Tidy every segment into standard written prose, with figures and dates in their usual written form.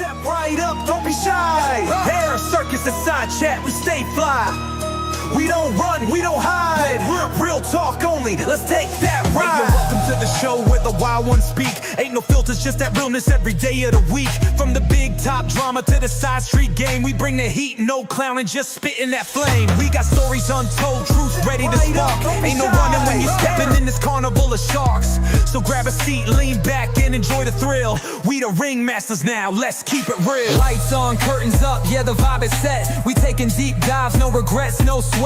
Step right up, don't be shy. Hair, circus and side chat, we stay fly. We don't run, we don't hide. Real talk only, let's take that ride. Hey, welcome to the show where the wild ones speak. Ain't no filters, just that realness every day of the week. From the big top drama to the side street game, we bring the heat, no clowning, just spitting that flame. We got stories untold, truth ready to spark. Ain't no running when you're stepping in this carnival of sharks. So grab a seat, lean back and enjoy the thrill. We the ringmasters now, let's keep it real. Lights on, curtains up, yeah the vibe is set. We taking deep dives, no regrets, no sweat.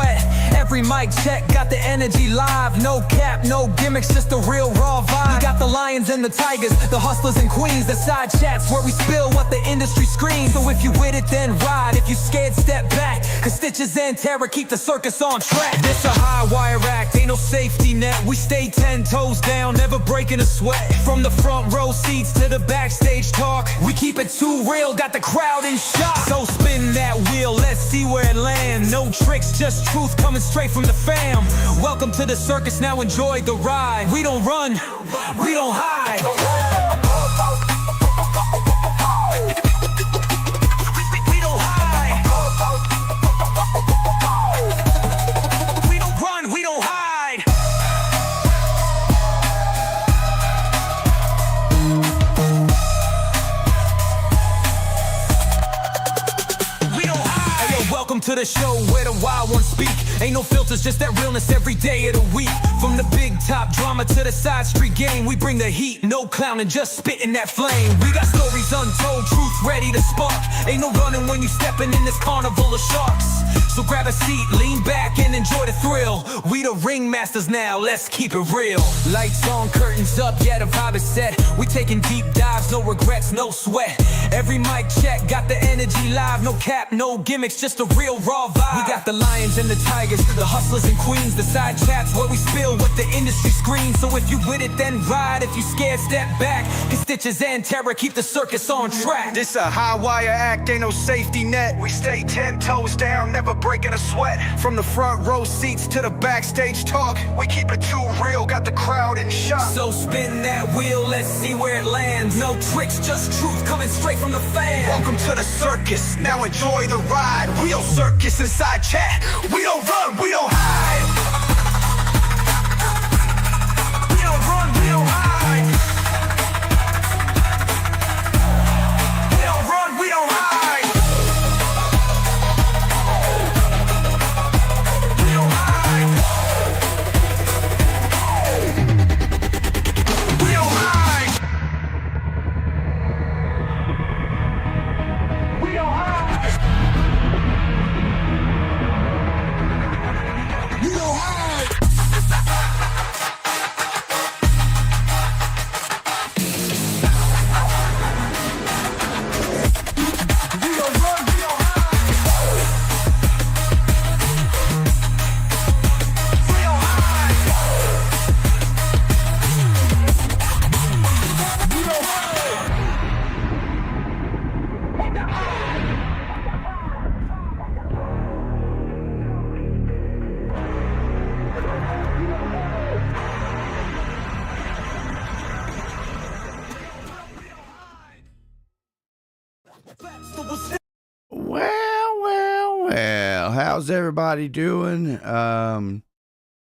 Every mic check, got the energy live. No cap, no gimmicks, just a real raw vibe. We got the lions and the tigers, the hustlers and queens, the side chats where we spill what the industry screams. So if you with it, then ride. If you scared, step back. Cause stitches and terror keep the circus on track. This a high wire act, ain't no safety net. We stay 10 toes down, never breaking a sweat. From the front row seats to the backstage talk, we keep it too real, got the crowd in shock. So spin that wheel, let's see where it lands. No tricks, just truth coming straight from the fam. Welcome to the circus, now enjoy the ride. We don't run, we don't hide. We don't hide. We don't run, we don't hide. We don't hide. Hey, yo, welcome to the show where the wild ones speak. Ain't no filters, just that realness every day of the week. From the big top drama to the side street game, we bring the heat, no clowning, just spitting that flame. We got stories untold, truth ready to spark. Ain't no running when you stepping in this carnival of sharks. So grab a seat, lean back and enjoy the thrill. We the ringmasters now, let's keep it real. Lights on, curtains up, yeah the vibe is set. We taking deep dives, no regrets, no sweat. Every mic check, got the energy live. No cap, no gimmicks, just a real raw vibe. We got the lions and the tigers, the hustlers and queens, the side chats where we spill what the industry screams. So if you with it, then ride. If you scared, step back. Cause stitches and terror keep the circus on track. This a high wire act, ain't no safety net. We stay 10 toes down, never breaking a sweat. From the front row seats to the backstage talk, we keep it too real, got the crowd in shock. So spin that wheel, let's see where it lands. No tricks, just truth coming straight from the fan. Welcome to the circus, now enjoy the ride. Real circus and side chat. We don't run, we don't hide. We don't run, we don't hide. We don't run, we don't hide. We don't hide. We don't hide. We don't hide. We don't hide. We don't run, we don't hide. We don't hide. We don't Well, how's everybody doing?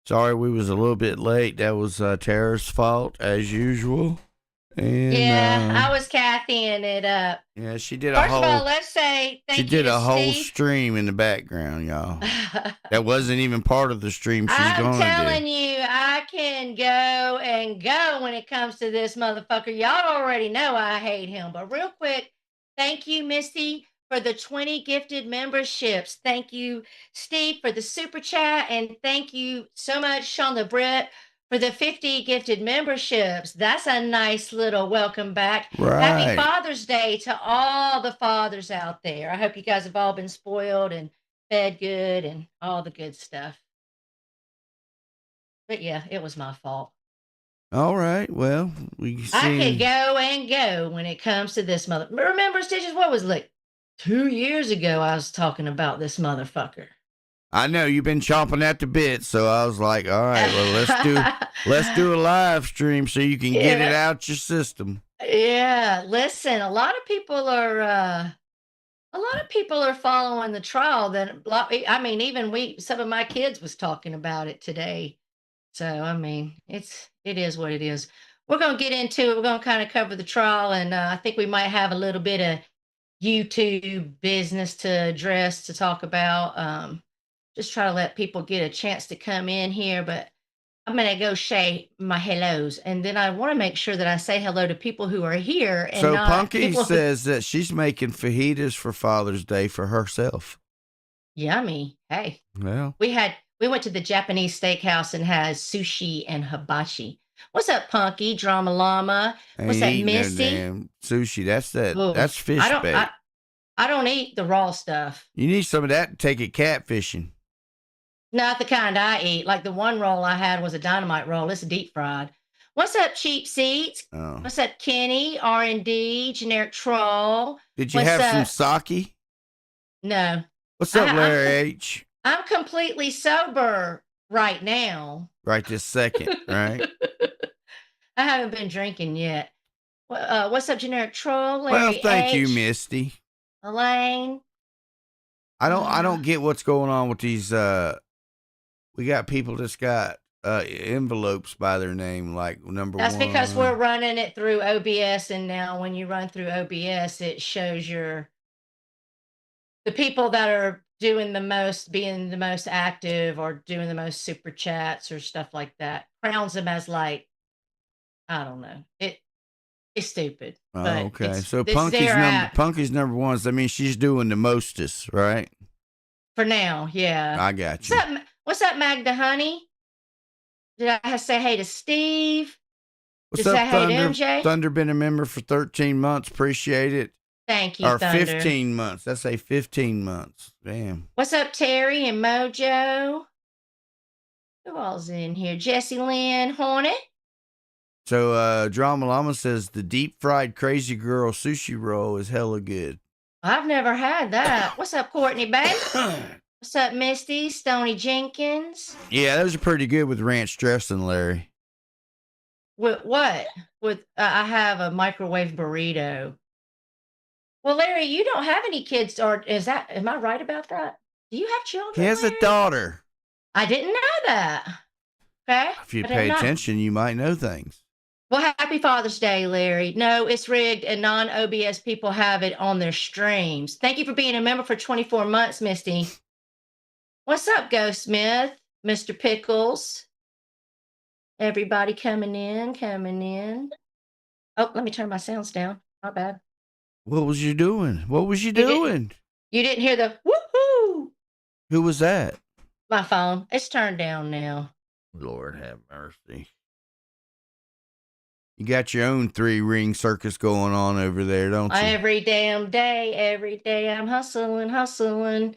Sorry we was a little bit late. That was Tara's fault as usual. And Yeah, I was Kathying it up. yeah, she did a First whole of all, let's say thank she you did to a whole Steve. stream in the background, y'all. That wasn't even part of the stream she's I'm gonna telling do. you, I can go and go when it comes to this motherfucker. Y'all already know I hate him. But real quick, thank you, Misty, for the 20 gifted memberships. Thank you, Steve, for the super chat. And thank you so much, Shonda Brett, for the 50 gifted memberships. That's a nice little welcome back. Happy Right. Father's Day to all the fathers out there. I hope you guys have all been spoiled and fed good and all the good stuff. But yeah, it was my fault. All right. Well, we I could see. go and go when it comes to this mother. Remember, Stitches, what was it, like 2 years ago I was talking about this motherfucker. I know you've been chomping at the bit, so I was like, all right, well, let's do a live stream so you can get it Yeah. out your system. Yeah, listen, a lot of people are following the trial that I mean, even some of my kids was talking about it today. So, I mean, it is what it is. We're going to get into it. We're going to kind of cover the trial, and I think we might have a little bit of YouTube business to address to talk about. Just try to let people get a chance to come in here, but I'm going to go say my hellos, and then I want to make sure that I say hello to people who are here and So not Punky people who says that she's making fajitas for Father's Day for herself. yummy. Hey, Well, we went to the Japanese steakhouse and had sushi and hibachi. What's up, Punky? Drama Llama. What's ain't up, eating no Misty? damn sushi. Oh, That's fish bait. I don't eat the raw stuff. You need some of that to take it catfishing. Not the kind I eat. Like the one roll I had was a dynamite roll. It's deep fried. What's up, cheap seats? Oh. What's up, Kenny? R&D, generic troll. Did you What's have some up? sake? No. What's I, up, I'm Larry com- H? I'm completely sober right now. Right this second, right? I haven't been drinking yet. What's up, generic troll? Well, Larry thank you, H. Misty. Elaine. I don't get what's going on with these we got people that's got envelopes by their name, like number That's one. because we're running it through OBS, and now when you run through OBS, it shows the people that are doing the most, being the most active, or doing the most super chats or stuff like that. Crowns them as like, I don't know. It's stupid, Oh, but okay. So this is their app Punky's number one. So I mean she's doing the mostest, right? for now. Yeah. I got you. What's up, Magda Honey? Did I say hey to Steve? What's Did I up, say hey to Thunder? MJ? Thunder been a member for 13 months. Appreciate it. Thank you, Or Thunder. 15 months. That's a 15 months. Damn. What's up, Terry and Mojo? Who all's in here? Jessie Lynn Hornet. So Drama Llama says the deep fried crazy girl sushi roll is hella good. I've never had that. What's up, Courtney Bay? What's up, Misty? Stony Jenkins? Yeah, those are pretty good with ranch dressing, Larry. With what? With I have a microwave burrito. Well, Larry, you don't have any kids, or am I right about that? Do you have children? He has a Larry? daughter. I didn't know that. Okay. If you I did pay not. attention, you might know things. Well, happy Father's Day, Larry. No, it's rigged, and non-OBS people have it on their streams. Thank you for being a member for 24 months, Misty. What's up, Ghost Smith? Mr. Pickles? Everybody coming in, coming in. Oh, let me turn my sounds down. Not bad. What was you doing? What was you You doing? You didn't hear the woohoo? Who was that? My phone. It's turned down now. Lord have mercy. You got your own 3-ring circus going on over there, don't you? Every day I'm hustling, hustling.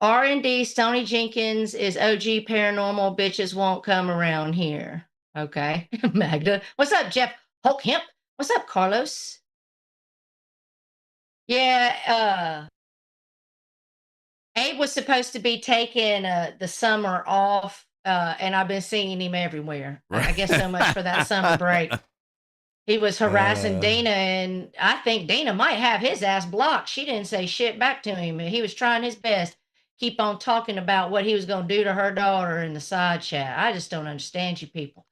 R&D, Stony Jenkins is OG paranormal. Bitches won't come around here. Okay. Magda. What's up, Jeff Hulk Hemp? What's up, Carlos? Yeah, Abe was supposed to be taking the summer off, and I've been seeing him everywhere. I guess so much for that summer break. He was harassing Dana, and I think Dana might have his ass blocked. She didn't say shit back to him, and he was trying his best. Keep on talking about what he was going to do to her daughter in the side chat. I just don't understand you people.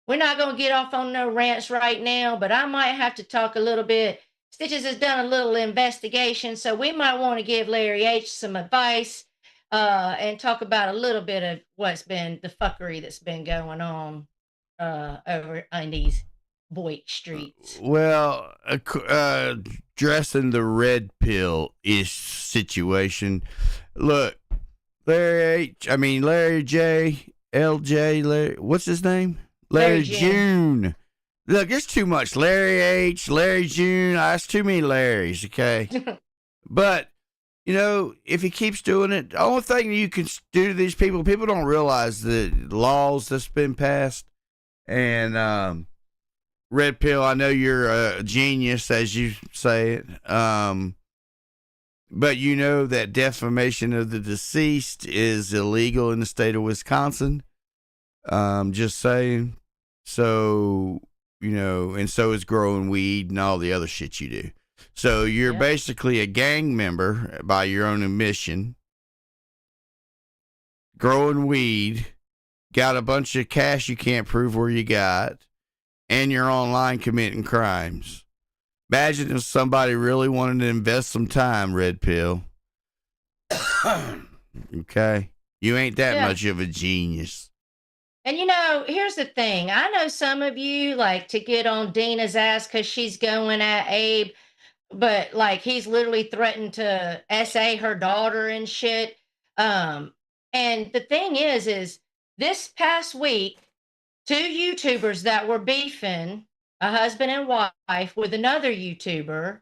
We're not going to get off on no rants right now, but I might have to talk a little bit. Stitches has done a little investigation, so we might want to give Larry H some advice and talk about a little bit of what's been the fuckery that's been going on over on these Boyd streets. Well, dressing the red pill ish situation. Look, Larry J, LJ, Larry, what's his name? Larry June. Look, there's too much. Larry H, Larry June. That's too many Larrys, okay? But, you know, if he keeps doing it, the only thing you can do to these people don't realize the laws that's been passed. And red pill, I know you're a genius, as you say it. But you know that defamation of the deceased is illegal in the state of Wisconsin. Just saying. So and so is growing weed and all the other shit you do. So you're basically a gang member by your own admission, growing weed, got a bunch of cash you can't prove where you got, and you're online committing crimes. Imagine if somebody really wanted to invest some time, Red Pill. Okay? You ain't that much of a genius. And here's the thing. I know some of you like to get on Dina's ass because she's going at Abe, but like he's literally threatened to SA her daughter and shit. And the thing is this past week, 2 YouTubers that were beefing, a husband and wife, with another YouTuber,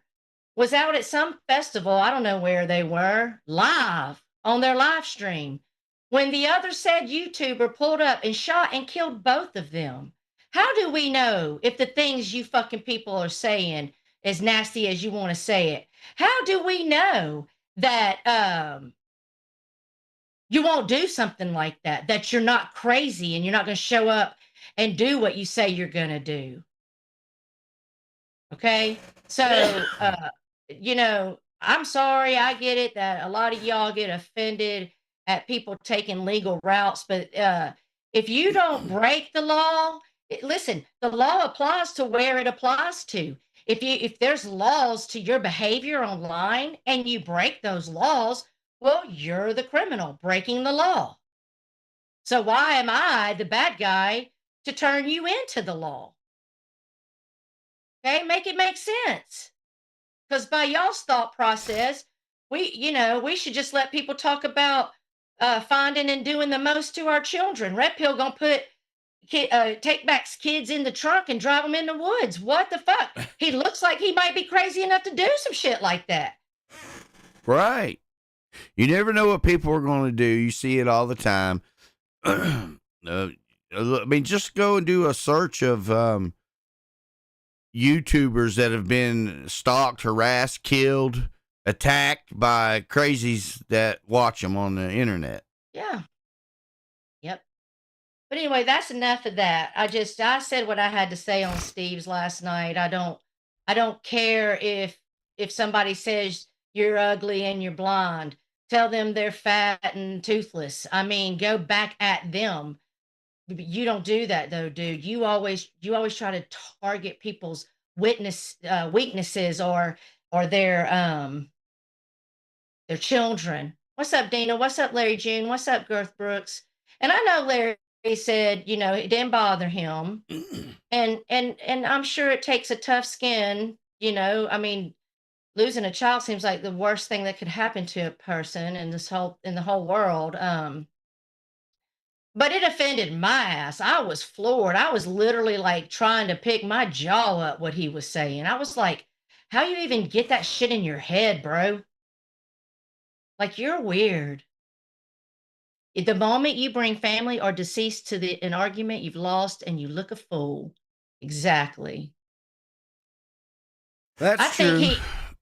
was out at some festival, I don't know where they were, live on their live stream, when the other said YouTuber pulled up and shot and killed both of them. How do we know if the things you fucking people are saying, as nasty as you want to say it, how do we know that you won't do something like that, that you're not crazy and you're not going to show up and do what you say you're going to do? Okay? So, I'm sorry. I get it that a lot of y'all get offended at people taking legal routes, but if you don't break the law, listen, the law applies to where it applies to. If there's laws to your behavior online and you break those laws, well, you're the criminal breaking the law. So why am I the bad guy to turn you into the law? Okay, make it make sense. Because by y'all's thought process, we should just let people talk about finding and doing the most to our children. Red Pill gonna put take back kids in the trunk and drive them in the woods. What the fuck? He looks like he might be crazy enough to do some shit like that. Right. You never know what people are going to do. You see it all the time. I mean, just go and do a search of YouTubers that have been stalked, harassed, killed, attacked by crazies that watch them on the internet. Yeah. Yep. But anyway, that's enough of that. I said what I had to say on Steve's last night. I don't care if somebody says you're ugly and you're blonde. Tell them they're fat and toothless. I mean, go back at them. You don't do that though, dude. You always try to target people's weaknesses or their children. What's up, Dana? What's up, Larry June? What's up, Girth Brooks? And I know Larry said, it didn't bother him. and I'm sure it takes a tough skin, I mean, losing a child seems like the worst thing that could happen to a person in the whole world. But it offended my ass. I was floored. I was literally like trying to pick my jaw up what he was saying. I was like, how you even get that shit in your head, bro? Like, you're weird. The moment you bring family or deceased to an argument, you've lost and you look a fool. Exactly. That's true.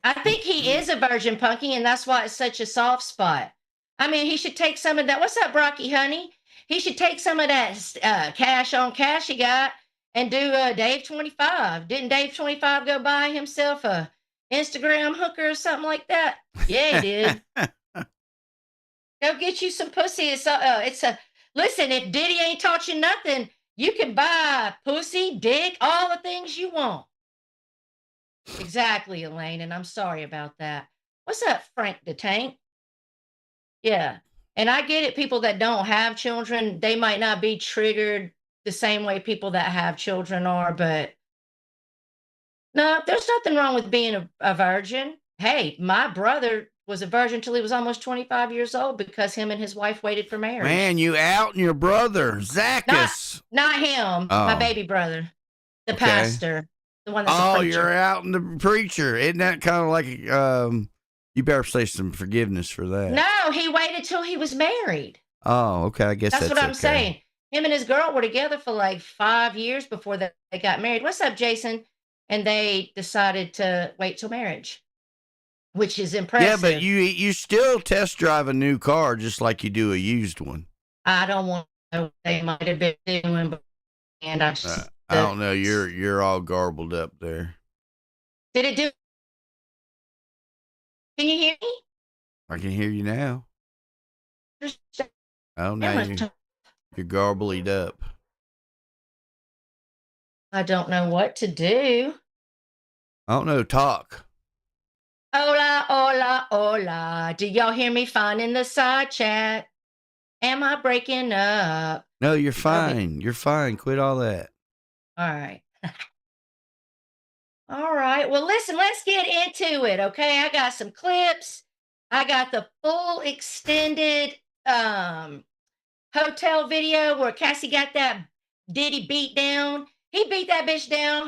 I think he is a virgin punky, and that's why it's such a soft spot. I mean, he should take some of that. What's up, Brocky, honey? He should take some of that cash on cash he got and do Dave 25. Didn't Dave 25 go buy himself a Instagram hooker or something like that? Yeah, he did. Go get you some pussy. Listen, if Diddy ain't taught you nothing, you can buy pussy, dick, all the things you want. Exactly, Elaine, and I'm sorry about that. What's up, Frank the Tank? Yeah, and I get it, people that don't have children, they might not be triggered the same way people that have children are, but no, there's nothing wrong with being a virgin. Hey, my brother was a virgin till he was almost 25 years old because him and his wife waited for marriage. Man, you outing your brother, Zacchaeus. Not him, my baby brother, the pastor. The one that's you're out in the preacher. Isn't that kind of like you better say some forgiveness for that? No, he waited till he was married. Oh, okay. I guess that's what I'm saying. Him and his girl were together for like 5 years before they got married. What's up, Jason? And they decided to wait till marriage, which is impressive. Yeah, but you still test drive a new car just like you do a used one. I don't want to know what they might have been doing, and I don't know. You're all garbled up there. Did it do? Can you hear me? I can hear you now. Oh, now you're garbled up. I don't know what to do. I don't know. Talk. Hola, hola, hola. Do y'all hear me fine in the side chat? Am I breaking up? No, you're fine. You're fine. Quit all that. All right. All right. Well, listen, let's get into it. Okay. I got some clips. I got the full extended hotel video where Cassie got that Diddy beat down. He beat that bitch down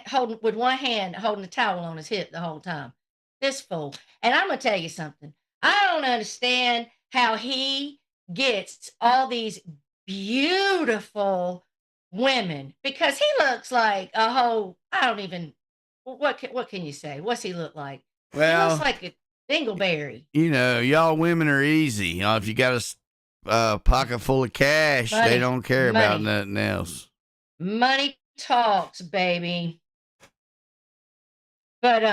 holding with one hand, holding the towel on his hip the whole time. This fool. And I'm gonna tell you something. I don't understand how he gets all these beautiful women because he looks like a whole. I don't even. What can you say? What's he look like? Well, he looks like a dingleberry. You know, y'all women are easy. You know, if you got a pocket full of cash, they don't care about nothing else. Money talks, baby. But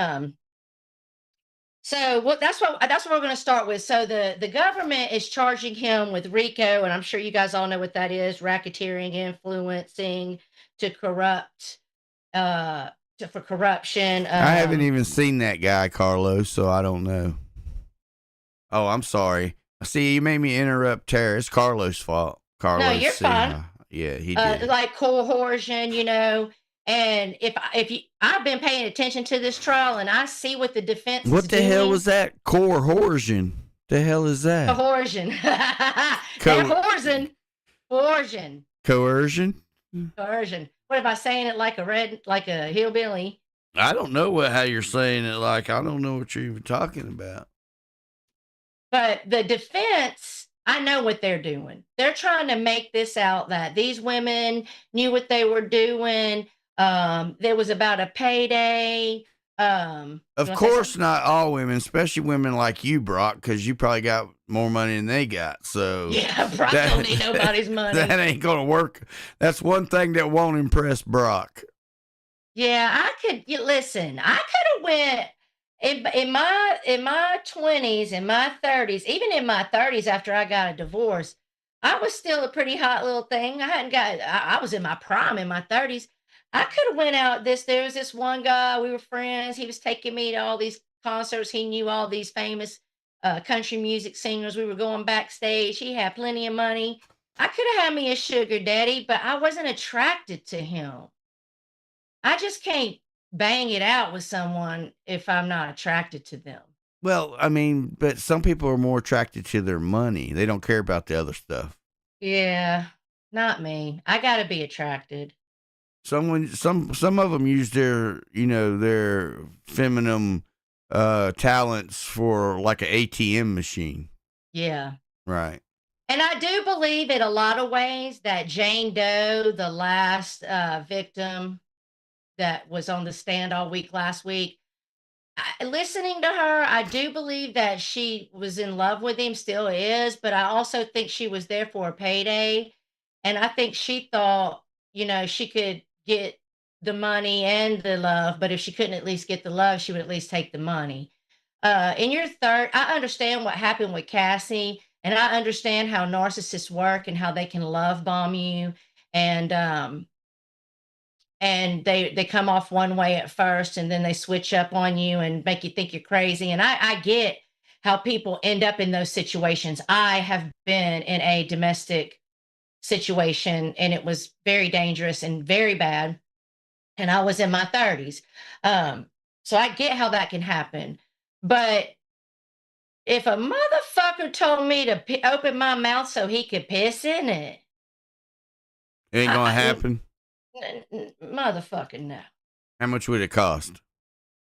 so that's what we're going to start with. So the government is charging him with RICO, and I'm sure you guys all know what that is: racketeering, influencing to corrupt, for corruption. I haven't even seen that guy, Carlos, so I don't know. Oh, I'm sorry. See, you made me interrupt Tara. It's Carlos' fault. Carlos. No, you're fine. Yeah, he did. Like coercion, you know. And if you, I've been paying attention to this trial, and I see what the defense. What the hell was that? Coercion. The hell is that? Coercion. Coercion. Coercion. Coercion. Coercion. What am I saying it like a hillbilly? I don't know how you're saying it. Like, I don't know what you're even talking about. But the defense, I know what they're doing. They're trying to make this out that these women knew what they were doing. There was about a payday. Of course, not all women, especially women like you, Brock, because you probably got more money than they got. So yeah, Brock don't need nobody's money. That ain't gonna work. That's one thing that won't impress Brock. Yeah, listen. I could have went in my 20s, in my 30s, even in my 30s after I got a divorce. I was still a pretty hot little thing. I was in my prime in my 30s. I could have went out there was this one guy, we were friends. He was taking me to all these concerts. He knew all these famous country music singers. We were going backstage. He had plenty of money. I could have had me a sugar daddy, but I wasn't attracted to him. I just can't bang it out with someone if I'm not attracted to them. Well, I mean, but some people are more attracted to their money. They don't care about the other stuff. Yeah, not me. I got to be attracted. Some of them use their feminine talents for like an ATM machine. Yeah. Right. And I do believe in a lot of ways that Jane Doe, the last victim that was on the stand all week last week, listening to her, I do believe that she was in love with him, still is, but I also think she was there for a payday. And I think she thought, she could get the money and the love, but if she couldn't at least get the love, she would at least take the money. In your third, I understand what happened with Cassie, and I understand how narcissists work and how they can love bomb you. And they come off one way at first, and then they switch up on you and make you think you're crazy. And I get how people end up in those situations. I have been in a domestic situation, and it was very dangerous and very bad. And I was in my 30s. So I get how that can happen. But if a motherfucker told me to open my mouth so he could piss in it, it ain't gonna happen. Motherfucking no. How much would it cost?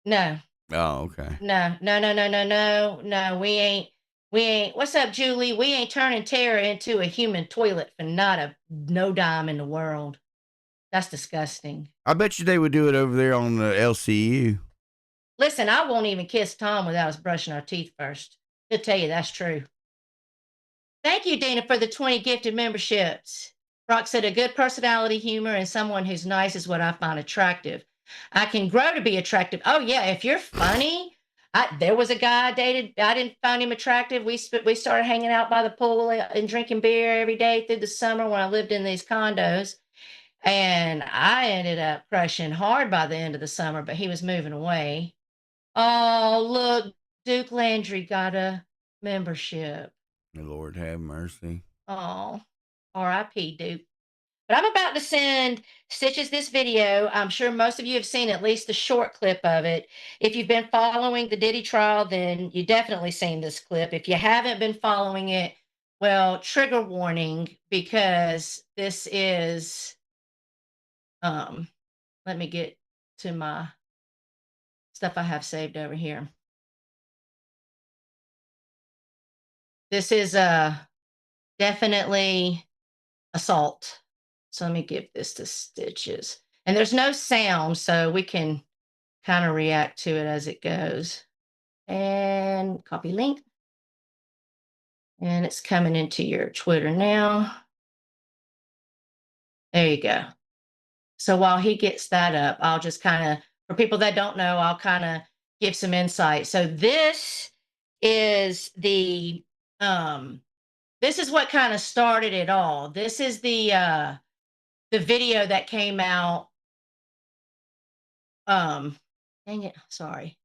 No. Oh, okay. No. We ain't. What's up, Julie? We ain't turning Tara into a human toilet for no dime in the world. That's disgusting. I bet you they would do it over there on the LCU. Listen, I won't even kiss Tom without us brushing our teeth first. He'll tell you that's true. Thank you, Dana, for the 20 gifted memberships. Brock said, a good personality, humor, and someone who's nice is what I find attractive. I can grow to be attractive. Oh, yeah. If you're funny, there was a guy I dated. I didn't find him attractive. We started hanging out by the pool and drinking beer every day through the summer when I lived in these condos. And I ended up crushing hard by the end of the summer, but he was moving away. Oh, look, Duke Landry got a membership. The Lord have mercy. Oh, R.I.P. Duke. But I'm about to send Stitches this video. I'm sure most of you have seen at least a short clip of it. If you've been following the Diddy trial, then you definitely seen this clip. If you haven't been following it, well, trigger warning, because this is, let me get to my stuff I have saved over here. This is definitely assault. So let me give this to Stitches. And there's no sound, so we can kind of react to it as it goes. And copy link. And it's coming into your Twitter now. There you go. So while he gets that up, I'll just kind of, for people that don't know, I'll kind of give some insight. So this is the, this is what kind of started it all. This is the video that came out. Dang it, sorry.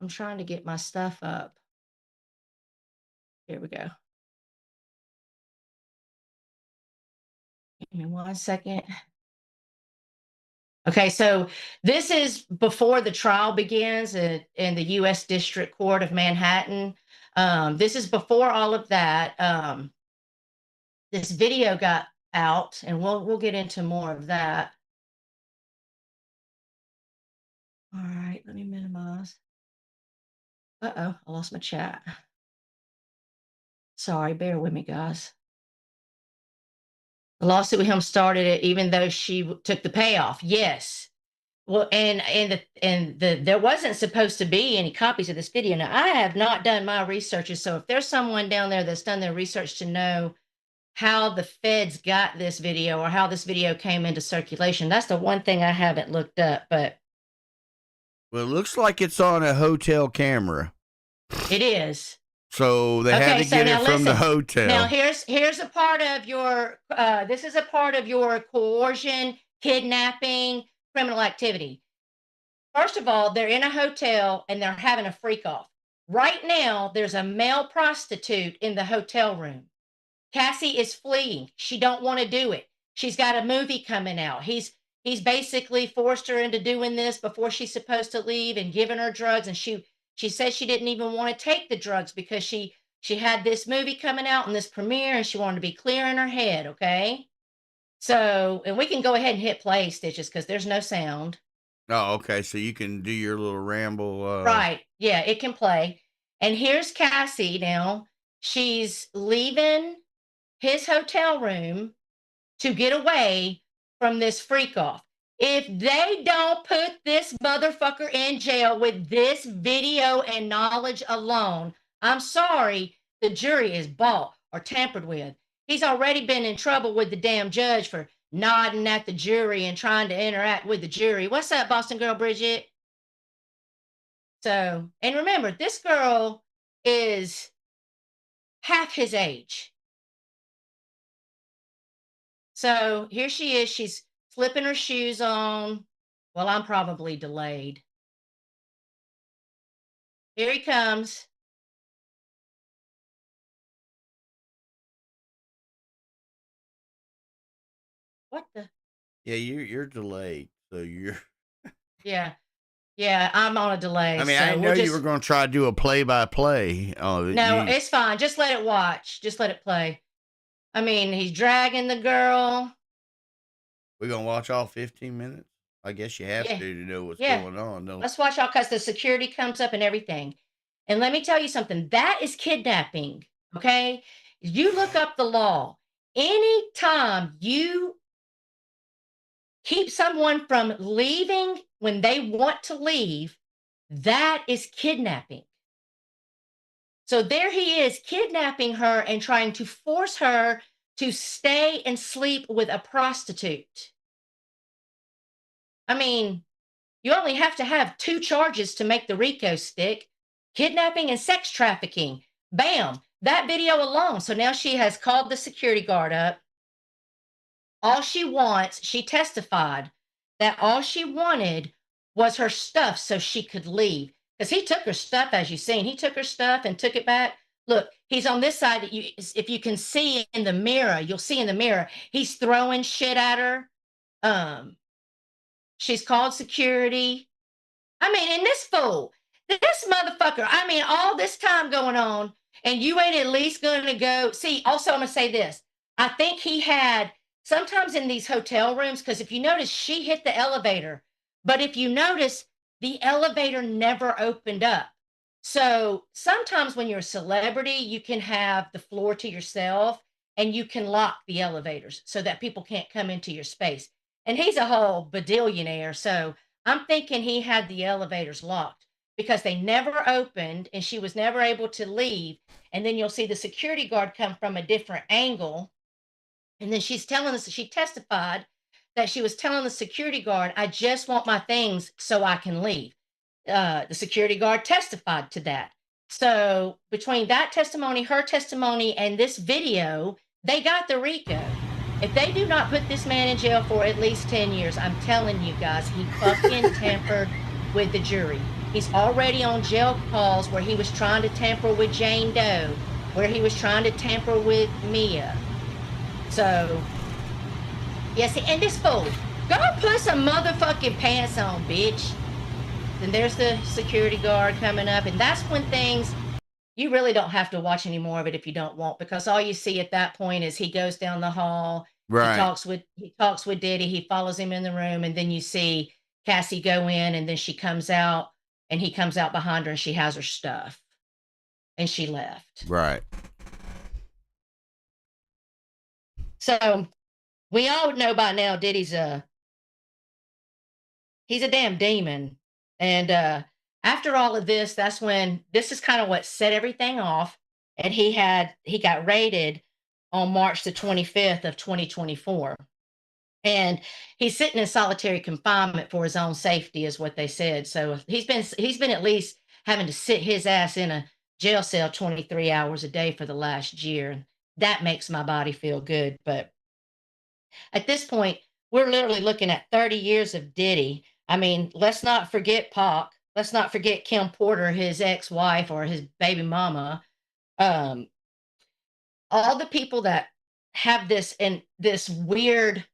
I'm trying to get my stuff up. Here we go. Give me 1 second. Okay, so this is before the trial begins in the U.S. District Court of Manhattan. This is before all of that. This video got out, and we'll get into more of that. All right, let me minimize. Uh-oh, I lost my chat. Sorry, bear with me, guys. The lawsuit with him started it, even though she took the payoff. Yes. Well, and there wasn't supposed to be any copies of this video. Now, I have not done my researches, so if there's someone down there that's done their research to know how the feds got this video or how this video came into circulation, that's the one thing I haven't looked up. But well, it looks like it's on a hotel camera. It is. So they had to get it from the hotel. Now here's a part of your this is a part of your coercion, kidnapping, criminal activity. First of all, they're in a hotel and they're having a freak off. Right now, there's a male prostitute in the hotel room. Cassie is fleeing. She don't want to do it. She's got a movie coming out. He's basically forced her into doing this before she's supposed to leave and giving her drugs, and she said she didn't even want to take the drugs because she had this movie coming out and this premiere, and she wanted to be clear in her head. Okay. So, and we can go ahead and hit play, Stitches, because there's no sound. Oh, okay. So you can do your little ramble. Right. Yeah, it can play. And here's Cassie now. She's leaving his hotel room to get away from this freak off. If they don't put this motherfucker in jail with this video and knowledge alone, I'm sorry, the jury is bought or tampered with. He's already been in trouble with the damn judge for nodding at the jury and trying to interact with the jury. What's up, Boston girl, Bridget? So, and remember, this girl is half his age. So here she is. She's flipping her shoes on. Well, I'm probably delayed. Here he comes. What the? Yeah, you're delayed. So you're. Yeah, I'm on a delay. I mean, so I know you were going to try to do a play-by-play. No, it's fine. Just let it watch. Just let it play. I mean, he's dragging the girl. We're going to watch all 15 minutes? I guess you have to know what's going on. No. Let's watch all, because the security comes up and everything. And let me tell you something. That is kidnapping, okay? You look up the law. Anytime you keep someone from leaving when they want to leave, that is kidnapping. So there he is kidnapping her and trying to force her to stay and sleep with a prostitute. I mean, you only have to have 2 charges to make the RICO stick: kidnapping and sex trafficking. Bam, that video alone. So now she has called the security guard up. All she wants, she testified that all she wanted was her stuff so she could leave. Because he took her stuff, as you've seen. He took her stuff and took it back. Look, he's on this side. If you can see in the mirror, you'll see in the mirror, he's throwing shit at her. She's called security. I mean, and this motherfucker, I mean, all this time going on, and you ain't at least going to go. See, also, I'm going to say this. I think he had, sometimes in these hotel rooms, because if you notice, she hit the elevator. But if you notice, the elevator never opened up. So sometimes when you're a celebrity, you can have the floor to yourself and you can lock the elevators so that people can't come into your space. And he's a whole badillionaire. So I'm thinking he had the elevators locked because they never opened and she was never able to leave. And then you'll see the security guard come from a different angle. And then she's telling us, she testified that she was telling the security guard, I just want my things so I can leave. The security guard testified to that. So between that testimony, her testimony, and this video, they got the RICO. If they do not put this man in jail for at least 10 years, I'm telling you guys, he fucking tampered with the jury. He's already on jail calls where he was trying to tamper with Jane Doe, where he was trying to tamper with Mia. So, yes, and this fool, go put some motherfucking pants on, bitch. Then there's the security guard coming up, and that's when things, you really don't have to watch any more of it if you don't want, because all you see at that point is he goes down the hall, Right. he talks with Diddy, he follows him in the room, and then you see Cassie go in, and then she comes out, and he comes out behind her, and she has her stuff, and she left. Right. So we all know by now Diddy's he's a damn demon. And after all of this, that's when this is kind of what set everything off. And he got raided on March the 25th of 2024. And he's sitting in solitary confinement for his own safety, is what they said. So he's been at least having to sit his ass in a jail cell 23 hours a day for the last year. That makes my body feel good. But at this point, we're literally looking at 30 years of Diddy. I mean, let's not forget Pac. Let's not forget Kim Porter, his ex-wife or his baby mama. All the people that have this weird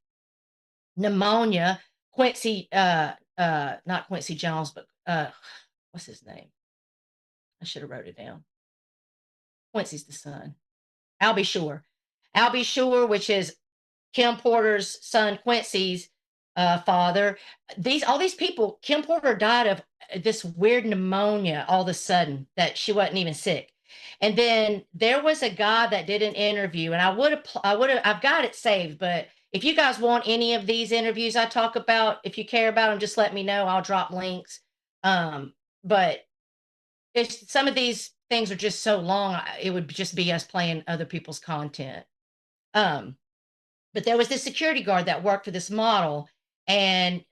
pneumonia. Quincy, not Quincy Jones, but what's his name? I should have wrote it down. Quincy's the son. Albie Shore, which is Kim Porter's son, Quincy's father. All these people, Kim Porter died of this weird pneumonia all of a sudden that she wasn't even sick. And then there was a guy that did an interview, and I've got it saved, but if you guys want any of these interviews I talk about, if you care about them, just let me know. I'll drop links. But some of these things are just so long, it would just be us playing other people's content. But there was this security guard that worked for this model, and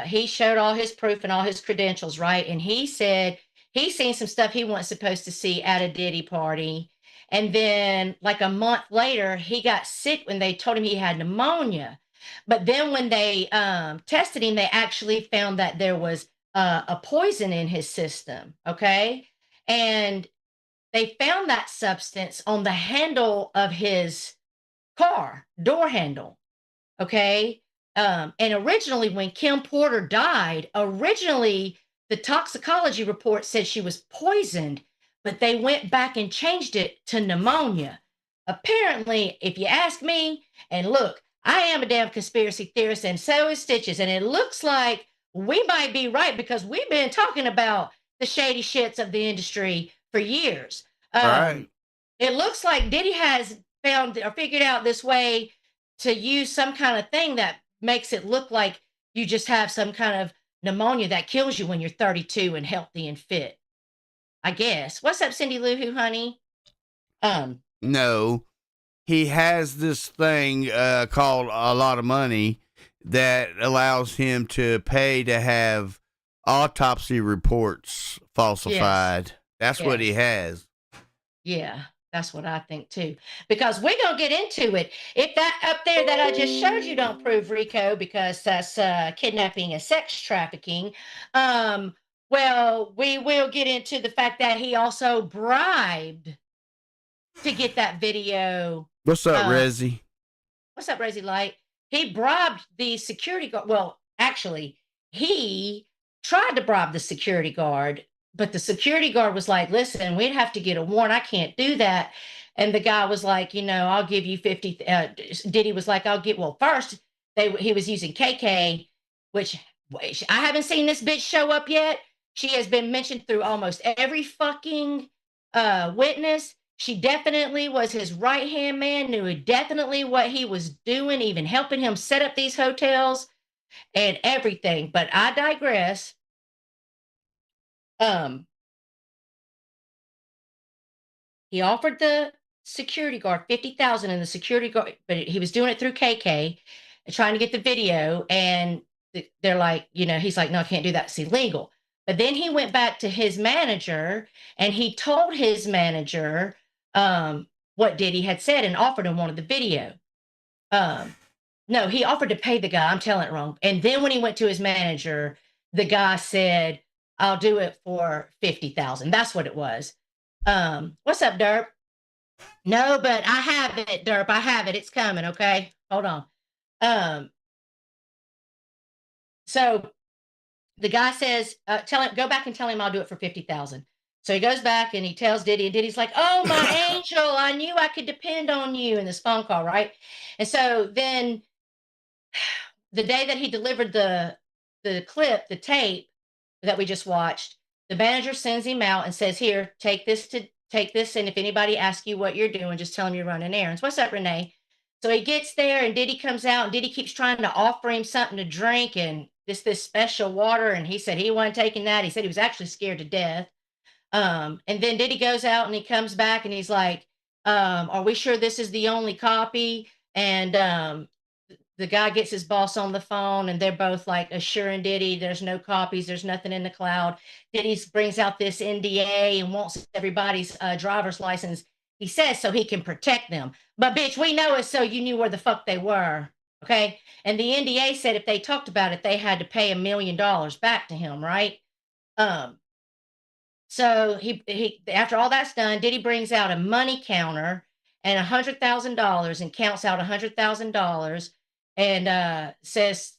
he showed all his proof and all his credentials, right? And he said he's seen some stuff he wasn't supposed to see at a Diddy party. And then like a month later, he got sick when they told him he had pneumonia. But then when they tested him, they actually found that there was a poison in his system, okay? And they found that substance on the handle of his car, door handle, okay? And originally, when Kim Porter died, the toxicology report said she was poisoned, but they went back and changed it to pneumonia. Apparently, if you ask me, and look, I am a damn conspiracy theorist, and so is Stitches, and it looks like we might be right because we've been talking about the shady shits of the industry for years. Right. It looks like Diddy has found or figured out this way to use some kind of thing that makes it look like you just have some kind of pneumonia that kills you when you're 32 and healthy and fit. I guess. What's up, Cindy Lou Who, honey? No, he has this thing called a lot of money that allows him to pay to have autopsy reports falsified. That's what he Yes. has. Yeah, that's what I think too. Because we're gonna get into it. If that up there that I just showed you don't prove Rico, because that's kidnapping and sex trafficking, well, we will get into the fact that he also bribed to get that video. What's up, Uh, Rezzy? what's up, Rosie Light? He bribed the security guard. Well, actually, he tried to bribe the security guard, but the security guard was like, listen, we'd have to get a warrant. I can't do that. And the guy was like, I'll give you 50. Diddy was like, well, first, he was using KK, which I haven't seen this bitch show up yet. She has been mentioned through almost every fucking witness. She definitely was his right hand man, knew definitely what he was doing, even helping him set up these hotels and everything. But I digress. He offered the security guard 50,000, and the security guard, but he was doing it through KK and trying to get the video. And they're like, he's like, no, I can't do that. It's illegal. But then he went back to his manager and he told his manager what Diddy had said and offered him one of the video. No, he offered to pay the guy. I'm telling it wrong. And then when he went to his manager, the guy said, I'll do it for 50,000. That's what it was. What's up, Derp? No, but I have it, Derp. I have it. It's coming. Okay. Hold on. So the guy says, tell him, go back and tell him I'll do it for 50,000. So he goes back and he tells Diddy, and Diddy's like, oh, my angel, I knew I could depend on you in this phone call, right? And so then the day that he delivered the clip, the tape that we just watched, the manager sends him out and says, here, take this, and if anybody asks you what you're doing, just tell them you're running errands. What's up, Renee? So he gets there and Diddy comes out, and Diddy keeps trying to offer him something to drink and this special water, and he said he wasn't taking that. He said he was actually scared to death. And then Diddy goes out and he comes back and he's like, are we sure this is the only copy? And the guy gets his boss on the phone, and they're both like assuring Diddy there's no copies, there's nothing in the cloud. Diddy brings out this NDA and wants everybody's driver's license. He says so he can protect them. But bitch, we know it so you knew where the fuck they were. Okay. And the NDA said if they talked about it, they had to pay $1 million back to him, right? So he after all that's done, Diddy brings out a money counter and $100,000 and counts out $100,000 and says,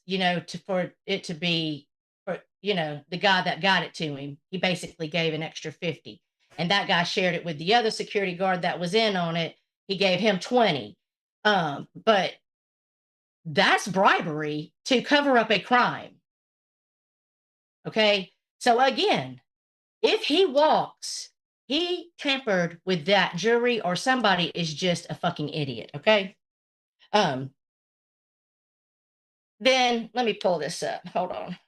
for it to be for the guy that got it to him. He basically gave an extra 50, and that guy shared it with the other security guard that was in on it. He gave him 20. But that's bribery to cover up a crime. Okay, so again, if he walks, he tampered with that jury, or somebody is just a fucking idiot. Okay. Then let me pull this up. Hold on.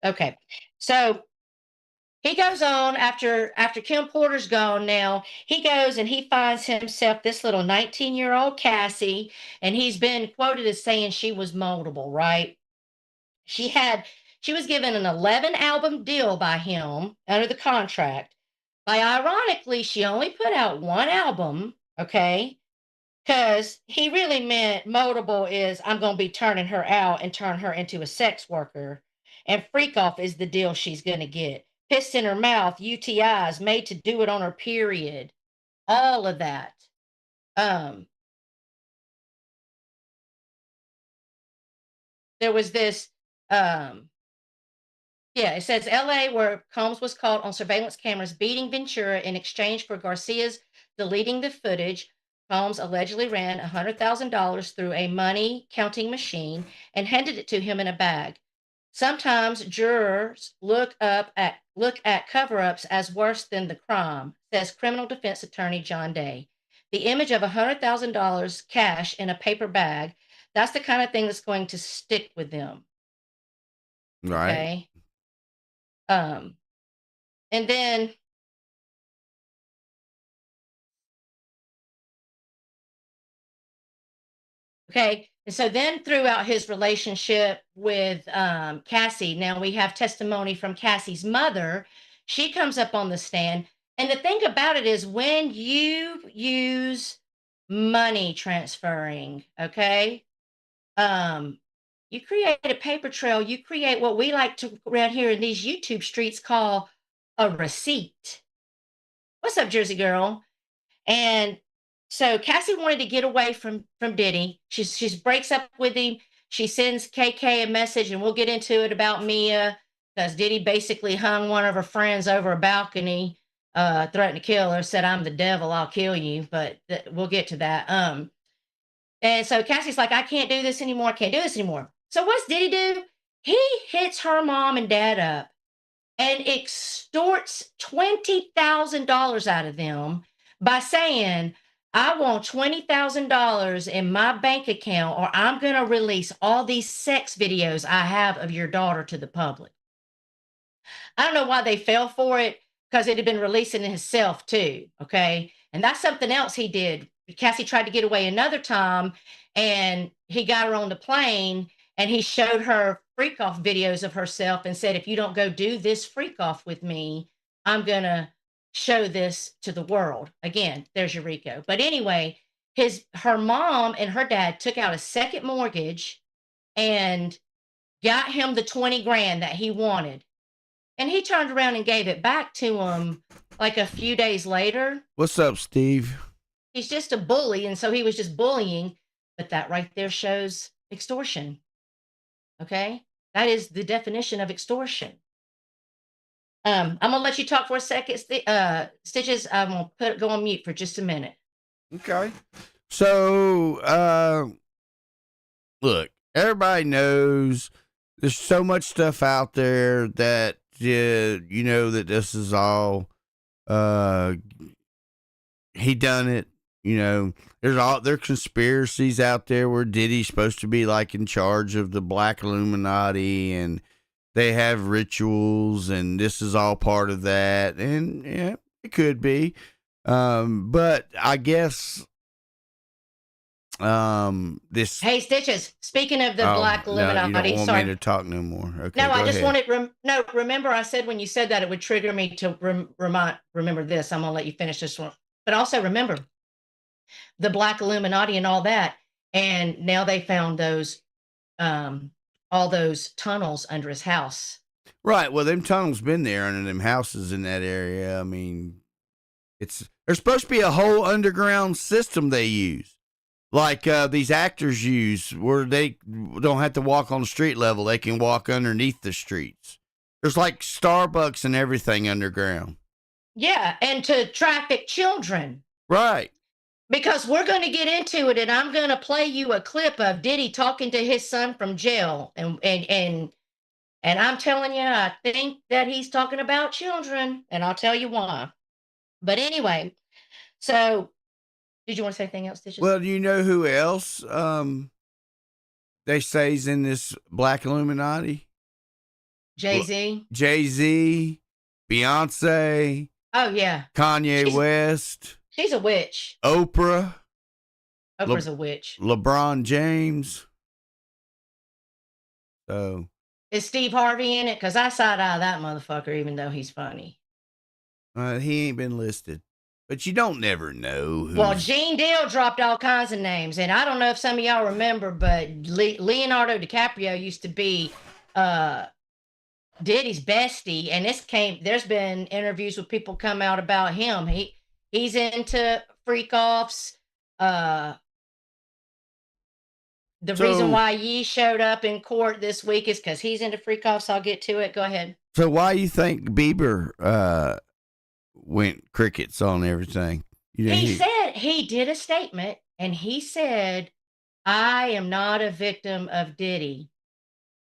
Okay. So he goes on after Kim Porter's gone. Now he goes and he finds himself this little 19-year-old Cassie, and he's been quoted as saying she was moldable, right? She was given an 11 album deal by him under the contract. By ironically, she only put out one album, okay? Because he really meant moldable is I'm going to be turning her out and turn her into a sex worker. And freak off is the deal she's going to get. Piss in her mouth, UTIs, made to do it on her period. All of that. There was this, it says LA, where Combs was caught on surveillance cameras beating Ventura in exchange for Garcia's deleting the footage. Combs allegedly ran $100,000 through a money counting machine and handed it to him in a bag. Sometimes jurors look at cover-ups as worse than the crime, says criminal defense attorney John Day. the image of $100,000 cash in a paper bag. That's the kind of thing that's going to stick with them. Right. Okay. And then okay. And so then throughout his relationship with Cassie, now we have testimony from Cassie's mother. She comes up on the stand. And the thing about it is when you use money transferring, okay, you create a paper trail. You create what we like to around here in these YouTube streets call a receipt. What's up, Jersey girl? And so Cassie wanted to get away from Diddy. She breaks up with him. She sends KK a message, and we'll get into it about Mia because Diddy basically hung one of her friends over a balcony, threatened to kill her. Said, "I'm the devil. I'll kill you." But we'll get to that. And so Cassie's like, "I can't do this anymore. I can't do this anymore." So what's Diddy do? He hits her mom and dad up and extorts $20,000 out of them by saying, "I want $20,000 in my bank account, or I'm going to release all these sex videos I have of your daughter to the public." I don't know why they fell for it because it had been releasing himself too. Okay. And that's something else he did. Cassie tried to get away another time and he got her on the plane and he showed her freak off videos of herself and said, "If you don't go do this freak off with me, I'm going to show this to the world." Again, there's your Rico. But anyway, her mom and her dad took out a second mortgage and got him the 20 grand that he wanted. And he turned around and gave it back to him like a few days later. What's up, Steve? He's just a bully. And so he was just bullying. But that right there shows extortion. Okay. That is the definition of extortion. I'm going to let you talk for a second, Stitches. I'm going to go on mute for just a minute. Okay. So, look, everybody knows there's so much stuff out there that, you know, that this is all, he done it. You know, there's conspiracies out there where Diddy's supposed to be like in charge of the Black Illuminati and they have rituals and this is all part of that. And yeah, it could be. But I guess, this. Hey, Stitches, speaking of the Black Illuminati. No, you don't want me to talk no more. Okay. No, I just ahead. wanted, remember I said when you said that it would trigger me to remember this. I'm going to let you finish this one. But also remember the Black Illuminati and all that. And now they found those, all those tunnels under his house. Right. Well, them tunnels been there under them houses in that area. I mean, there's supposed to be a whole underground system they use. Like these actors use where they don't have to walk on the street level. They can walk underneath the streets. There's like Starbucks and everything underground. Yeah. And to traffic children. Right. Because we're going to get into it and I'm going to play you a clip of Diddy talking to his son from jail. And I'm telling you, I think that he's talking about children and I'll tell you why. But anyway, so did you want to say anything else, Stitches? Well, do you know who else they say's in this Black Illuminati? Jay-Z. Jay-Z, Beyonce. Oh, yeah. Kanye West. She's a witch. Oprah. Oprah's a witch. LeBron James. So. Is Steve Harvey in it? Because I side-eye that motherfucker, even though he's funny. He ain't been listed. But you don't never know. Well, Gene Deal dropped all kinds of names. And I don't know if some of y'all remember, but Leonardo DiCaprio used to be Diddy's bestie. And there's been interviews with people come out about him. He's into freak offs. The reason why Ye showed up in court this week is because he's into freak offs. I'll get to it. Go ahead. So why you think Bieber went crickets on everything? You know, he said he did a statement and he said, "I am not a victim of Diddy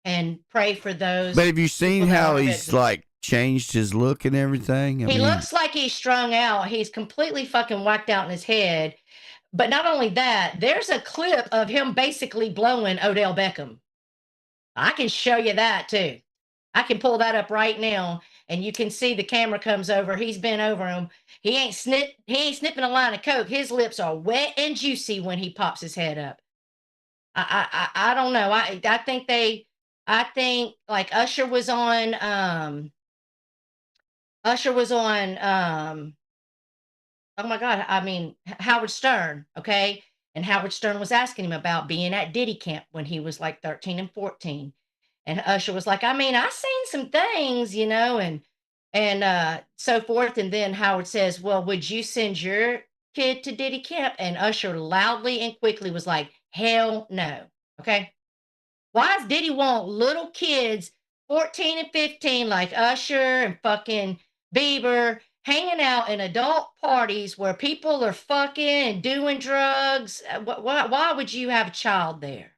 and pray for those." But have you seen how he's like changed his look and everything? He looks like he's strung out. He's completely fucking whacked out in his head. But not only that, there's a clip of him basically blowing Odell Beckham. I can show you that too. I can pull that up right now, and you can see the camera comes over. He's bent over him. He ain't snipping a line of coke. His lips are wet and juicy when he pops his head up. I don't know. I think like Usher was on oh my God, I mean Howard Stern, okay? And Howard Stern was asking him about being at Diddy camp when he was like 13 and 14. And Usher was like, I mean, I seen some things, and so forth. And then Howard says, well, would you send your kid to Diddy camp? And Usher loudly and quickly was like, hell no. Okay. Why does Diddy want little kids, 14 and 15, like Usher and fucking Bieber, hanging out in adult parties where people are fucking and doing drugs? Why would you have a child there?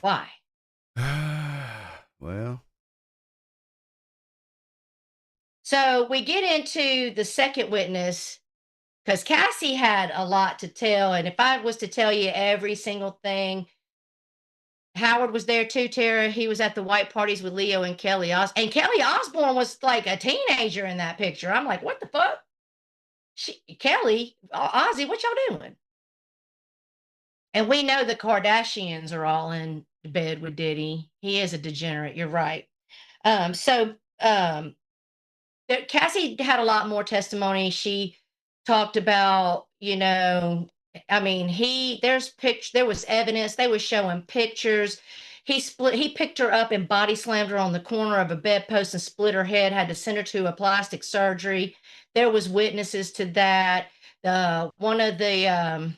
Why? Well. So we get into the second witness because Cassie had a lot to tell. And if I was to tell you every single thing, Howard was there too, Tara. He was at the white parties with Leo and Kelly Osbourne. And Kelly Osbourne was like a teenager in that picture. I'm like, what the fuck? Kelly, Ozzy, what y'all doing? And we know the Kardashians are all in bed with Diddy. He is a degenerate. You're right. Cassie had a lot more testimony. She talked about, I mean, there was evidence. They were showing pictures. He picked her up and body slammed her on the corner of a bedpost and split her head, had to send her to a plastic surgery. There was witnesses to that. One of the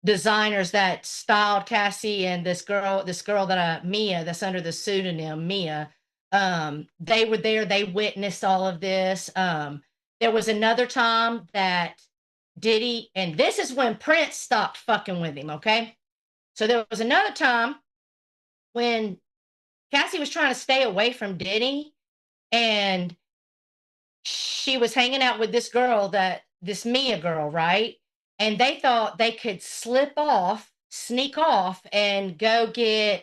designers that styled Cassie and this girl that Mia, that's under the pseudonym Mia, they were there. They witnessed all of this. There was another time that Diddy, and this is when Prince stopped fucking with him. Okay. So there was another time when Cassie was trying to stay away from Diddy, and she was hanging out with this Mia girl, right? And they thought they could sneak off and go to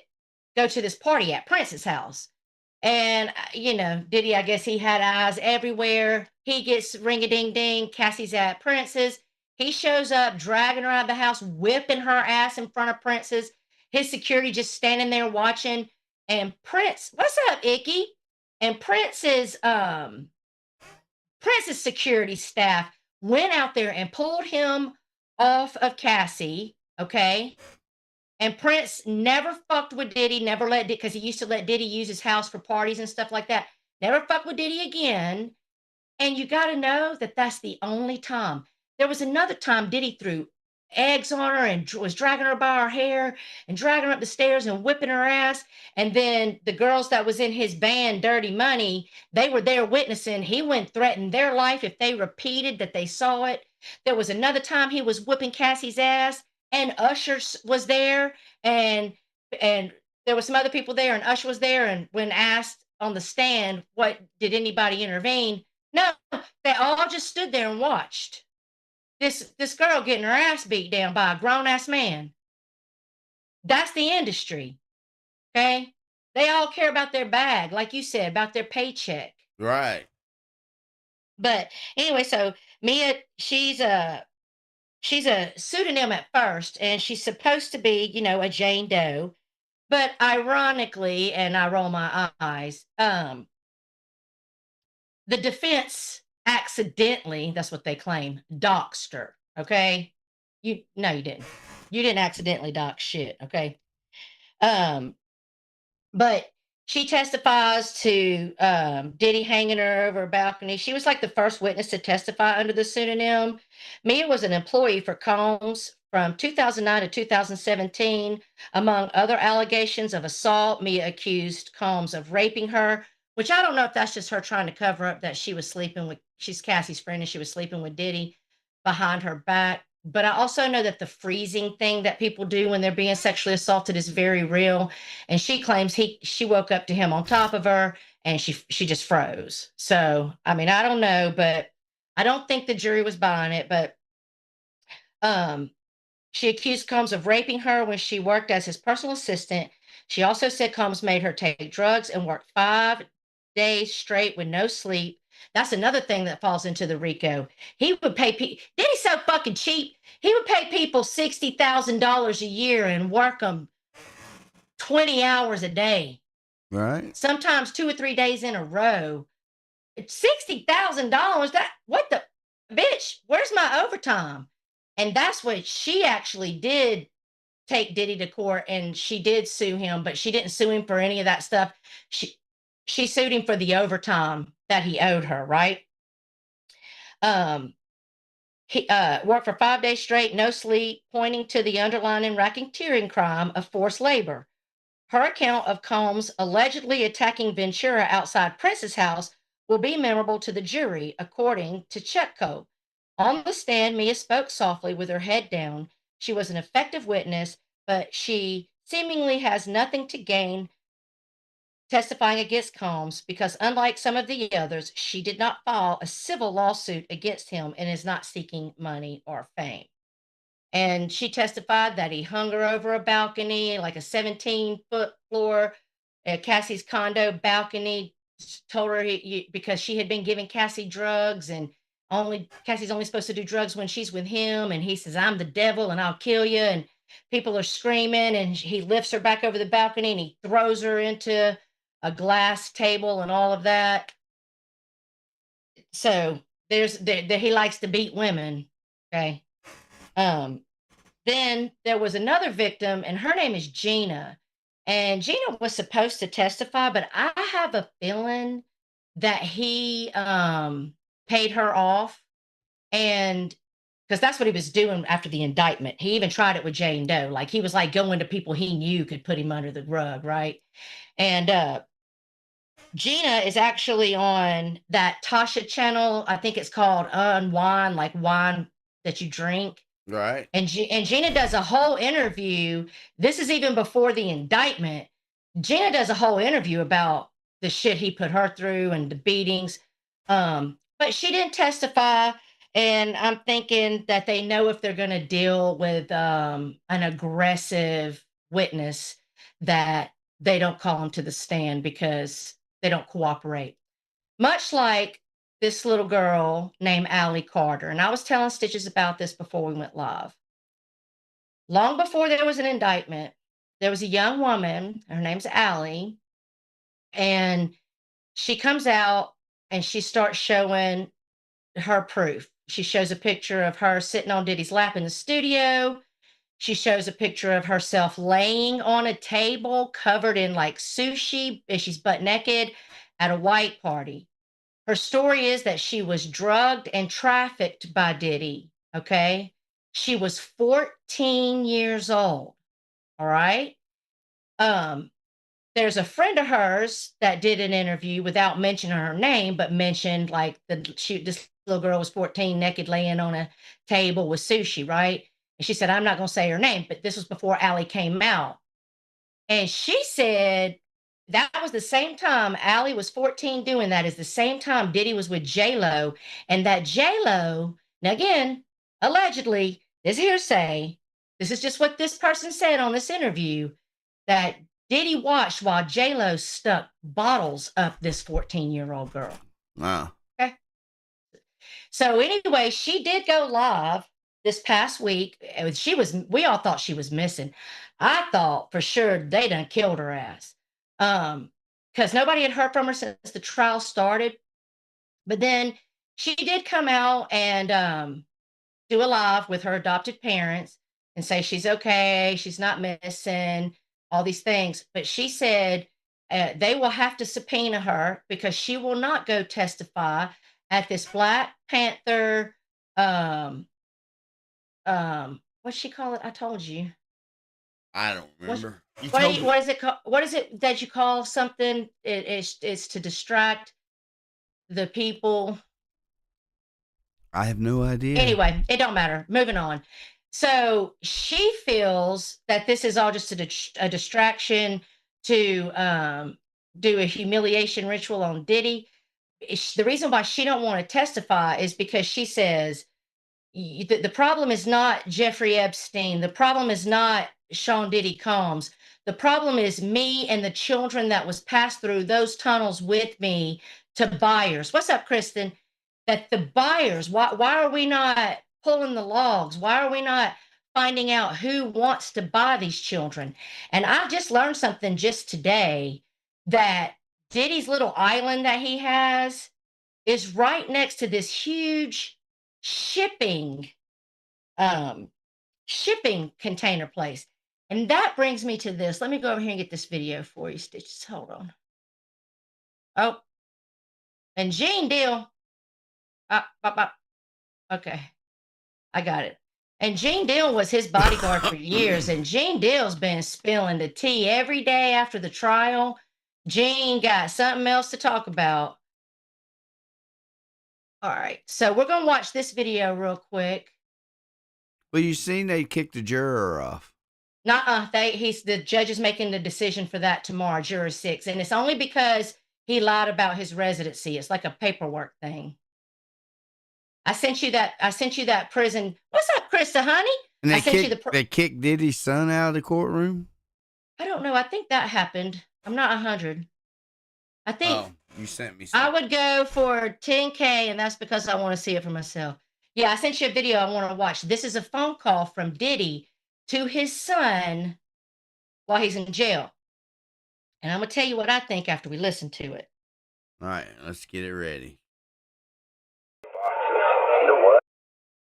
this party at Prince's house. And, Diddy, I guess he had eyes everywhere. He gets ring-a-ding-ding. Cassie's at Prince's. He shows up, dragging her out of the house, whipping her ass in front of Prince's. His security just standing there watching. And Prince, what's up, Icky? And Prince's security staff went out there and pulled him off of Cassie, okay? And Prince never fucked with Diddy, never let Diddy, because he used to let Diddy use his house for parties and stuff like that. Never fucked with Diddy again. And you got to know that that's the only time. There was another time Diddy threw eggs on her and was dragging her by her hair and dragging her up the stairs and whipping her ass. And then the girls that was in his band, Dirty Money, they were there witnessing. He went threatening their life if they repeated that they saw it. There was another time he was whipping Cassie's ass, and Usher was there, and there were some other people there, and Usher was there. And when asked on the stand, what did anybody intervene? No, they all just stood there and watched this girl getting her ass beat down by a grown-ass man. That's the industry, okay? They all care about their bag, like you said, about their paycheck. Right. But anyway, so Mia, she's a pseudonym at first, and she's supposed to be, a Jane Doe. But ironically, and I roll my eyes, the defense accidentally, that's what they claim, doxed her. Okay. No, you didn't. You didn't accidentally dox shit. Okay. But she testifies to Diddy hanging her over a balcony. She was like the first witness to testify under the pseudonym. Mia was an employee for Combs from 2009 to 2017. Among other allegations of assault, Mia accused Combs of raping her, which I don't know if that's just her trying to cover up that she's Cassie's friend and she was sleeping with Diddy behind her back. but I also know that the freezing thing that people do when they're being sexually assaulted is very real. And she claims she woke up to him on top of her and she just froze. So I mean, I don't know, but I don't think the jury was buying it. But um, she accused Combs of raping her when she worked as his personal assistant. She also said Combs made her take drugs and worked 5 days straight with no sleep. That's another thing that falls into the RICO. He would pay people. Diddy's so fucking cheap. He would pay people $60,000 a year and work them 20 hours a day, Right. sometimes 2 or 3 days in a row. It's $60,000. That what the bitch? Where's my overtime? And that's what she actually did, take Diddy to court, and she did sue him, but she didn't sue him for any of that stuff. She sued him for the overtime that he owed her, right? He worked for 5 days straight, no sleep, pointing to the underlying racketeering crime of forced labor. Her account of Combs allegedly attacking Ventura outside Prince's house will be memorable to the jury, according to Chetco. On the stand, Mia spoke softly with her head down. She was an effective witness, but she seemingly has nothing to gain testifying against Combs because, unlike some of the others, she did not file a civil lawsuit against him and is not seeking money or fame. And she testified that he hung her over a balcony, like a 17-foot floor at Cassie's condo balcony. Told her because she had been giving Cassie drugs, and Cassie's only supposed to do drugs when she's with him. And he says, "I'm the devil and I'll kill you." And people are screaming, and he lifts her back over the balcony and he throws her into a glass table and all of that. So he likes to beat women. Okay. Then there was another victim, and her name is Gina. And Gina was supposed to testify, but I have a feeling that he paid her off, and because that's what he was doing after the indictment. He even tried it with Jane Doe. Like he was like going to people he knew could put him under the rug, right? And Gina is actually on that Tasha channel. I think it's called Unwind, like wine that you drink. Right. And Gina does a whole interview. This is even before the indictment. Gina does a whole interview about the shit he put her through and the beatings. But she didn't testify. And I'm thinking that they know if they're going to deal with an aggressive witness, that they don't call him to the stand because they don't cooperate. Much like this little girl named Allie Carter. And I was telling Stitches about this before we went live. Long before there was an indictment, there was a young woman, her name's Allie, and she comes out and she starts showing her proof. She shows a picture of her sitting on Diddy's lap in the studio. She shows a picture of herself laying on a table covered in like sushi, and she's butt naked at a white party. Her story is that she was drugged and trafficked by Diddy. Okay. She was 14 years old. All right. There's a friend of hers that did an interview without mentioning her name, but mentioned like this little girl was 14, naked, laying on a table with sushi, right? And she said, "I'm not going to say her name," but this was before Allie came out. And she said that was the same time Allie was 14 doing that, is the same time Diddy was with J-Lo. And that J-Lo, now again, allegedly, this hearsay, this is just what this person said on this interview, that Diddy watched while J-Lo stuck bottles up this 14-year-old girl. Wow. Okay. So anyway, she did go live this past week. We all thought she was missing. I thought for sure they done killed her ass. Because nobody had heard from her since the trial started. But then she did come out and do a live with her adopted parents and say she's okay, she's not missing, all these things. But she said they will have to subpoena her because she will not go testify at this Black Panther, what's she call it? I told you. I don't remember. What is it called? What is it that you call something? It's to distract the people. I have no idea. Anyway, it don't matter. Moving on. So she feels that this is all just a distraction to do a humiliation ritual on Diddy. The reason why she don't want to testify is because she says the problem is not Jeffrey Epstein. The problem is not Sean Diddy Combs. The problem is me and the children that was passed through those tunnels with me to buyers. What's up, Kristen? That the buyers, why are we not pulling the logs? Why are we not finding out who wants to buy these children? And I just learned something just today that Diddy's little island that he has is right next to this huge shipping shipping container place. And that brings me to this. Let me go over here and get this video for you, Stitches. Hold on. Oh, and Gene Deal. Okay, I got it. And Gene Deal was his bodyguard for years, and Gene Deal's been spilling the tea every day after the trial. Gene got something else to talk about. All right, so we're gonna watch this video real quick. Well, you seen they kicked the juror off. Nuh-uh, the judge is making the decision for that tomorrow, juror 6, and it's only because he lied about his residency. It's like a paperwork thing. I sent you that prison. What's up, Krista, honey? And they kicked Diddy's son out of the courtroom? I don't know. I think that happened. I'm not 100. I think you sent me something. I would go for 10K, and that's because I want to see it for myself. Yeah, I sent you a video I want to watch. This is a phone call from Diddy to his son while he's in jail. And I'm going to tell you what I think after we listen to it. All right, let's get it ready.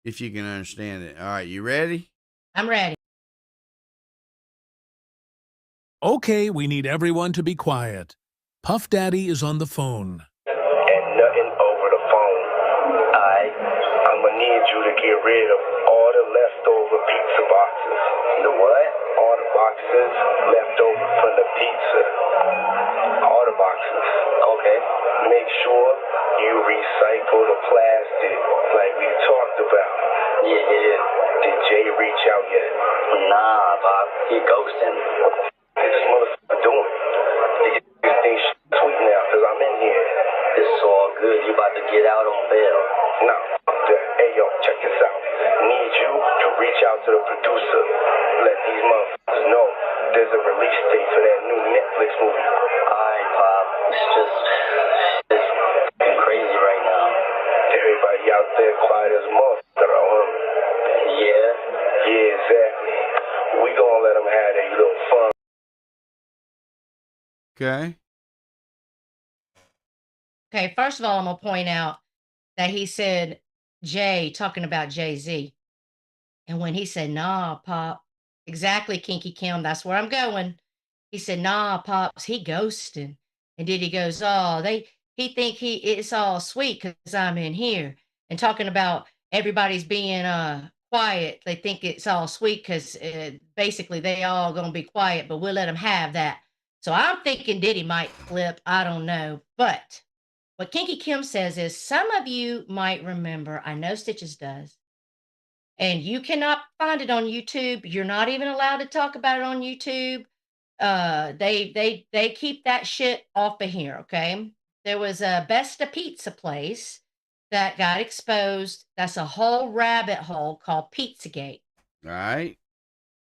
If you can understand it. All right, you ready? I'm ready. Okay, we need everyone to be quiet. Puff Daddy is on the phone. And nothing over the phone. I'm gonna need you to get rid of all the leftover pizza boxes. The what? All the boxes left over from the pizza. All the boxes. Okay. Make sure you recycle the plastic like we talked about. Yeah. Did Jay reach out yet? Nah, Bob. He ghosting. What this motherfucker doing? These things sweet now, cause I'm in here. It's all good. You about to get out on bail. No. Hey, yo, check this out. Need you to reach out to the producer. Let these motherfuckers know there's a release date for that new Netflix movie. Alright, Pop. It's crazy right now. Everybody out there quiet as a motherfucker. Yeah, exactly. We gonna let them have their little fun. Okay. Okay, first of all, I'm going to point out that he said Jay, talking about Jay-Z. And when he said, nah, Pop, exactly, Kinky Kim, that's where I'm going. He said, nah, Pops, he ghosting. And Diddy goes, oh, he think it's all sweet because I'm in here. And talking about everybody's being quiet. They think it's all sweet because basically they all going to be quiet, but we'll let them have that. So I'm thinking Diddy might flip. I don't know. But what Kinky Kim says is some of you might remember, I know Stitches does, and you cannot find it on YouTube. You're not even allowed to talk about it on YouTube. They keep that shit off of here, okay? There was a Besta Pizza place that got exposed. That's a whole rabbit hole called Pizzagate. All right.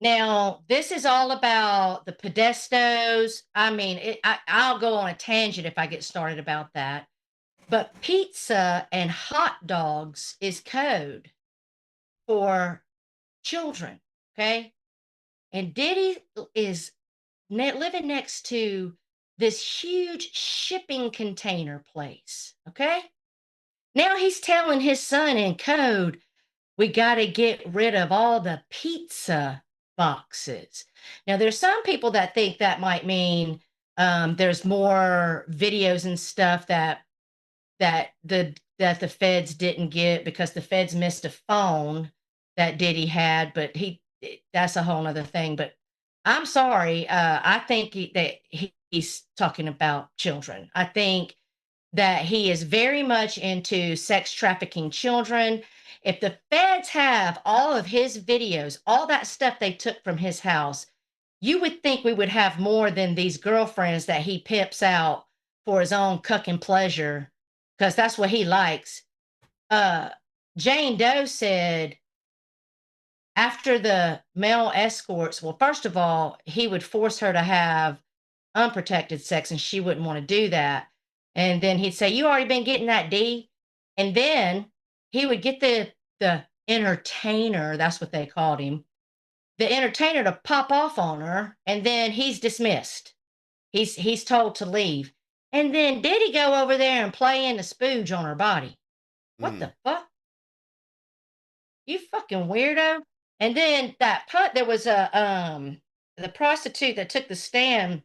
Now, this is all about the Podestos. I mean, I'll go on a tangent if I get started about that. But pizza and hot dogs is code for children, okay? And Diddy is living next to this huge shipping container place, okay? Now he's telling his son in code, we got to get rid of all the pizza boxes. Now, there's some people that think that might mean there's more videos and stuff that the feds didn't get because the feds missed a phone that Diddy had, but that's a whole nother thing. But I'm sorry. I think that he's talking about children. I think that he is very much into sex trafficking children. If the feds have all of his videos, all that stuff they took from his house, you would think we would have more than these girlfriends that he pimps out for his own cucking pleasure, because that's what he likes. Jane Doe said after the male escorts, well, first of all, he would force her to have unprotected sex and she wouldn't want to do that. And then he'd say, "You already been getting that D." And then he would get the entertainer, that's what they called him, the entertainer to pop off on her, and then he's dismissed. He's told to leave. And then Diddy go over there and play in the spooge on her body. What the fuck? You fucking weirdo. And then there was the prostitute that took the stand.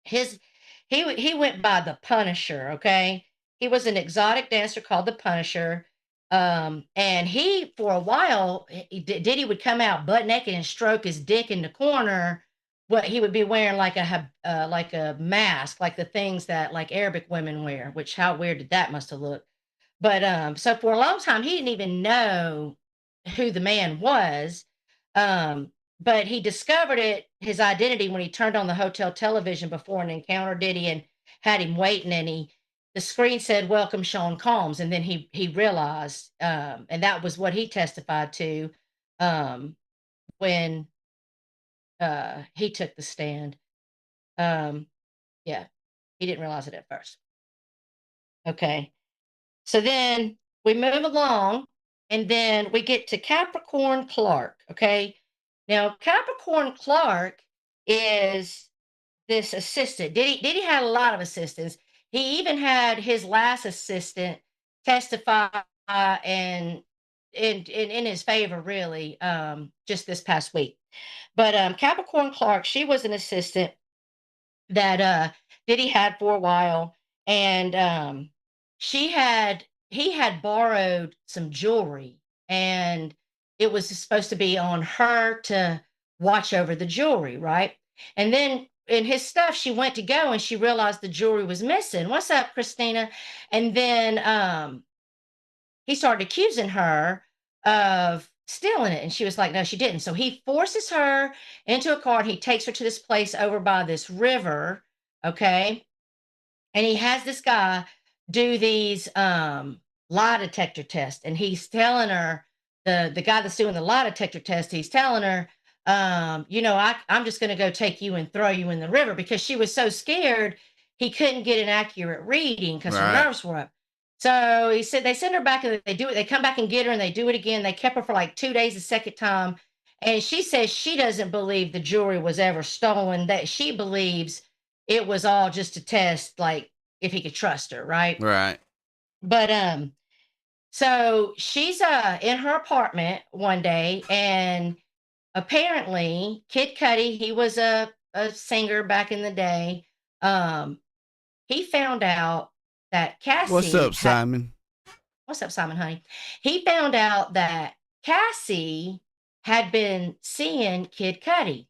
He went by the Punisher, okay? He was an exotic dancer called the Punisher. And he, for a while, Diddy would come out butt naked and stroke his dick in the corner. What he would be wearing like a mask, like the things that like Arabic women wear. Which how weird did that must have looked? But so for a long time, he didn't even know who the man was. But he discovered his identity when he turned on the hotel television before an encounter Diddy and had him waiting, and the screen said, "Welcome, Sean Combs," and then he realized, and that was what he testified to when he took the stand. Yeah, he didn't realize it at first. Okay, so then we move along, and then we get to Capricorn Clark. Okay, now Capricorn Clark is this assistant. Diddy had a lot of assistants. He even had his last assistant testify and in his favor, really, just this past week. But Capricorn Clark, she was an assistant that Diddy had for a while, and he had borrowed some jewelry, and it was supposed to be on her to watch over the jewelry, right? And then in his stuff, she went to go and she realized the jewelry was missing. "What's up, Christina?" And then he started accusing her of stealing it. And she was like, "No, she didn't." So he forces her into a car and he takes her to this place over by this river. Okay. And he has this guy do these lie detector tests. And he's telling her, the guy that's doing the lie detector test, he's telling her, I'm just going to go take you and throw you in the river, because she was so scared he couldn't get an accurate reading because her nerves were up. So he said they send her back and they do it. They come back and get her and they do it again. They kept her for like 2 days, the second time. And she says she doesn't believe the jewelry was ever stolen, that she believes it was all just a test, like if he could trust her, right? Right. But so she's in her apartment one day, and apparently Kid Cudi, he was a singer back in the day. He found out that Cassie. What's up, Simon? What's up, Simon, honey? He found out that Cassie had been seeing Kid Cudi.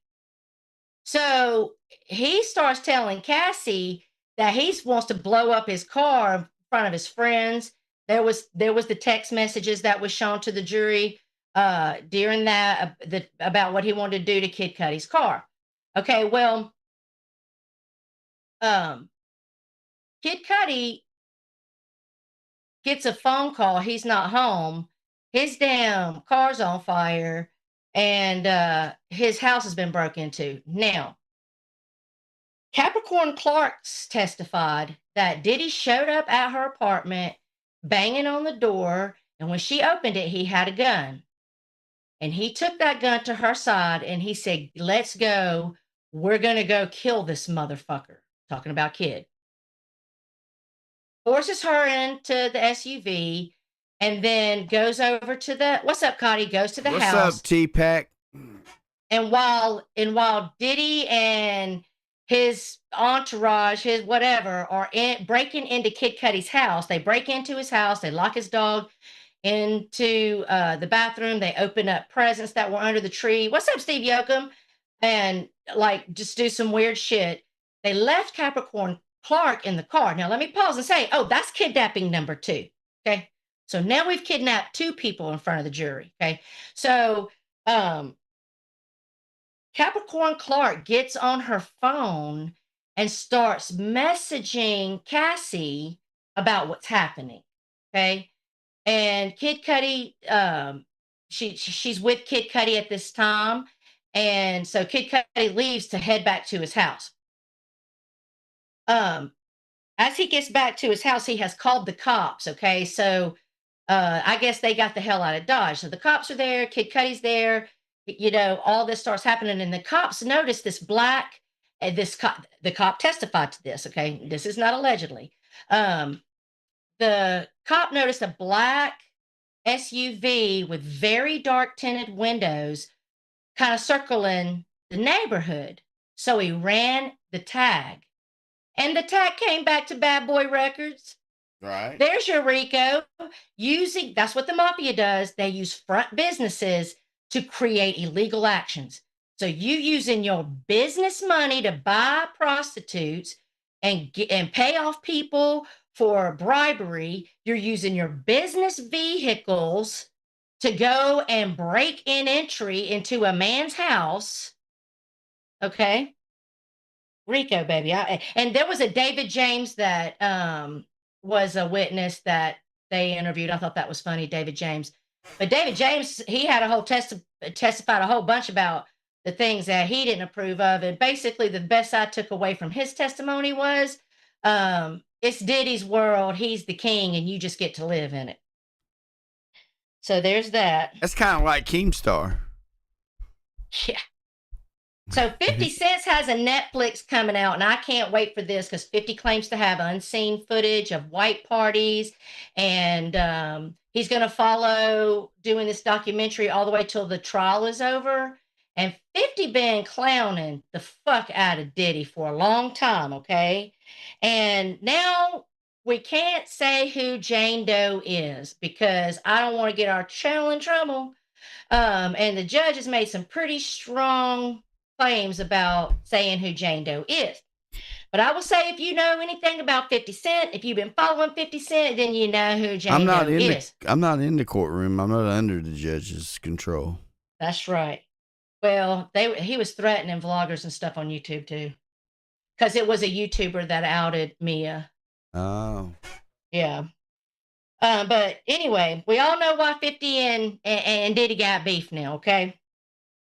So he starts telling Cassie that he wants to blow up his car in front of his friends. There was the text messages that was shown to the jury during that about what he wanted to do to Kid Cudi's car. Okay, well, Kid Cudi gets a phone call. He's not home. His damn car's on fire, and his house has been broken into. Now, Capricorn Clark's testified that Diddy showed up at her apartment banging on the door, and when she opened it, he had a gun. And he took that gun to her side and he said, "Let's go. We're going to go kill this motherfucker." Talking about Kid. Forces her into the SUV and then goes over to the, what's up, Cotty? Goes to the house. What's up, T-Pack? And while Diddy and his entourage, his whatever, are breaking into Kid Cudi's house, they break into his house, they lock his dog into the bathroom, they open up presents that were under the tree. "What's up, Steve Yoakum?" And like just do some weird shit. They left Capricorn Clark in the car. Now, let me pause and say, oh, that's kidnapping number 2. Okay. So now we've kidnapped 2 people in front of the jury. Okay. So, Capricorn Clark gets on her phone and starts messaging Cassie about what's happening. Okay. And Kid Cudi, she's with Kid Cudi at this time. And so Kid Cudi leaves to head back to his house. As he gets back to his house, he has called the cops. Okay. So I guess they got the hell out of Dodge. So the cops are there, Kid Cudi's there, all this starts happening. And the cops notice this black, and the cop testified to this. Okay. This is not allegedly. The cop noticed a black SUV with very dark tinted windows kind of circling the neighborhood. So he ran the tag. And the tag came back to Bad Boy Records. Right. There's your Rico. That's what the mafia does. They use front businesses to create illegal actions. So you using your business money to buy prostitutes and pay off people for bribery. You're using your business vehicles to go and break in entry into a man's house. Okay. Rico, baby. And there was a David James that was a witness that they interviewed. I thought that was funny, David James. But David James, he had a whole testified a whole bunch about the things that he didn't approve of. And basically, the best I took away from his testimony was, it's Diddy's world. He's the king, and you just get to live in it. So there's that. That's kind of like Keemstar. Yeah. So 50 Cent has a Netflix coming out, and I can't wait for this because 50 claims to have unseen footage of white parties, and he's going to follow doing this documentary all the way till the trial is over. And 50 been clowning the fuck out of Diddy for a long time, okay? And now we can't say who Jane Doe is because I don't want to get our channel in trouble. And the judge has made some pretty strong claims about saying who Jane Doe is. But I will say, if you know anything about 50 Cent, if you've been following 50 Cent, then you know who Jane Doe is. I'm not in the courtroom. I'm not under the judge's control. That's right. Well, he was threatening vloggers and stuff on YouTube too, because it was a YouTuber that outed Mia. Oh. Yeah. But anyway, we all know why 50 and Diddy got beef now, okay?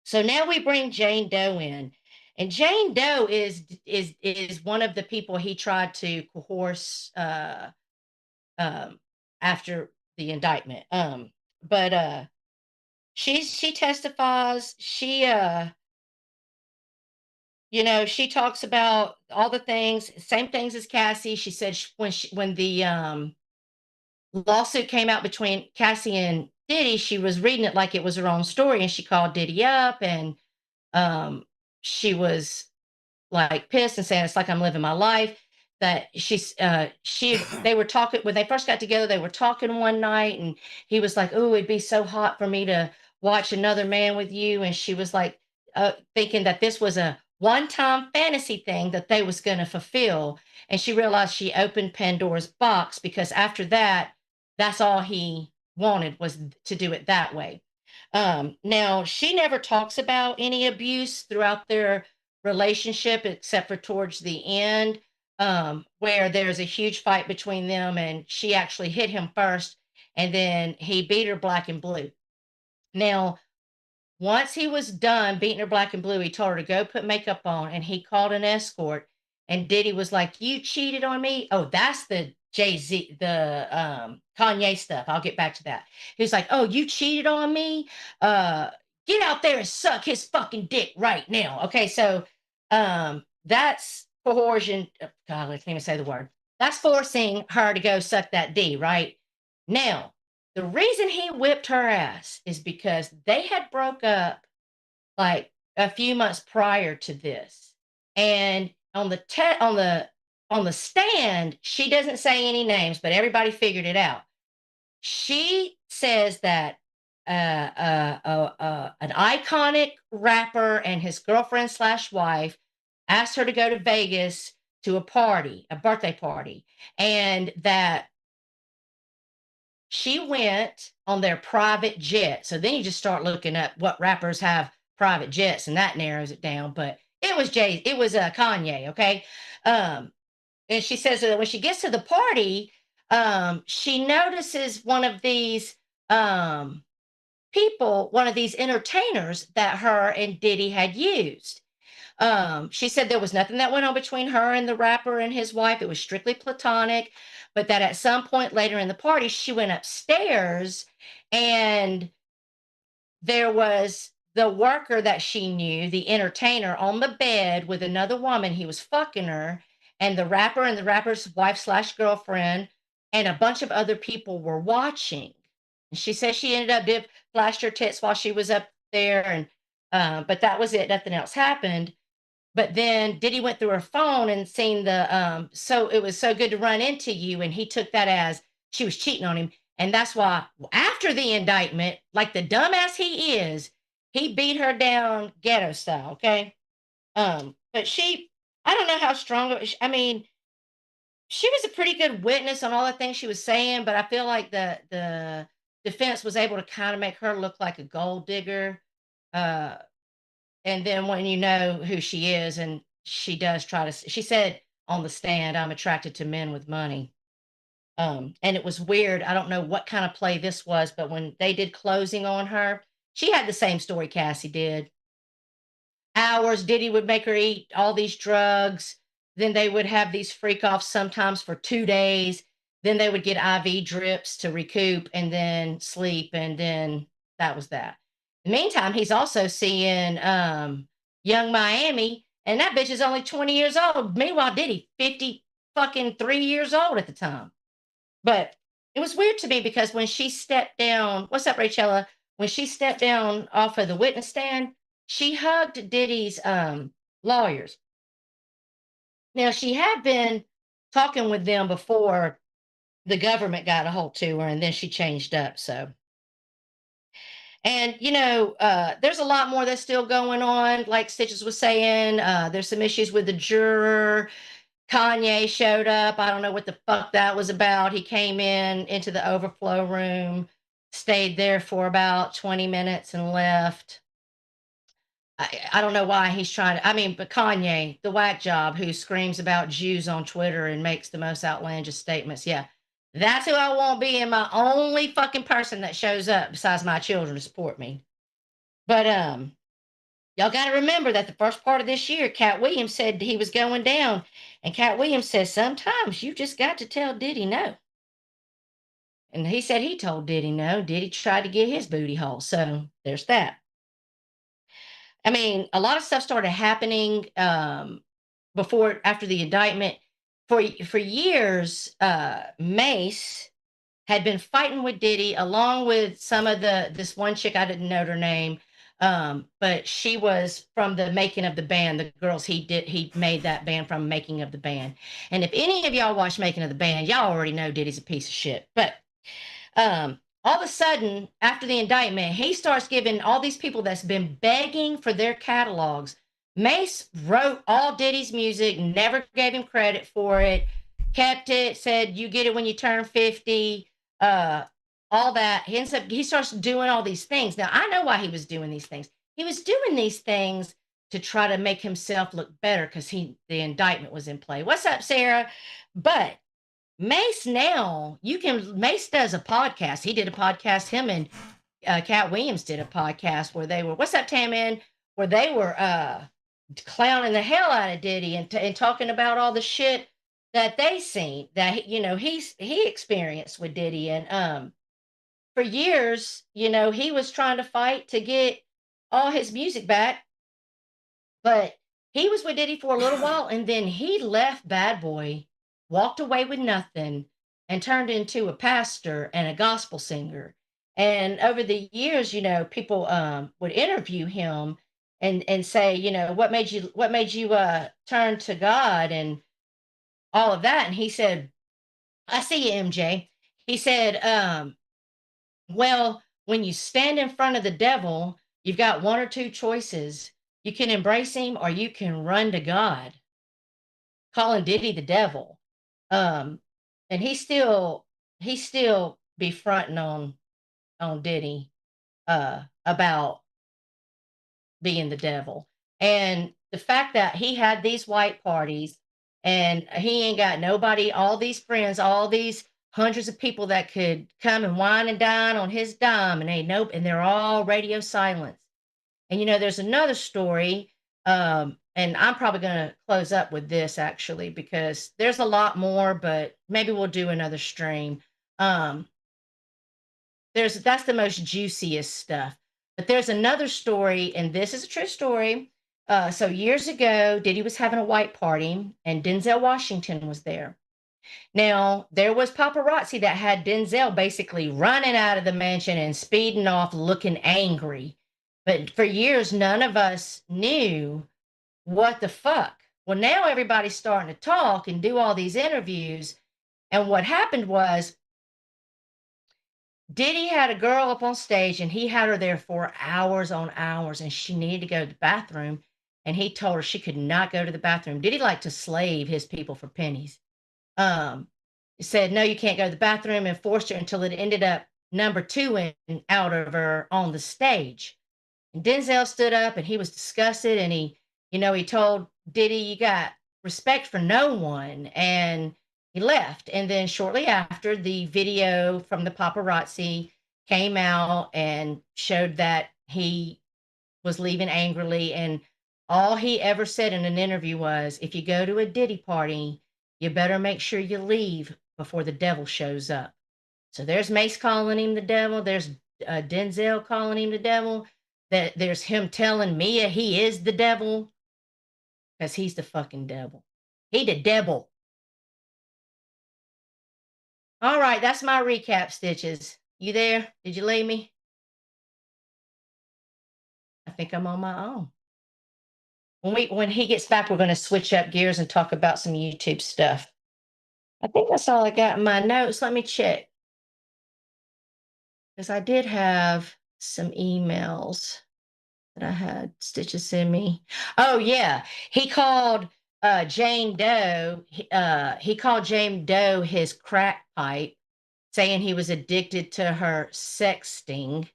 So now we bring Jane Doe in. And Jane Doe is one of the people he tried to coerce after the indictment. But she testifies. She she talks about all the things, same things as Cassie. She said when the lawsuit came out between Cassie and Diddy, she was reading it like it was her own story, and she called Diddy up, and she was like pissed and saying it's like I'm living my life. That they were talking when they first got together. They were talking one night, and he was like, "Oh, it'd be so hot for me to watch another man with you," and she was like, thinking that this was a one-time fantasy thing that they was going to fulfill, and she realized she opened Pandora's box because after that, that's all he wanted was to do it that way. Now, she never talks about any abuse throughout their relationship except for towards the end, where there's a huge fight between them, and she actually hit him first, and then he beat her black and blue. Now, once he was done beating her black and blue, he told her to go put makeup on, and he called an escort. And Diddy was like, "You cheated on me." Oh, that's the Jay-Z, the Kanye stuff. I'll get back to that. He was like, "Oh, you cheated on me? Get out there and suck his fucking dick right now." Okay, so that's coercion. God, I can't even say the word. That's forcing her to go suck that D, right? Now, the reason he whipped her ass is because they had broke up like a few months prior to this. And on the stand, she doesn't say any names, but everybody figured it out. She says that an iconic rapper and his girlfriend/wife asked her to go to Vegas to a party, a birthday party, and that she went on their private jet. So then you just start looking up what rappers have private jets, and that narrows it down. But it was Kanye, okay? Um, and she says that when she gets to the party, she notices one of these people, one of these entertainers that her and Diddy had used. She said there was nothing that went on between her and the rapper and his wife. It was strictly platonic, but that at some point later in the party, she went upstairs and there was the worker that she knew, the entertainer, on the bed with another woman. He was fucking her, and the rapper and the rapper's wife slash girlfriend and a bunch of other people were watching. And she says she ended up flashed her tits while she was up there, and but that was it. Nothing else happened. But then Diddy went through her phone and seen so it was so good to run into you, and he took that as she was cheating on him. And that's why after the indictment, like the dumbass he is, he beat her down ghetto style, okay? But I don't know how strong I mean, she was a pretty good witness on all the things she was saying, but I feel like the defense was able to kind of make her look like a gold digger. Uh and then when you know who she is, and she does she said on the stand, I'm attracted to men with money. And it was weird. I don't know what kind of play this was, but when they did closing on her, she had the same story Cassie did. Hours, Diddy would make her eat all these drugs. Then they would have these freak offs sometimes for 2 days. Then they would get IV drips to recoup and then sleep. And then that was that. In the meantime, he's also seeing Young Miami, and that bitch is only 20 years old. Meanwhile, Diddy, 50 fucking 3 years old at the time. But it was weird to me because when she stepped down, what's up, Rachella? When she stepped down off of the witness stand, she hugged Diddy's lawyers. Now, she had been talking with them before the government got a hold to her, and then she changed up. So, and there's a lot more that's still going on. Like Stitches was saying, there's some issues with the juror. Kanye showed up. I don't know what the fuck that was about. He came into the overflow room, stayed there for about 20 minutes and left. I don't know why he's trying to. I mean, but Kanye, the whack job who screams about Jews on Twitter and makes the most outlandish statements. Yeah, that's who I want being my only fucking person that shows up besides my children to support me. But y'all got to remember that the first part of this year, Cat Williams said he was going down, and Cat Williams says sometimes you just got to tell Diddy no. And he said he told Diddy no. Diddy tried to get his booty hole. So there's that. I mean, a lot of stuff started happening after the indictment. For years, Mace had been fighting with Diddy along with some of this one chick, I didn't know her name, but she was from the making of the band, the girls he made that band from, making of the band. And if any of y'all watch Making of the Band, y'all already know Diddy's a piece of shit. But all of a sudden, after the indictment, he starts giving all these people that's been begging for their catalogs. Mace wrote all Diddy's music, never gave him credit for it, kept it, said, you get it when you turn 50, all that. He starts doing all these things. Now, I know why he was doing these things. He was doing these things to try to make himself look better because the indictment was in play. What's up, Sarah? But Mace Mace does a podcast. He did a podcast. Him and Cat Williams did a podcast where they were, what's up, Taman? Where they were clowning the hell out of Diddy and talking about all the shit that they seen that he experienced with Diddy. And for years, he was trying to fight to get all his music back, but he was with Diddy for a little while, and then he left Bad Boy, walked away with nothing, and turned into a pastor and a gospel singer. And over the years, people would interview him and say, what made you turn to God and all of that. And he said, I see you, MJ. He said, well, when you stand in front of the devil, you've got one or two choices. You can embrace him or you can run to God. calling Diddy the devil. And he still be fronting on Diddy about being the devil. And the fact that he had these white parties and he ain't got nobody, all these friends, all these hundreds of people that could come and wine and dine on his dime, and and they're all radio silence. And there's another story, and I'm probably gonna close up with this actually because there's a lot more, but maybe we'll do another stream. Um, that's the most juiciest stuff. But there's another story, and this is a true story. So years ago, Diddy was having a white party, and Denzel Washington was there. Now, there was paparazzi that had Denzel basically running out of the mansion and speeding off looking angry. But for years, none of us knew what the fuck. Well, now everybody's starting to talk and do all these interviews. And what happened was Diddy had a girl up on stage and he had her there for hours on hours and she needed to go to the bathroom. And he told her she could not go to the bathroom. Diddy liked to slave his people for pennies. He said, no, you can't go to the bathroom, and forced her until it ended up number two and out of her on the stage. And Denzel stood up and he was disgusted. And he told Diddy, you got respect for no one. And he left. And then shortly after, the video from the paparazzi came out and showed that he was leaving angrily. And all he ever said in an interview was, if you go to a Diddy party, you better make sure you leave before the devil shows up. So there's Mace calling him the devil. There's Denzel calling him the devil. There's him telling Mia he is the devil because he's the fucking devil. He the devil. All right, that's my recap, Stitches. You there? Did you leave me? I think I'm on my own. When he gets back, we're going to switch up gears and talk about some YouTube stuff. I think that's all I got in my notes. Let me check. Because I did have some emails that I had Stitches send me. Oh, yeah. He called Jane Doe. He called Jane Doe his crack pipe, saying he was addicted to her sexting.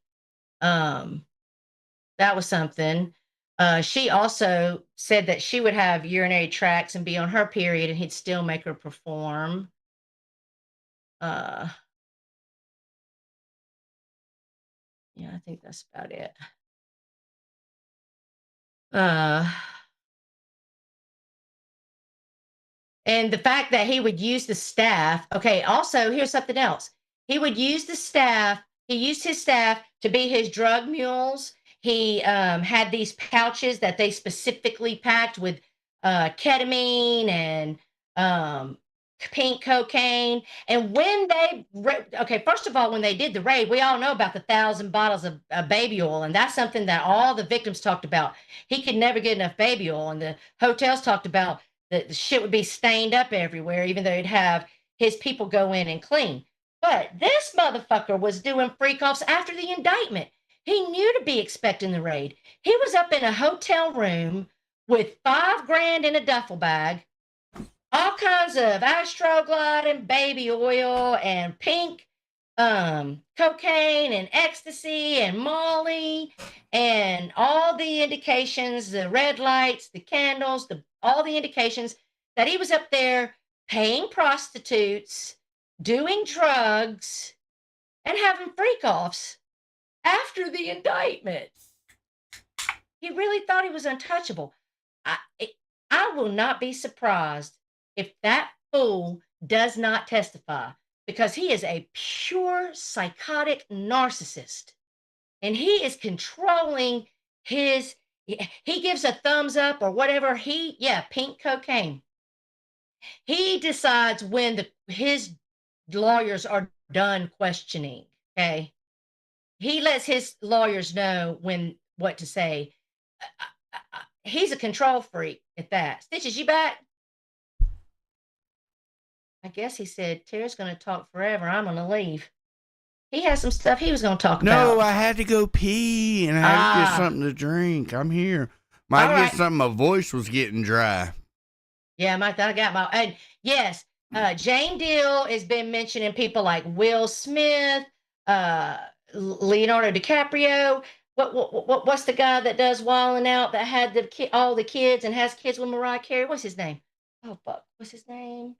That was something. She also said that she would have urinary tracts and be on her period and he'd still make her perform. Yeah, I think that's about it. And the fact that he would use the staff. Okay, also, here's something else. He would use the staff. He used his staff to be his drug mules. He had these pouches that they specifically packed with ketamine and pink cocaine. And when first of all, when they did the raid, we all know about the 1,000 bottles of baby oil. And that's something that all the victims talked about. He could never get enough baby oil. And the hotels talked about the shit would be stained up everywhere, even though he'd have his people go in and clean. But this motherfucker was doing freak offs after the indictment. He knew to be expecting the raid. He was up in a hotel room with $5,000 in a duffel bag, all kinds of Astroglide and baby oil and pink cocaine and ecstasy and Molly and all the indications, the red lights, the candles, all the indications that he was up there paying prostitutes, doing drugs, and having freak offs after the indictment. He really thought he was untouchable. I will not be surprised if that fool does not testify, because he is a pure psychotic narcissist. And he is controlling he gives a thumbs up or whatever. Pink cocaine. He decides when his lawyers are done questioning, okay? He lets his lawyers know what to say. He's a control freak at that. Stitches, you back? I guess he said, Tara's going to talk forever. I'm going to leave. He has some stuff he was going to talk about. No, I had to go pee and I had to get something to drink. I'm here. Might get something. My voice was getting dry. Yeah, I got my, and yes, Jane Deal has been mentioning people like Will Smith, uh, Leonardo DiCaprio. What's the guy that does Wildin' Out that had all the kids and has kids with Mariah Carey? What's his name? Oh fuck, what's his name?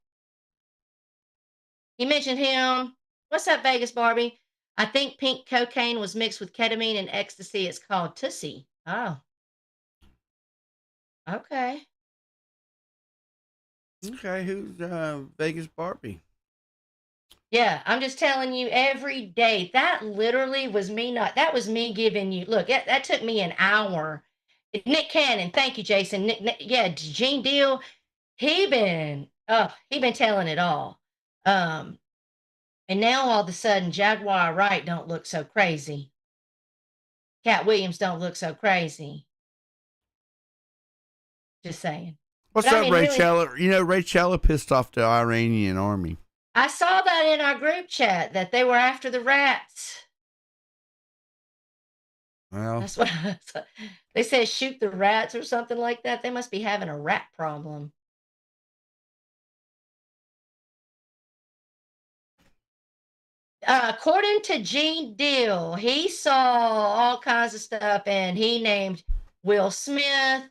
He mentioned him. What's up, Vegas Barbie? I think pink cocaine was mixed with ketamine and ecstasy. It's called Tussie. Oh, okay. Okay, who's Vegas Barbie? Yeah, I'm just telling you every day. That literally was me not that was me giving you look, that took me an hour. Nick Cannon, thank you, Jason. Yeah, Gene Deal, he been telling it all. Um, and now all of a sudden Jaguar Wright don't look so crazy. Cat Williams don't look so crazy. Just saying. What's But I up, mean, Ray really, Cella? You know, Ray Cella pissed off the Iranian army. I saw that in our group chat that they were after the rats. Well, That's what they said, shoot the rats or something like that. They must be having a rat problem. According to Gene Deal, he saw all kinds of stuff and he named Will Smith,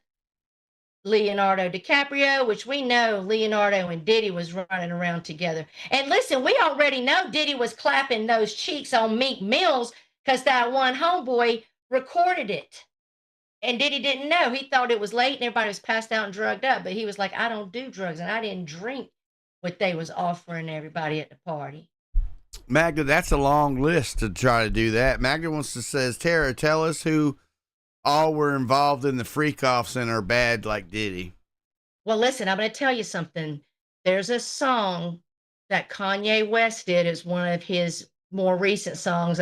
Leonardo DiCaprio, which we know Leonardo and Diddy was running around together. And listen, we already know Diddy was clapping those cheeks on Meek Mills because that one homeboy recorded it. And Diddy didn't know. He thought it was late and everybody was passed out and drugged up. But he was like, I don't do drugs and I didn't drink what they was offering everybody at the party. Magda, that's a long list to try to do that. Magda wants to says, Tara, tell us who all were involved in the freak offs and are bad like Diddy. Well, listen, I'm going to tell you something. There's a song that Kanye West did as one of his more recent songs.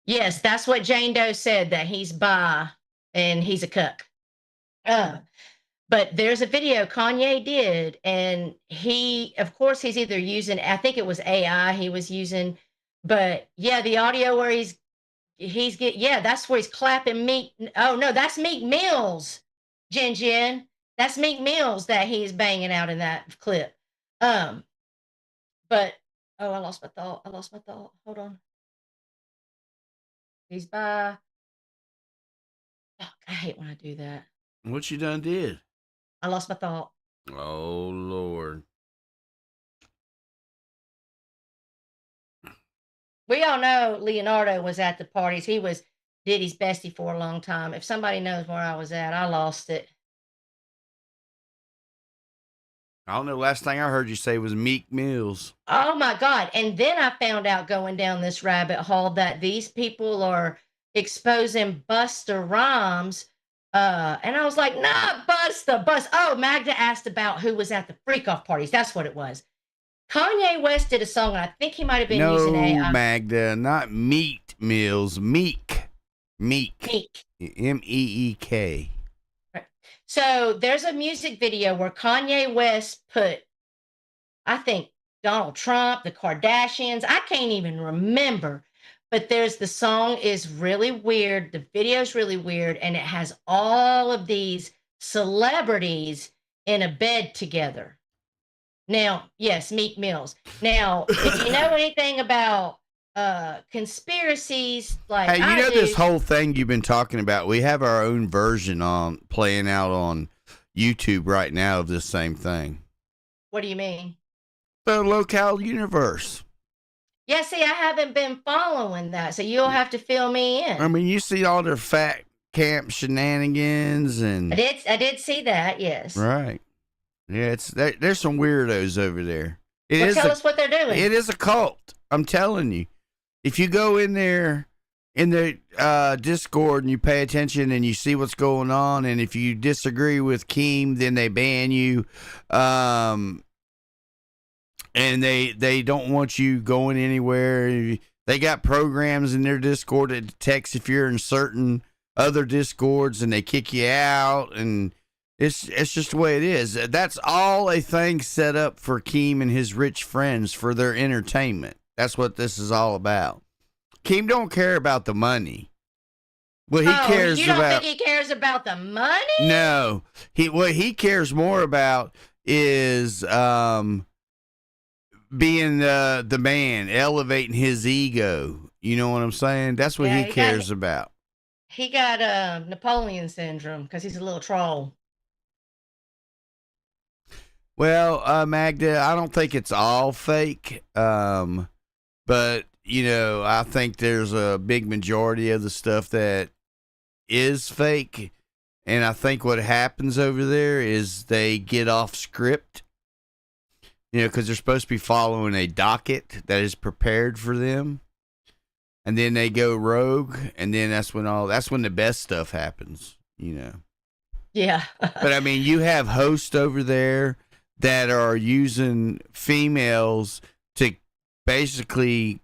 Yes, that's what Jane Doe said, that he's bi and he's a cuck. But there's a video Kanye did, and he, of course, he's either using, I think it was AI he was using, but yeah, the audio where that's where he's clapping Meek. Oh no, that's Meek Mills, Jin. That's Meek Mills that he's banging out in that clip. But oh, I lost my thought. Hold on. He's by. Oh, I hate when I do that. What you done did? I lost my thought. Oh, Lord. We all know Leonardo was at the parties. He was Diddy's bestie for a long time. If somebody knows where I was at, I lost it. I don't know. Last thing I heard you say was Meek Mills. Oh my God. And then I found out going down this rabbit hole that these people are exposing Busta Rhymes. And I was like, not Busta. Oh, Magda asked about who was at the freak off parties. That's what it was. Kanye West did a song, and I think he might have been using AI. No, Magda, not Meat Mills. Meek. M-E-E-K. Right. So there's a music video where Kanye West put, I think, Donald Trump, the Kardashians. I can't even remember. But the song is really weird. The video is really weird. And it has all of these celebrities in a bed together. Now, yes, Meek Mills. Now, if you know anything about conspiracies, like hey, I do, this whole thing you've been talking about, we have our own version on playing out on YouTube right now of this same thing. What do you mean? The locale universe. Yeah, see, I haven't been following that, so you'll have to fill me in. I mean, you see all their fat camp shenanigans and I did see that, yes. right. Yeah, there's some weirdos over there. Tell us what they're doing. It is a cult. I'm telling you. If you go in there in the Discord and you pay attention and you see what's going on, and if you disagree with Keem, then they ban you. And they don't want you going anywhere. They got programs in their Discord that detects if you're in certain other Discords, and they kick you out, and it's just the way it is. That's all a thing set up for Keem and his rich friends for their entertainment. That's what this is all about. Keem don't care about the money. What he cares you don't about, think he cares about the money? No. What he cares more about is being the man, elevating his ego. You know what I'm saying? That's what Yeah, he cares about. He got Napoleon syndrome because he's a little troll. Well, Magda, I don't think it's all fake. But I think there's a big majority of the stuff that is fake. And I think what happens over there is they get off script, because they're supposed to be following a docket that is prepared for them. And then they go rogue, and then that's when the best stuff happens, Yeah. But I mean, you have hosts over there that are using females to basically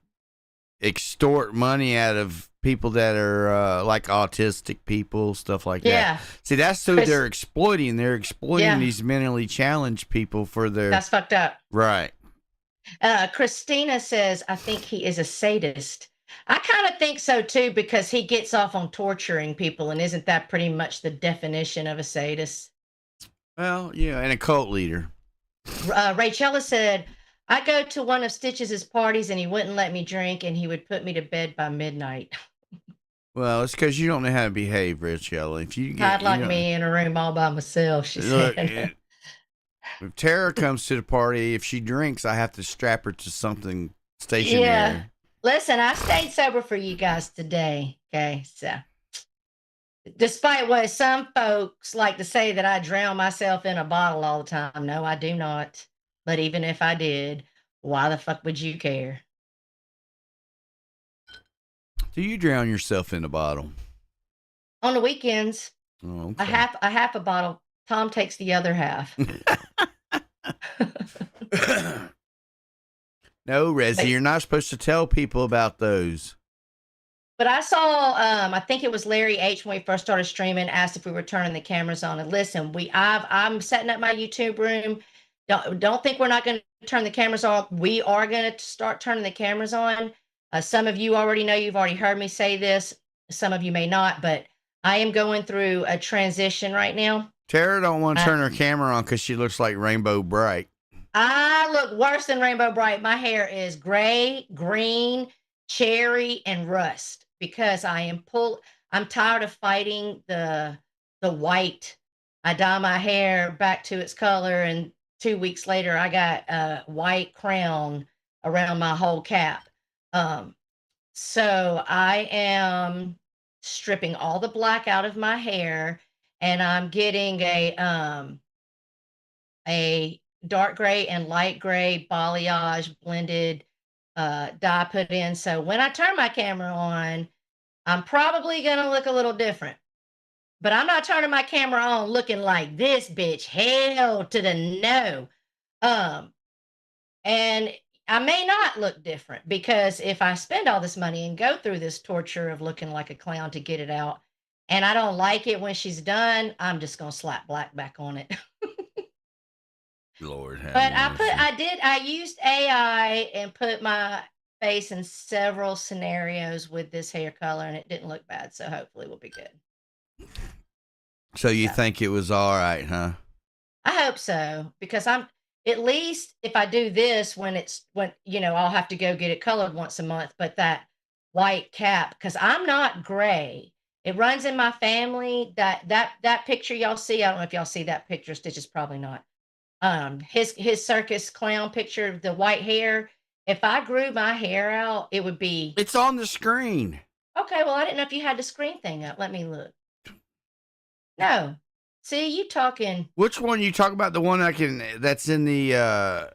extort money out of people that are like autistic people, stuff like that. See, that's who they're exploiting. They're exploiting these mentally challenged people for their. That's fucked up. Right. Christina says, I think he is a sadist. I kind of think so too, because he gets off on torturing people, and isn't that pretty much the definition of a sadist? Well, yeah, and a cult leader. Rachella said, I go to one of Stitch's parties and he wouldn't let me drink, and he would put me to bed by midnight. Well, it's because you don't know how to behave, Rachella. If you I'd like me in a room all by myself, she said. If Tara comes to the party, if she drinks, I have to strap her to something stationary. Yeah. Listen, I stayed sober for you guys today. Okay. So, despite what some folks like to say that I drown myself in a bottle all the time, no, I do not. But even if I did, why the fuck would you care? Do you drown yourself in a bottle? On the weekends. Oh, okay. a half a bottle. Tom takes the other half. No, Rezzy, you're not supposed to tell people about those. But I saw, I think it was Larry H when we first started streaming, asked if we were turning the cameras on. And listen, I'm setting up my YouTube room. Don't think we're not going to turn the cameras on. We are going to start turning the cameras on. Some of you already know, you've already heard me say this. Some of you may not, but I am going through a transition right now. Tara don't want to turn her camera on because she looks like Rainbow Bright. I look worse than Rainbow Bright. My hair is gray, green, cherry, and rust because I'm tired of fighting the white. I dye my hair back to its color, and 2 weeks later I got a white crown around my whole cap. So I am stripping all the black out of my hair, and I'm getting a dark gray and light gray balayage blended dye put in. So when I turn my camera on, I'm probably going to look a little different. But I'm not turning my camera on looking like this bitch. Hell to the no. And I may not look different, because if I spend all this money and go through this torture of looking like a clown to get it out, and I don't like it when she's done, I'm just going to slap black back on it. Lord have But mercy. I used AI and put my face in several scenarios with this hair color, and it didn't look bad. So hopefully we'll be good. So you think it was all right, huh? I hope so, because at least if I do this when I'll have to go get it colored once a month, but that white cap, because I'm not gray. It runs in my family. That picture y'all see, I don't know if y'all see that picture. Stitch is probably not. His circus clown picture, the white hair. If I grew my hair out, it would be. It's on the screen. Okay, well, I didn't know if you had the screen thing up. Let me look. No. See, you talking. Which one you talk about? The one that's in the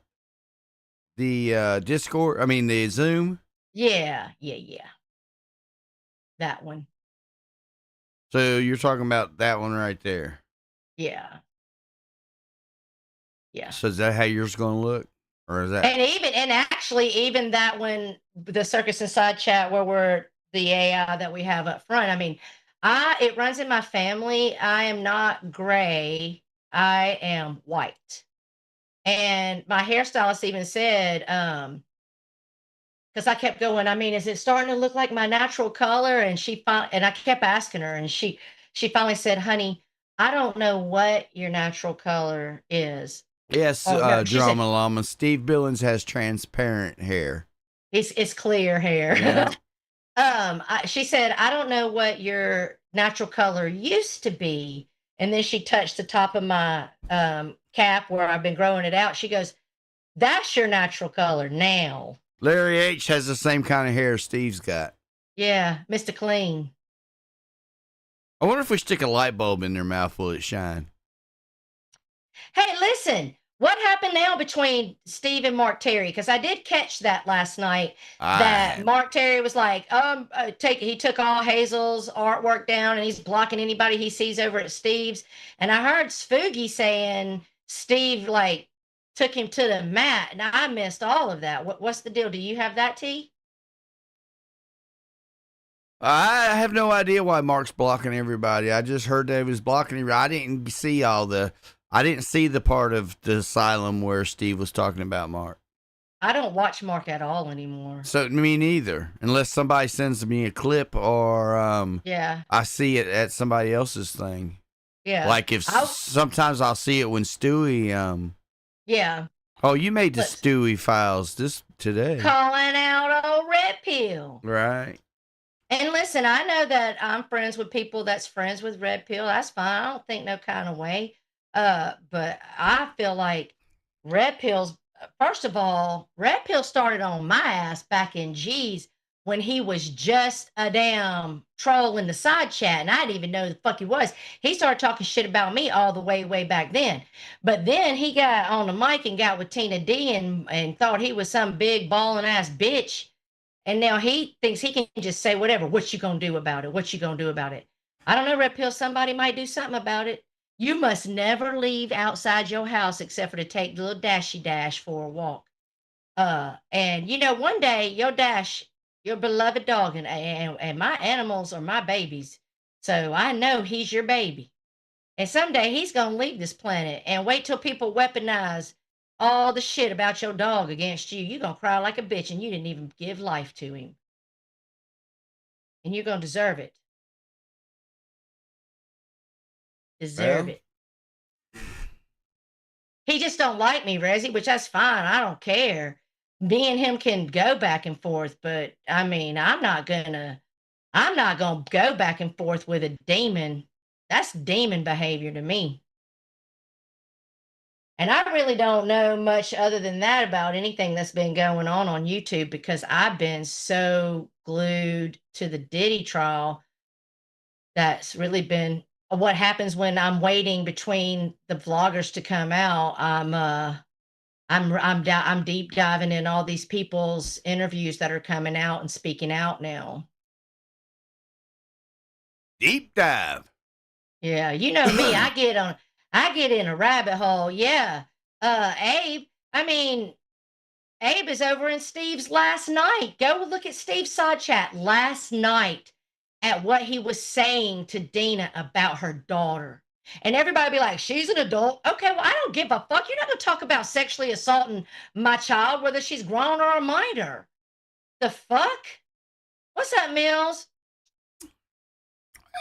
Discord? I mean, the Zoom? Yeah. That one. So you're talking about that one right there? Yeah. Yeah. So is that how yours going to look? Or is that? And actually, even that one, the Circus and Side Chat, where we're the AI that we have up front. I mean, it runs in my family. I am not gray. I am white. And my hairstylist even said, because I kept going, I mean, is it starting to look like my natural color? And I kept asking her, and she finally said, honey, I don't know what your natural color is, Yes, Oh, no, she said Drama Llama. Steve Billings has transparent hair. it's clear hair. Yeah. She said, I don't know what your natural color used to be. And then she touched the top of my cap where I've been growing it out. She goes, that's your natural color now. Larry H has the same kind of hair Steve's got. Yeah, Mr. Clean. I wonder if we stick a light bulb in their mouth, will it shine? Hey, listen, what happened now between Steve and Mark Terry? Because I did catch that last night. That Mark Terry was like, he took all Hazel's artwork down and he's blocking anybody he sees over at Steve's. And I heard Spoogie saying Steve like took him to the mat. Now I missed all of that. What's the deal? Do you have that, T? I have no idea why Mark's blocking everybody. I just heard that he was blocking everybody. I didn't see the part of the asylum where Steve was talking about Mark. I don't watch Mark at all anymore. So me neither, unless somebody sends me a clip or I see it at somebody else's thing. Yeah, like if sometimes I'll see it when Stewie. Yeah. Oh, you made the Stewie files today. Calling out old Red Pill. Right. And listen, I know that I'm friends with people that's friends with Red Pill. That's fine. I don't think no kind of way. But I feel like Red Pill's, first of all, Red Pill started on my ass back in G's when he was just a damn troll in the side chat. And I didn't even know who the fuck he was. He started talking shit about me all the way back then. But then he got on the mic and got with Tina D and thought he was some big balling ass bitch. And now he thinks he can just say whatever. What you gonna do about it? What you gonna do about it? I don't know, Red Pill. Somebody might do something about it. You must never leave outside your house except for to take the little Dashy Dash for a walk. And you know, one day your Dash, your beloved dog, and my animals are my babies. So I know he's your baby. And someday he's gonna leave this planet. And wait till people weaponize all the shit about your dog against you. You're going to cry like a bitch and you didn't even give life to him. And you're going to deserve it. Deserve it. He just don't like me, Rezzy, which that's fine. I don't care. Me and him can go back and forth, but I mean, I'm not gonna go back and forth with a demon. That's demon behavior to me. And I really don't know much other than that about anything that's been going on YouTube because I've been so glued to the Diddy trial. That's really been what happens when I'm waiting between the vloggers to come out. I'm deep diving in all these people's interviews that are coming out and speaking out now. Deep dive. Yeah, you know me. I get in a rabbit hole. Yeah. Abe is over in Steve's last night. Go look at Steve's side chat last night at what he was saying to Dina about her daughter. And everybody be like, she's an adult. Okay, well, I don't give a fuck. You're not going to talk about sexually assaulting my child, whether she's grown or a minor. The fuck? What's up, Mills?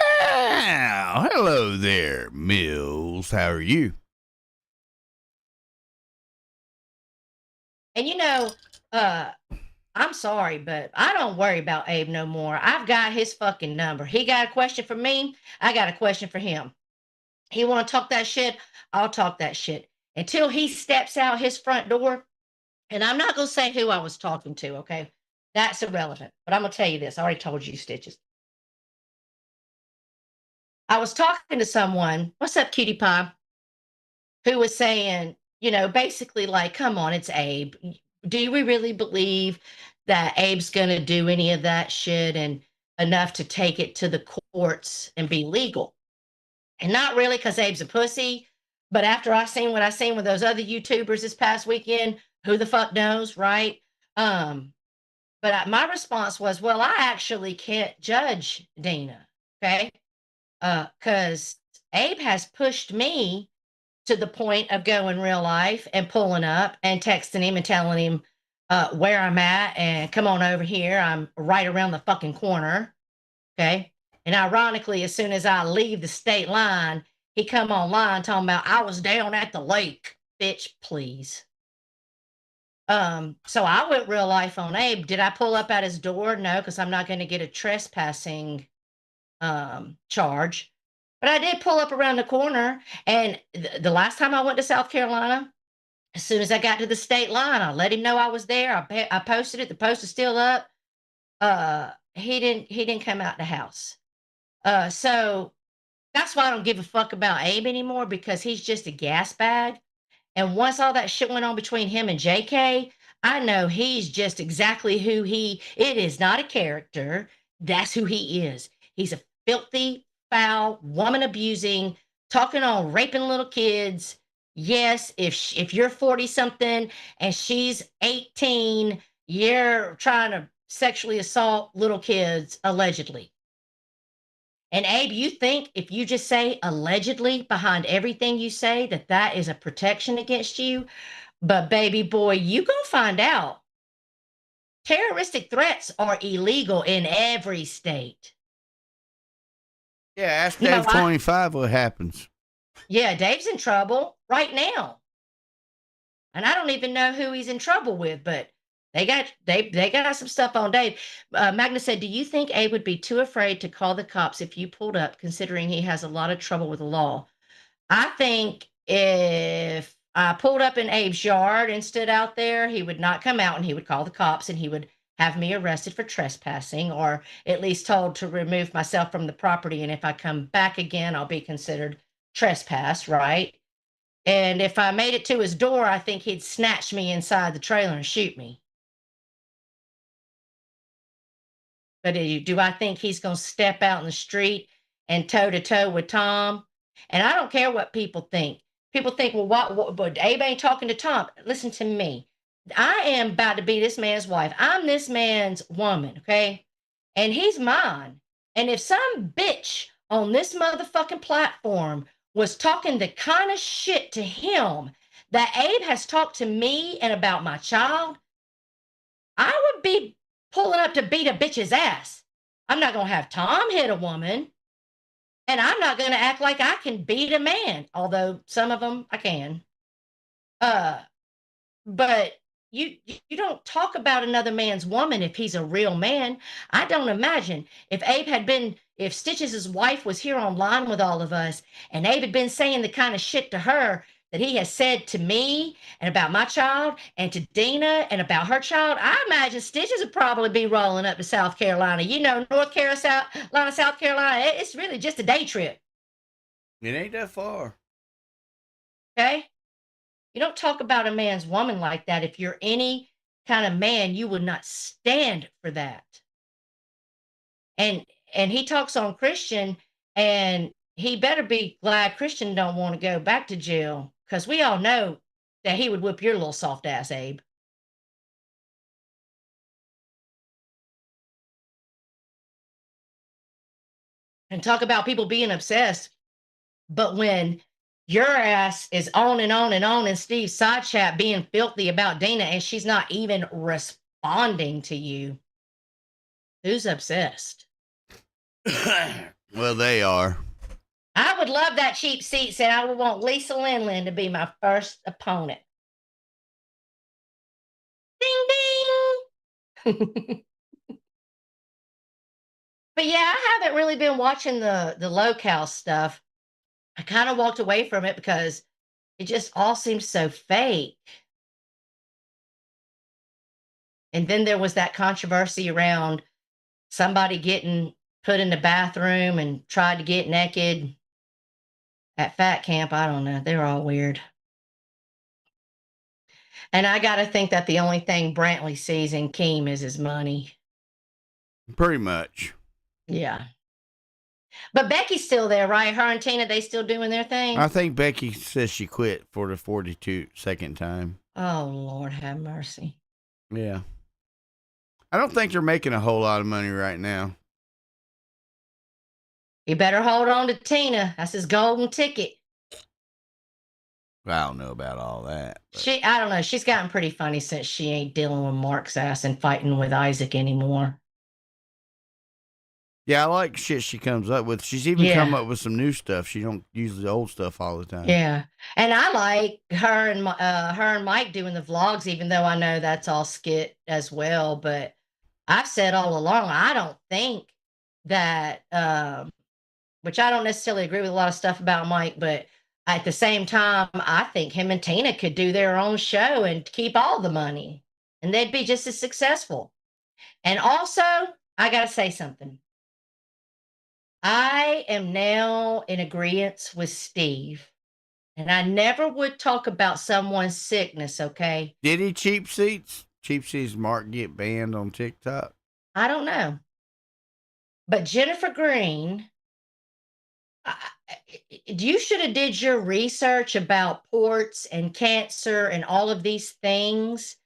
Oh, hello there, Mills. How are you? And you know, I'm sorry, but I don't worry about Abe no more. I've got his fucking number. He got a question for me. I got a question for him. He want to talk that shit. I'll talk that shit until he steps out his front door. And I'm not going to say who I was talking to. Okay. That's irrelevant, but I'm going to tell you this. I already told you, Stitches. I was talking to someone, what's up, cutie pie, who was saying, you know, basically like, come on, it's Abe. Do we really believe that Abe's going to do any of that shit and enough to take it to the courts and be legal? And not really because Abe's a pussy, but after I seen what I seen with those other YouTubers this past weekend, who the fuck knows, right? But my response was, well, I actually can't judge Dina, okay? Because Abe has pushed me to the point of going real life and pulling up and texting him and telling him where I'm at and come on over here. I'm right around the fucking corner, okay? And ironically, as soon as I leave the state line, he come online talking about I was down at the lake bitch, please. So I went real life on Abe. Did I pull up at his door? No, because I'm not going to get a trespassing charge. But I did pull up around the corner, and the last time I went to South Carolina, as soon as I got to the state line, I let him know I was there. I posted it. The post is still up. He didn't come out the house. So that's why I don't give a fuck about Abe anymore, because he's just a gas bag. And once all that shit went on between him and JK, I know he's just exactly who it is not a character. That's who he is. He's a filthy, foul, woman abusing, talking on raping little kids. Yes, if you're 40 something and she's 18, you're trying to sexually assault little kids, allegedly. And Abe, you think if you just say allegedly behind everything you say that is a protection against you? But baby boy, you gonna find out. Terroristic threats are illegal in every state. Yeah, ask You know, Dave 25 what happens. Yeah, Dave's in trouble right now. And I don't even know who he's in trouble with, but they got some stuff on Dave. Magna said, do you think Abe would be too afraid to call the cops if you pulled up, considering he has a lot of trouble with the law? I think if I pulled up in Abe's yard and stood out there, he would not come out, and he would call the cops, and he would have me arrested for trespassing, or at least told to remove myself from the property. And if I come back again, I'll be considered trespass, right? And if I made it to his door, I think he'd snatch me inside the trailer and shoot me. But do I think he's going to step out in the street and toe to toe with Tom? And I don't care what people think. People think, well, but Abe ain't talking to Tom. Listen to me. I am about to be this man's wife. I'm this man's woman, okay? And he's mine. And if some bitch on this motherfucking platform was talking the kind of shit to him that Abe has talked to me and about my child, I would be pulling up to beat a bitch's ass. I'm not going to have Tom hit a woman. And I'm not going to act like I can beat a man, although some of them I can. But you don't talk about another man's woman if he's a real man. I don't imagine if Stitches' wife was here online with all of us, and Abe had been saying the kind of shit to her that he has said to me and about my child and to Dina and about her child, I imagine Stitches would probably be rolling up to South Carolina. You know, North Carolina, South Carolina, it's really just a day trip. It ain't that far. Okay? You don't talk about a man's woman like that. If you're any kind of man, you would not stand for that. And he talks on Christian, and he better be glad Christian don't want to go back to jail, because we all know that he would whip your little soft ass, Abe. And talk about people being obsessed. But when your ass is on and on and on in Steve's side chat being filthy about Dina, and she's not even responding to you, who's obsessed? Well, they are. I would love that cheap seat. Said I would want Lisa Linlin to be my first opponent. Ding ding. But yeah, I haven't really been watching the locale stuff. I kind of walked away from it because it just all seems so fake. And then there was that controversy around somebody getting put in the bathroom and tried to get naked at fat camp. I don't know. They're all weird. And I got to think that the only thing Brantley sees in Keem is his money. Pretty much. Yeah. But Becky's still there, right? Her and Tina, they still doing their thing? I think Becky says she quit for the 42nd time. Oh, Lord have mercy. Yeah. I don't think they're making a whole lot of money right now. You better hold on to Tina. That's his golden ticket. I don't know about all that. But. I don't know. She's gotten pretty funny since she ain't dealing with Mark's ass and fighting with Isaac anymore. Yeah, I like shit she comes up with. She's even come Yeah. up with some new stuff. She don't use the old stuff all the time. Yeah. And I like her and Mike doing the vlogs, even though I know that's all skit as well. But I've said all along, I don't think that, which I don't necessarily agree with a lot of stuff about Mike, but at the same time, I think him and Tina could do their own show and keep all the money, and they'd be just as successful. And also, I got to say something. I am now in agreement with Steve, and I never would talk about someone's sickness, okay? Did he cheap seats? Cheap seats Mark get banned on TikTok? I don't know. But Jennifer Green, you should have did your research about ports and cancer and all of these things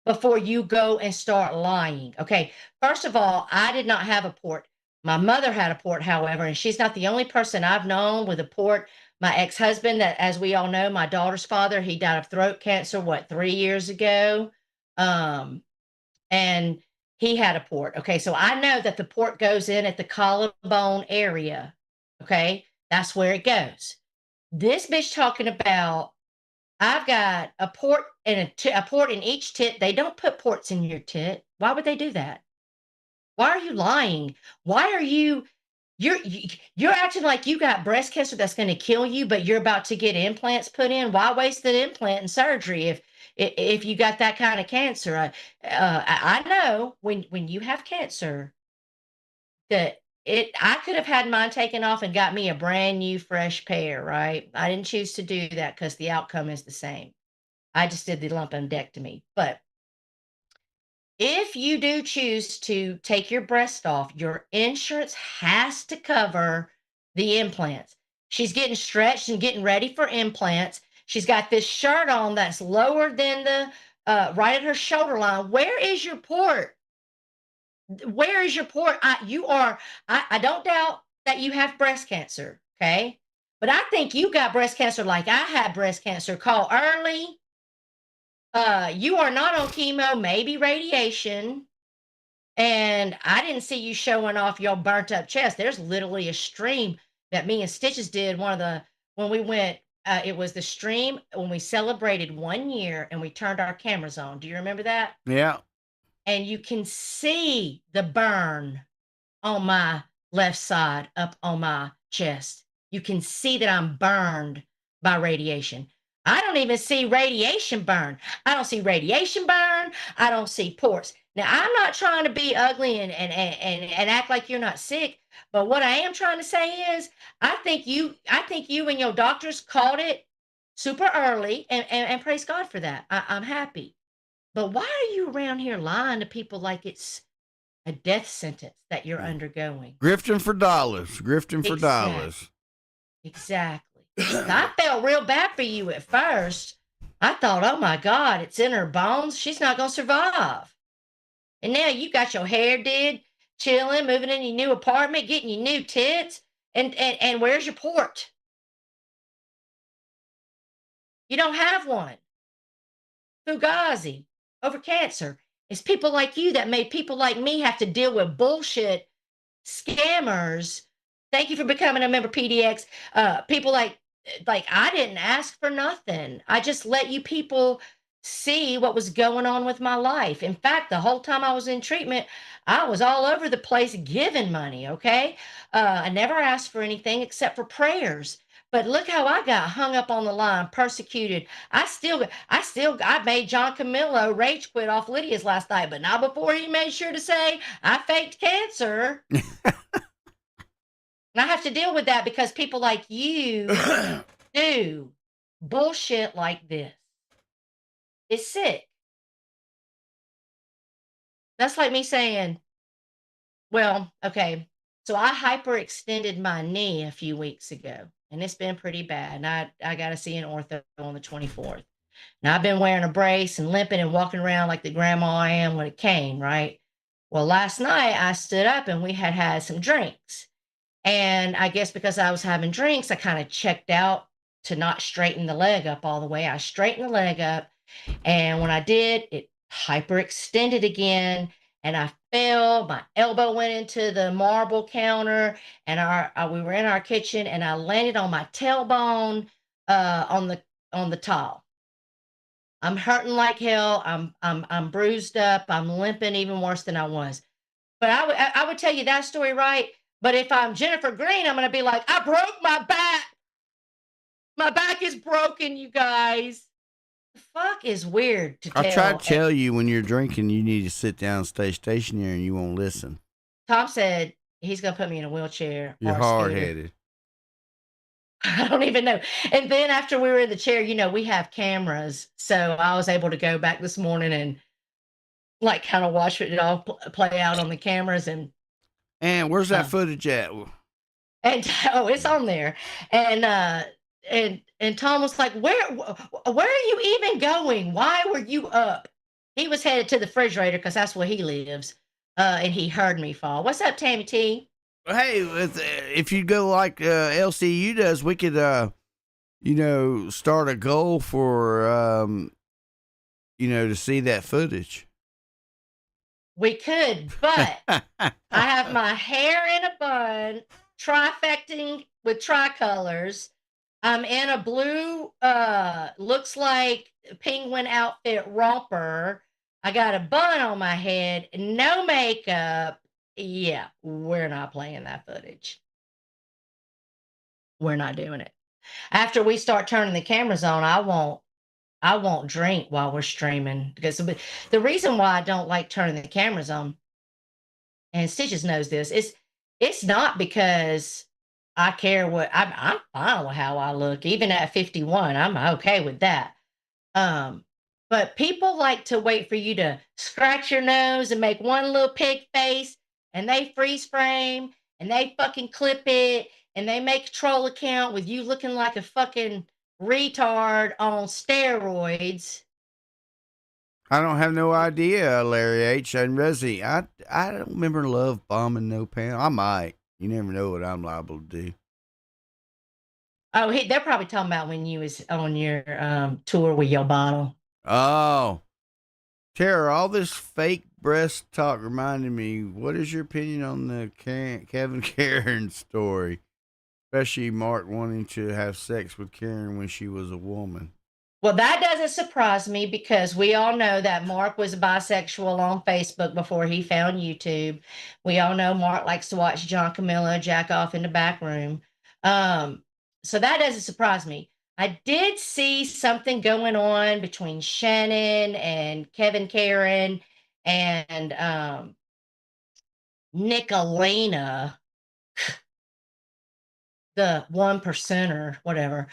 before you go and start lying. Okay. First of all, I did not have a port. My mother had a port, however, and she's not the only person I've known with a port. My ex-husband, that, as we all know, my daughter's father, he died of throat cancer, 3 years ago? And he had a port. Okay. So I know that the port goes in at the collarbone area. Okay. That's where it goes. This bitch talking about, I've got a port and a port in each tit. They don't put ports in your tit. Why would they do that? Why are you lying? Why are you're acting like you got breast cancer that's going to kill you, but you're about to get implants put in? Why waste an implant and surgery if you got that kind of cancer? I know when you have cancer that I could have had mine taken off and got me a brand new fresh pair, right? I didn't choose to do that because the outcome is the same. I just did the lumpectomy. But if you do choose to take your breast off, your insurance has to cover the implants. She's getting stretched and getting ready for implants. She's got this shirt on that's lower than the right at her shoulder line. Where is your port? Where is your port? I don't doubt that you have breast cancer, okay? But I think you got breast cancer like I had breast cancer. Call early. You are not on chemo, maybe radiation. And I didn't see you showing off your burnt up chest. There's literally a stream that me and Stitches did when we went, it was the stream when we celebrated 1 year and we turned our cameras on. Do you remember that? Yeah. And you can see the burn on my left side up on my chest. You can see that I'm burned by radiation. I don't even see radiation burn. I don't see radiation burn. I don't see pores. Now, I'm not trying to be ugly and act like you're not sick, but what I am trying to say is I think you and your doctors caught it super early, and praise God for that. I'm happy. But why are you around here lying to people like it's a death sentence that you're undergoing? Grifting for dollars. Grifting for dollars. Exactly. I felt real bad for you at first. I thought, oh my God, it's in her bones. She's not going to survive. And now you got your hair did, chilling, moving in your new apartment, getting your new tits. And where's your port? You don't have one. Fugazi over cancer. It's people like you that made people like me have to deal with bullshit scammers. Thank you for becoming a member, PDX. People like I didn't ask for nothing. I just let you people see what was going on with my life. In fact, the whole time I was in treatment, I was all over the place giving money. Okay, I never asked for anything except for prayers. But look how I got hung up on the line, persecuted. I made John Camillo rage quit off Lydia's last night, but not before he made sure to say I faked cancer. And I have to deal with that because people like you do bullshit like this. It's sick. That's like me saying, well, okay, so I hyperextended my knee a few weeks ago, and it's been pretty bad. And I got to see an ortho on the 24th. Now I've been wearing a brace and limping and walking around like the grandma I am when it came, right? Well, last night I stood up and we had some drinks. And I guess because I was having drinks, I kind of checked out to not straighten the leg up all the way. I straightened the leg up. And when I did, it hyperextended again. and I fell. My elbow went into the marble counter, and we were in our kitchen, and I landed on my tailbone on the tile. I'm hurting like hell. I'm bruised up. I'm limping even worse than I was. But I would tell you that story, right? But if I'm Jennifer Green, I'm gonna be like, I broke my back. My back is broken, you guys. The fuck is weird to I try to tell. tell you when you're drinking, you need to sit down and stay stationary, and you won't listen. Tom said he's gonna put me in a wheelchair. You're or a scooter. hard-headed. I don't even know. And then after we were in the chair, we have cameras, so I was able to go back this morning and like kind of watch it all play out on the cameras. And where's that footage at? oh, it's on there. And Tom was like, where are you even going? Why were you up? He was headed to the refrigerator because that's where he lives. And he heard me fall. What's up, Tammy T? Hey, if you go like LCU does, we could, start a goal for, to see that footage. We could, but I have my hair in a bun, trifecting with tricolors. I'm in a blue, looks like penguin outfit romper. I got a bun on my head, no makeup. Yeah, we're not playing that footage. We're not doing it. After we start turning the cameras on, I won't drink while we're streaming, because the reason why I don't like turning the cameras on, and Stitches knows this, it's not because I care what I'm fine with how I look. Even at 51, I'm okay with that. But people like to wait for you to scratch your nose and make one little pig face, and they freeze frame and they fucking clip it, and they make a troll account with you looking like a fucking retard on steroids. I don't have no idea, Larry H. and Resi. I don't remember love bombing no panel. I might. You never know what I'm liable to do. Oh, they're probably talking about when you was on your tour with your bottle. Oh, Tara, all this fake breast talk reminded me. What is your opinion on the Kevin Karen story? Especially Mark wanting to have sex with Karen when she was a woman. Well, that doesn't surprise me, because we all know that Mark was bisexual on Facebook before he found YouTube. We all know Mark likes to watch John Camillo jack off in the back room. So that doesn't surprise me. I did see something going on between Shannon and Kevin Karen and Nicolina, the 1%er, whatever.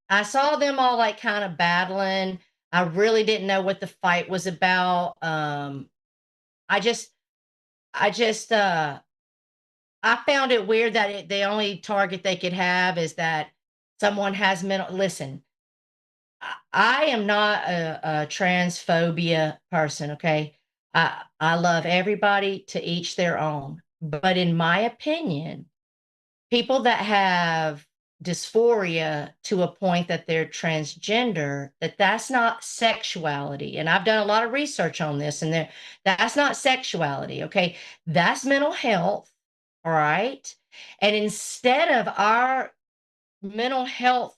I saw them all like kind of battling. I really didn't know what the fight was about. I just I found it weird that the only target they could have is that someone has mental. Listen, I am not a transphobia person. Okay, I love everybody, to each their own. But in my opinion, people that have dysphoria to a point that they're transgender, that's not sexuality. And I've done a lot of research on this, and that's not sexuality. Okay, that's mental health. All right. And instead of our mental health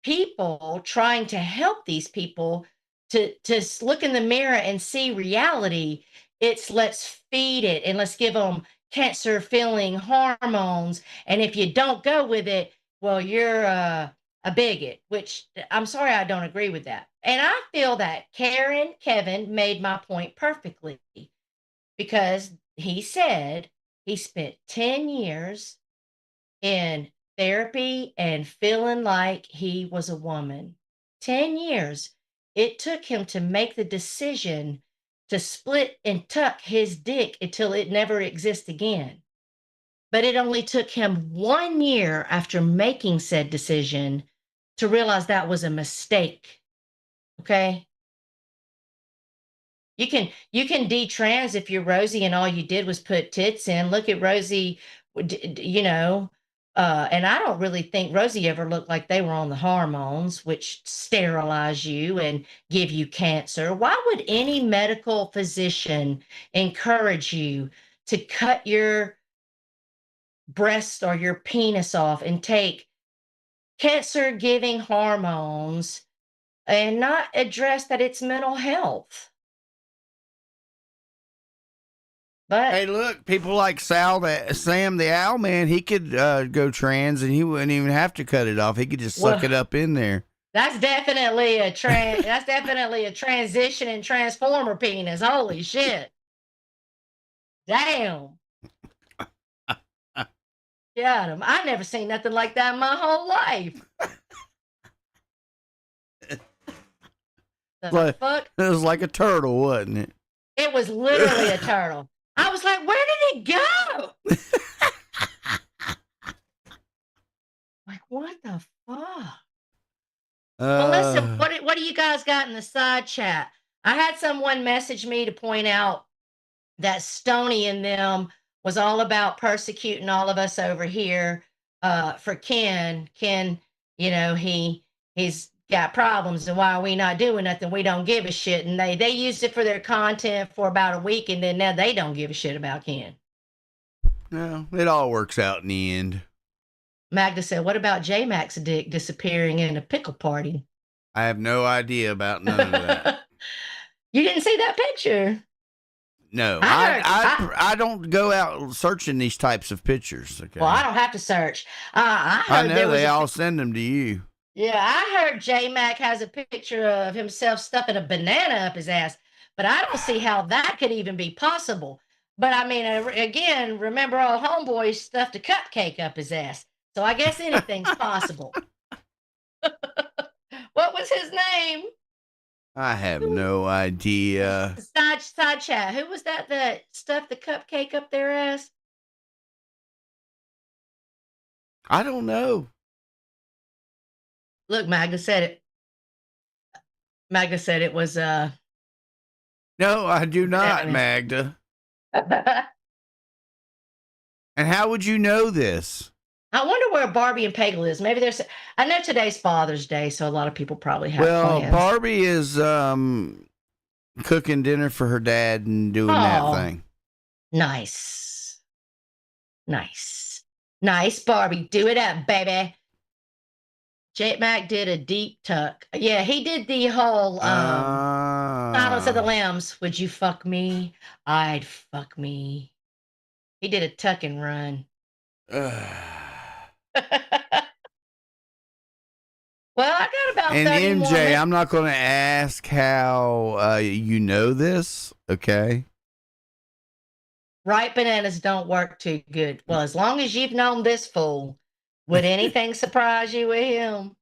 people trying to help these people to look in the mirror and see reality, it's let's feed it and let's give them cancer filling hormones. And if you don't go with it, well, you're a bigot, which I'm sorry, I don't agree with that. And I feel that Kevin made my point perfectly, because he said he spent 10 years in therapy and feeling like he was a woman. 10 years. It took him to make the decision to split and tuck his dick until it never exists again. But it only took him 1 year after making said decision to realize that was a mistake. Okay? You can detrans if you're Rosie and all you did was put tits in. Look at Rosie, And I don't really think Rosie ever looked like they were on the hormones, which sterilize you and give you cancer. Why would any medical physician encourage you to cut your breast or your penis off and take cancer giving hormones and not address that it's mental health? But Hey, look, people like Sam the Owl Man, he could go trans and he wouldn't even have to cut it off. He could just suck Well, it up in there. that's definitely a that's definitely a transition and transformer penis. Holy shit. Damn. Yeah, I never seen nothing like that in my whole life. The Like- fuck? It was like a turtle, wasn't it? It was literally a turtle. I was like, where did it go? Like, what the fuck? Well, listen, what do you guys got in the side chat? I had someone message me to point out that Stony and them was all about persecuting all of us over here for Ken. Ken, you know, he's got problems, and why are we not doing nothing? We don't give a shit. And they used it for their content for about a week, and then now they don't give a shit about Ken. No, it all works out in the end. Magda said, what about J-Mac's dick disappearing in a pickle party? I have no idea about none of that. You didn't see that picture? No, I I don't go out searching these types of pictures. Okay. Well, I don't have to search. I I heard there know was they a all send them to you. Yeah, I heard J-Mac has a picture of himself stuffing a banana up his ass, but I don't see how that could even be possible. But I mean, again, remember old homeboy stuffed a cupcake up his ass. So I guess anything's possible. What was his name? I have no idea. Side chat. Who was that stuffed the cupcake up their ass? I don't know. Look, Magda said it. Magda said it was No, I do not, Magda. I And how would you know this? wonder where Barbie and Peggle is. Maybe there's. I know today's Father's Day, so a lot of people probably have plans. Barbie is cooking dinner for her dad and doing that thing. Nice, Barbie. Do it up, baby. J-Mac did a deep tuck. Yeah, he did the whole Silence of the Lambs. Would you fuck me? I'd fuck me. He did a tuck and run. Well, I got about And 30 more MJ, minutes. I'm not going to ask how you know this, okay? Ripe bananas don't work too good. Well, as long as you've known this fool, would anything surprise you with him?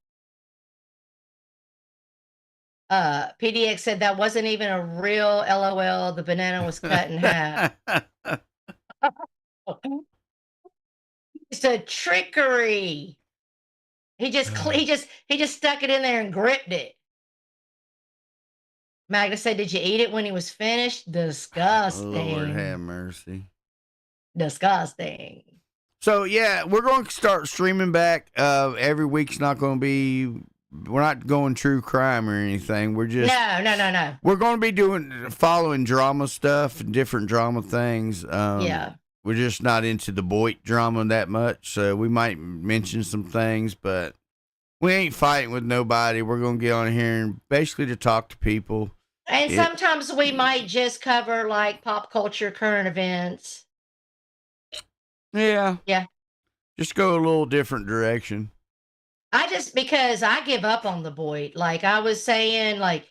PDX said that wasn't even a real LOL. The banana was cut in half. It's a trickery. He just stuck it in there and gripped it. Magda said, "Did you eat it when he was finished?" Disgusting. Lord have mercy. Disgusting. So yeah, we're going to start streaming back. Every week's not going to be. We're not going true crime or anything. We're just no. We're going to be following drama stuff and different drama things. Yeah. We're just not into the Boyd drama that much, so we might mention some things, but we ain't fighting with nobody. We're going to get on here and basically to talk to people. And sometimes we might just cover like pop culture, current events. Yeah. Yeah. Just go a little different direction. Because I give up on the Boyd. Like I was saying, like,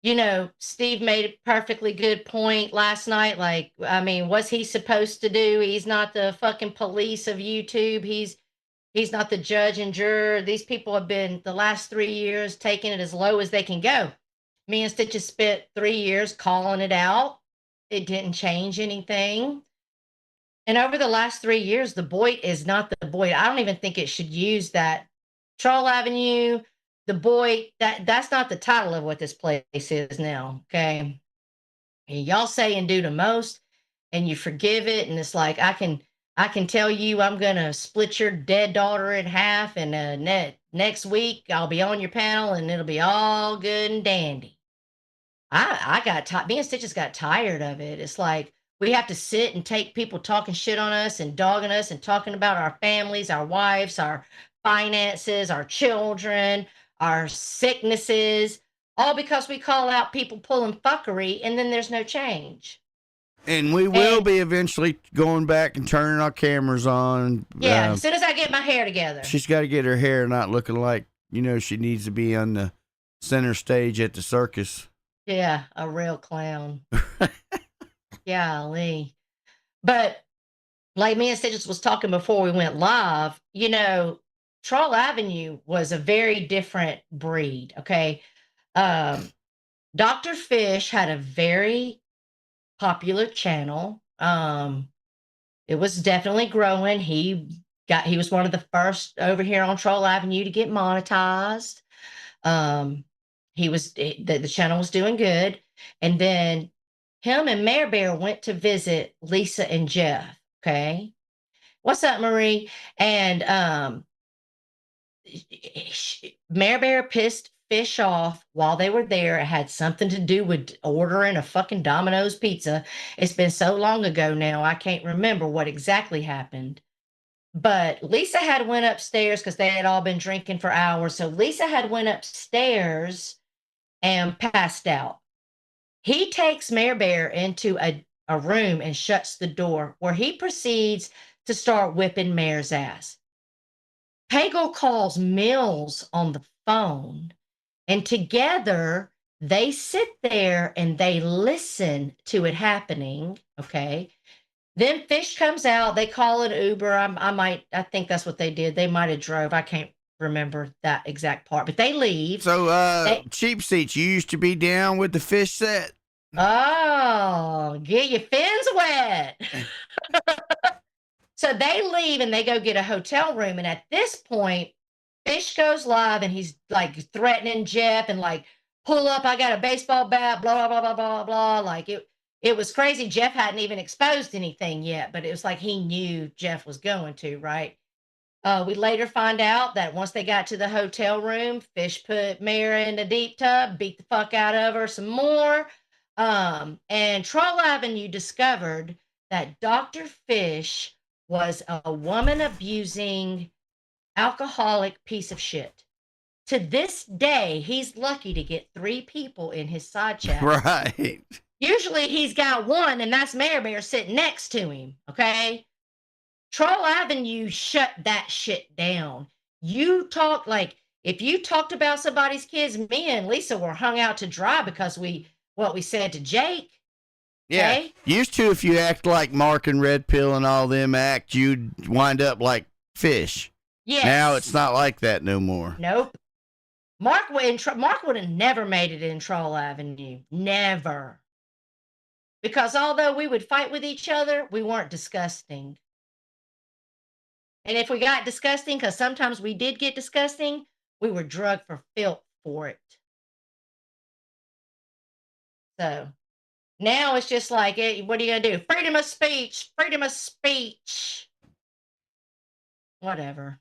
you know, Steve made a perfectly good point last night. Like, I mean, what's he supposed to do? He's not the fucking police of YouTube. He's not the judge and juror. These people have been the last 3 years taking it as low as they can go. Me and Stitches spent 3 years calling it out. It didn't change anything. And over the last 3 years, the Boyd is not the Boyd. I don't even think it should use that. Troll Avenue, the Boyd, that's not the title of what this place is now, okay? And y'all say and do the most, and you forgive it, and it's like, I can I can tell you I'm going to split your dead daughter in half, and next week I'll be on your panel and it'll be all good and dandy. I got tired. Me and Stitches got tired of it. It's like we have to sit and take people talking shit on us and dogging us and talking about our families, our wives, our finances, our children, our sicknesses, all because we call out people pulling fuckery and then there's no change. And we will be eventually going back and turning our cameras on. Yeah, as soon as I get my hair together. She's got to get her hair not looking like, she needs to be on the center stage at the circus. Yeah, a real clown. Golly. But like me and Stitches was talking before we went live, Troll Avenue was a very different breed, okay? Dr. Fish had a very popular channel. It was definitely growing. He was one of the first over here on Troll Avenue to get monetized. The channel was doing good. And then him and Mare Bear went to visit Lisa and Jeff. Okay. What's up, Marie? And Mare Bear pissed Fish off while they were there. It had something to do with ordering a fucking Domino's pizza. It's been so long ago now, I can't remember what exactly happened. But Lisa had went upstairs because they had all been drinking for hours. So Lisa had went upstairs and passed out. He takes Mare Bear into a room and shuts the door, where he proceeds to start whipping Mare's ass. Pagel calls Mills on the phone, and together they sit there and they listen to it happening. Okay. Then Fish comes out. They call it Uber. I think that's what they did. They might have drove. I can't remember that exact part, but they leave. So, Cheap Seats, you used to be down with the Fish set? Oh, get your fins wet. So they leave and they go get a hotel room. And at this point, Fish goes live and he's like threatening Jeff and like, pull up, I got a baseball bat, blah, blah, blah, blah, blah. Like it was crazy. Jeff hadn't even exposed anything yet, but it was like he knew Jeff was going to, right? We later find out that once they got to the hotel room, Fish put Mara in the deep tub, beat the fuck out of her some more. And Troll Avenue discovered that Dr. Fish was a woman abusing alcoholic piece of shit. To this day, he's lucky to get 3 people in his side chat. Right. Usually he's got one, and that's Mare Bear sitting next to him. Okay. Troll Avenue shut that shit down. You talk like, if you talked about somebody's kids, me and Lisa were hung out to dry because what we said to Jake. Yeah. Okay? Used to, if you act like Mark and Red Pill and all them act, you'd wind up like Fish. Yes. Now it's not like that no more. Nope. Mark would have never made it in Troll Avenue. Never. Because although we would fight with each other, we weren't disgusting. And if we got disgusting, because sometimes we did get disgusting, we were drugged for filth for it. So now it's just like, hey, what are you going to do? Freedom of speech. Freedom of speech. Whatever.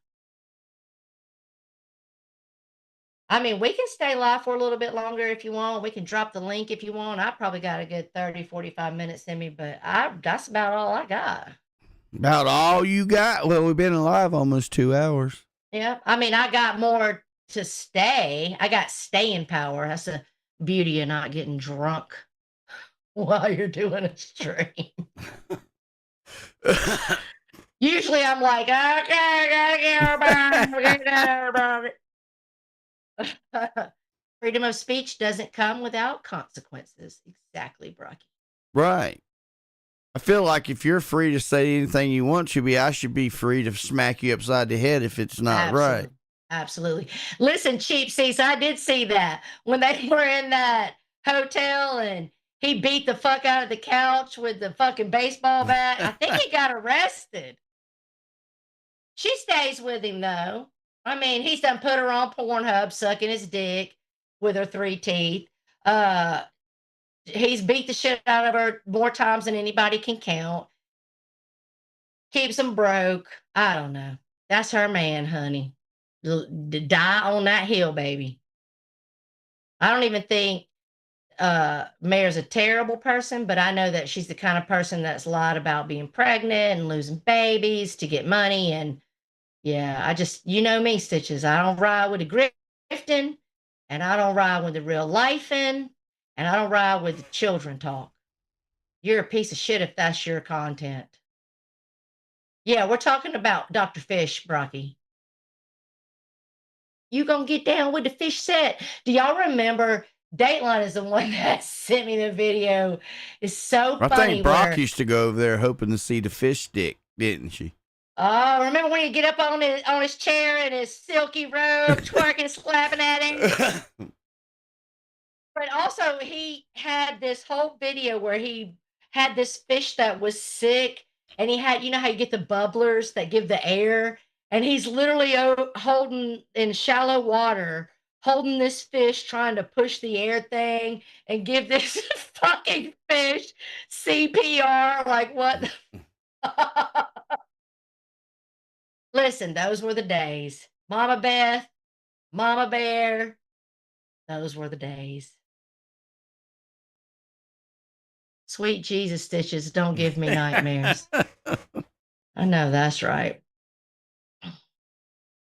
I mean, we can stay live for a little bit longer if you want. We can drop the link if you want. I probably got a good 30, 45 minutes in me, but that's about all I got. About all you got? Well, we've been live almost 2 hours. Yeah. I mean, I got more to stay. I got staying power. That's the beauty of not getting drunk while you're doing a stream. Usually I'm like, okay, I gotta get about it. Freedom of speech doesn't come without consequences. Exactly, Brocky. Right. I feel like if you're free to say anything you want to I should be free to smack you upside the head if it's not right. Absolutely. Listen, Cheap Seats, I did see that when they were in that hotel and he beat the fuck out of the couch with the fucking baseball bat. I think he got arrested. She stays with him, though. I mean, he's done put her on Pornhub, sucking his dick with her 3 teeth. He's beat the shit out of her more times than anybody can count. keeps them broke. I don't know. That's her man, honey. Die on that hill, baby. I don't even think Mayor's a terrible person, but I know that she's the kind of person that's lied about being pregnant and losing babies to get money. And yeah, I just, you know me, Stitches. I don't ride with the grifting, and I don't ride with the real life in, and I don't ride with the children talk. You're a piece of shit if that's your content. Yeah, we're talking about Dr. Fish, Brocky. You gonna get down with the fish set. Do y'all remember Dateline is the one that sent me the video? It's so I funny think Brock where, used to go over there hoping to see the fish stick, didn't she? oh, remember when he'd get up on his chair in his silky robe, twerking, slapping at him? But also, he had this whole video where he had this fish that was sick, and he had, you know how you get the bubblers that give the air, and he's literally holding in shallow water, holding this fish, trying to push the air thing and give this fucking fish CPR. Like, what? Listen, those were the days. Mama Beth, Mama Bear, those were the days. Sweet Jesus, Stitches, don't give me nightmares. I know that's right.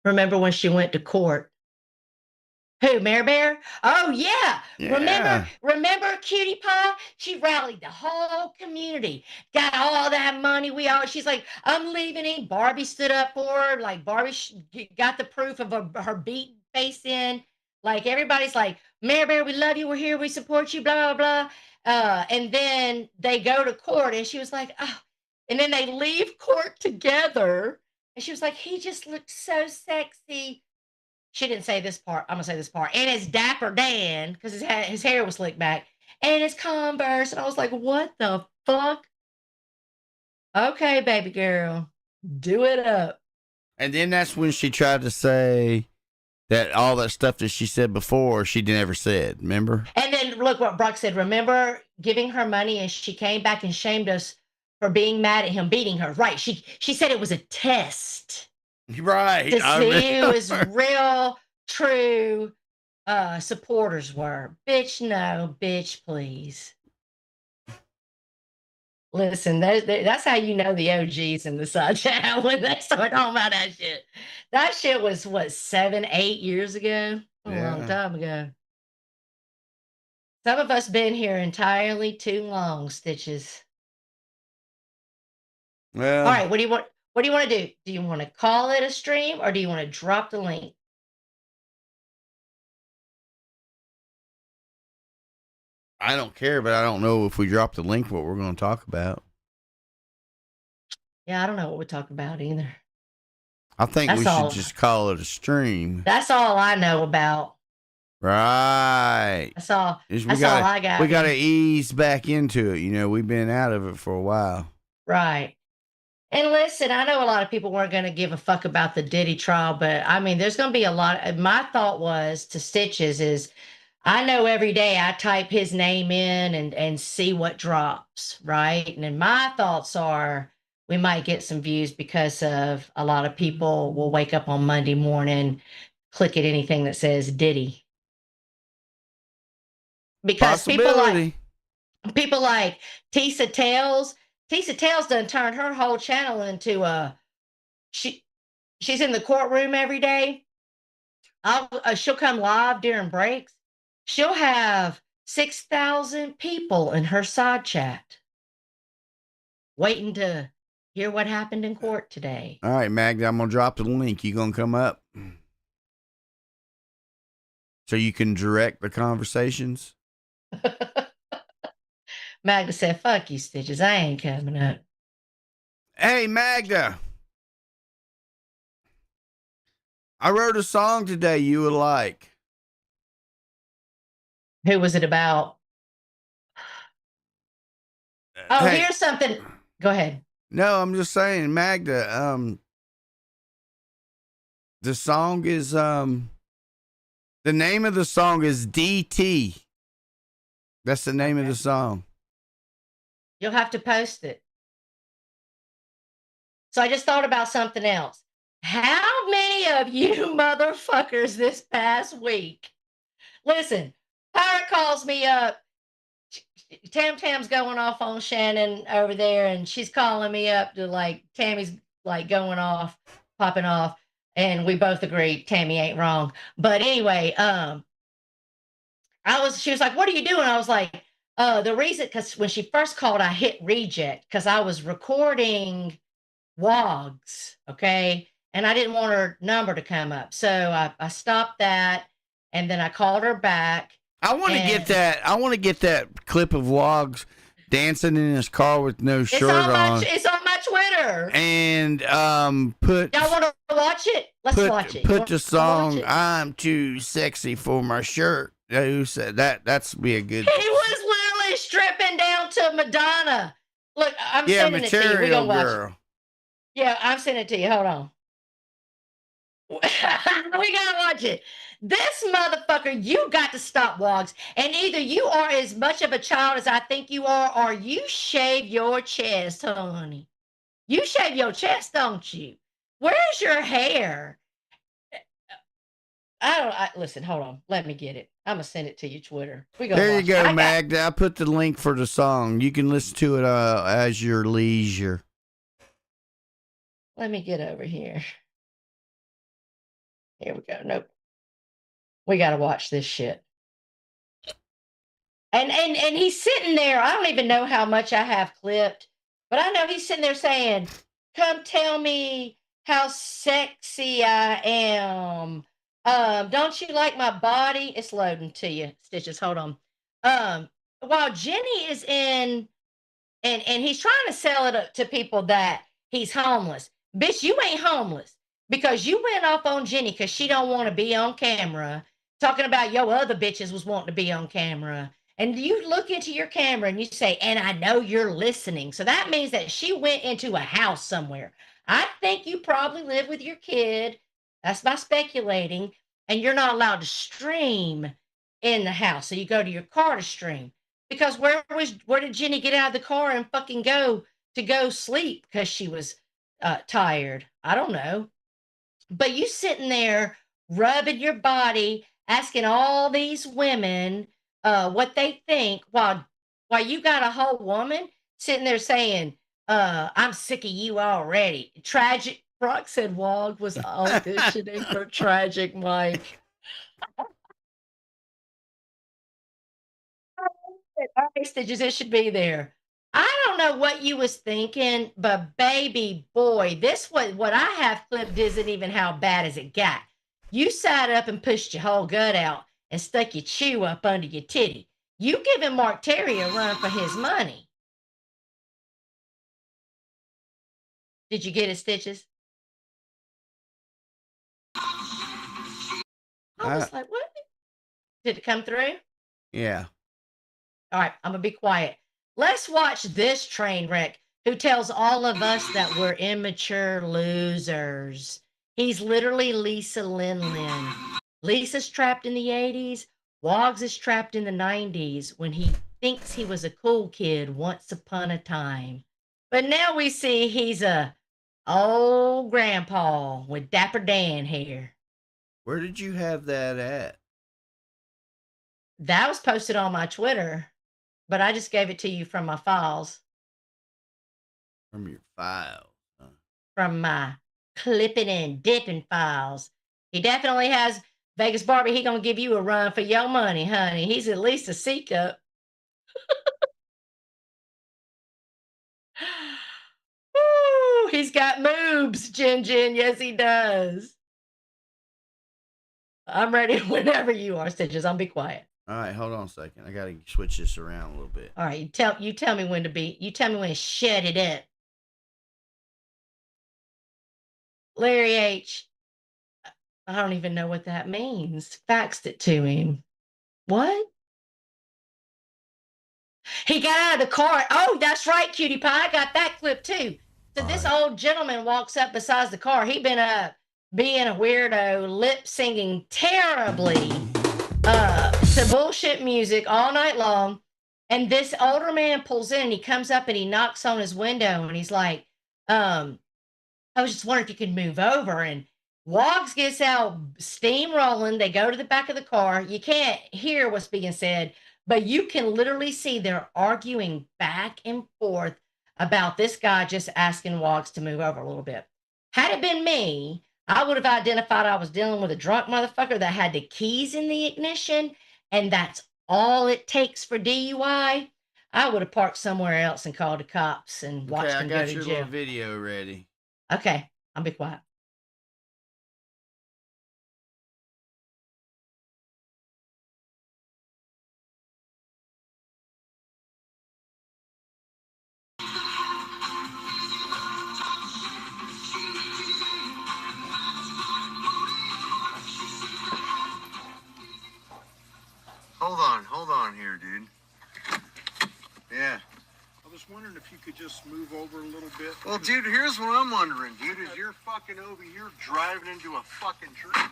Remember when she went to court? Who, Mare Bear? Oh yeah. Yeah. Remember Cutie Pie? She rallied the whole community, got all that money. She's like, I'm leaving him. Barbie stood up for her. Like Barbie got the proof of her beaten face in. Like everybody's like, Mare Bear, we love you. We're here. We support you. Blah, blah, blah. And then they go to court and she was like, oh, and then they leave court together. And she was like, he just looked so sexy. She didn't say this part. I'm gonna say this part. And it's Dapper Dan, because his hair was slicked back. And it's Converse. And I was like, what the fuck? Okay, baby girl. Do it up. And then that's when she tried to say that all that stuff that she said before, she never said. Remember? And then look what Brock said. Remember giving her money and she came back and shamed us for being mad at him beating her. Right. She said it was a test. Right. To see who his real, true supporters were. Bitch, no. Bitch, please. Listen, that's how you know the OGs in the side chat when they start talking about that shit. That shit was, what, 7, 8 years ago? A long time ago. Some of us been here entirely too long, Stitches. Well, all right, what do you want? What do you want to do? Do you want to call it a stream or do you want to drop the link? I don't care, but I don't know if we drop the link what we're going to talk about. Yeah, I don't know what we're talking about either. I think we should just call it a stream. That's all I know about. Right. That's all I got. We got to ease back into it. You know, we've been out of it for a while. Right. And listen, I know a lot of people weren't going to give a fuck about the Diddy trial, but I mean, there's going to be a lot. My thought was to Stitches is, I know every day I type his name in and see what drops, right? And then my thoughts are we might get some views because of a lot of people will wake up on Monday morning, click at anything that says Diddy. Because people like Tisa Tales done turned her whole channel into she's in the courtroom every day. She'll come live during breaks. She'll have 6,000 people in her side chat waiting to hear what happened in court today. All right, Magda, I'm going to drop the link. You going to come up so you can direct the conversations? Magda said, fuck you, Stitches. I ain't coming up. Hey, Magda. I wrote a song today you would like. Who was it about? Oh, hey, here's something. Go ahead. No, I'm just saying, Magda, the song is, the name of the song is DT. That's the name of the song. You'll have to post it. So I just thought about something else. How many of you motherfuckers this past week? Listen, Pirate calls me up. Tam Tam's going off on Shannon over there, and she's calling me up to like Tammy's like going off, popping off, and we both agree Tammy ain't wrong. But anyway, she was like, "What are you doing?" I was like, the reason, because when she first called, I hit reject because I was recording Wogs, okay, and I didn't want her number to come up, so I stopped that, and then I called her back. I want to get that. I want to get that clip of Wogs dancing in his car with no shirt on. It's on my Twitter. And put. Y'all want to watch it? Let's watch it. Put the song "I'm Too Sexy for My Shirt." Who said that? That's be a good. He was literally stripping down to Madonna. Look, I'm sending it to you. We gonna watch it. Yeah, I'm sending it to you. Hold on. We gotta watch it. This motherfucker, you got to stop, Wogs. And either you are as much of a child as I think you are, or you shave your chest, honey. You shave your chest, don't you? Where's your hair? Listen, hold on. Let me get it. I'm gonna send it to you, Twitter. There you go, Magda. I put the link for the song. You can listen to it as your leisure. Let me get over here. Here we go. Nope. We got to watch this shit. And he's sitting there. I don't even know how much I have clipped, but I know he's sitting there saying, "Come tell me how sexy I am. Don't you like my body?" It's loading to you, Stitches. Hold on. While Jenny is in, and he's trying to sell it to people that he's homeless. Bitch, you ain't homeless because you went off on Jenny because she don't want to be on camera talking about your other bitches was wanting to be on camera. And you look into your camera and you say, "And I know you're listening." So that means that she went into a house somewhere. I think you probably live with your kid. That's my speculating. And you're not allowed to stream in the house. So you go to your car to stream. Because where did Jenny get out of the car and fucking go sleep because she was tired? I don't know. But you sitting there rubbing your body, asking all these women what they think while you got a whole woman sitting there saying, "I'm sick of you already." Tragic. Brock said Wog was auditioning for Tragic Mike. All right, Stitches, it should be there. I don't know what you was thinking, but baby boy, what I have clipped isn't even how bad as it got. You sat up and pushed your whole gut out and stuck your chew up under your titty. You giving Mark Terry a run for his money. Did you get it, Stitches? I was like, what? Did it come through? Yeah. All right, I'm going to be quiet. Let's watch this train wreck who tells all of us that we're immature losers. He's literally Lisa Lin. Lisa's trapped in the 80s. Wogs is trapped in the 90s when he thinks he was a cool kid once upon a time. But now we see he's a old grandpa with Dapper Dan hair. Where did you have that at? That was posted on my Twitter, but I just gave it to you from my files. From your files? Huh? From my clipping and dipping files. He definitely has Vegas Barbie. He gonna give you a run for your money, honey. He's at least a C-cup. Woo, he's got moves, Jin. Yes, he does. I'm ready whenever you are, Stitches. I'll be quiet. All right, hold on a second. I gotta switch this around a little bit. All right, you tell me when to shut it up. Larry H. I don't even know what that means. Faxed it to him. What? He got out of the car. Oh, that's right, Cutie Pie. I got that clip too. So this old gentleman walks up beside the car. He been being a weirdo, lip singing terribly to bullshit music all night long. And this older man pulls in and he comes up and he knocks on his window and he's like, I was just wondering if you could move over. And Woggs gets out steamrolling. They go to the back of the car. You can't hear what's being said, but you can literally see they're arguing back and forth about this guy just asking Woggs to move over a little bit. Had it been me, I would have identified I was dealing with a drunk motherfucker that had the keys in the ignition, and that's all it takes for DUI. I would have parked somewhere else and called the cops and watched them go to jail. I got your little video ready. Okay, I'll be quiet. Hold on here, dude. Yeah. I was wondering if you could just move over a little bit. Well, dude, here's what I'm wondering, dude, is you're fucking over here driving into a fucking tree.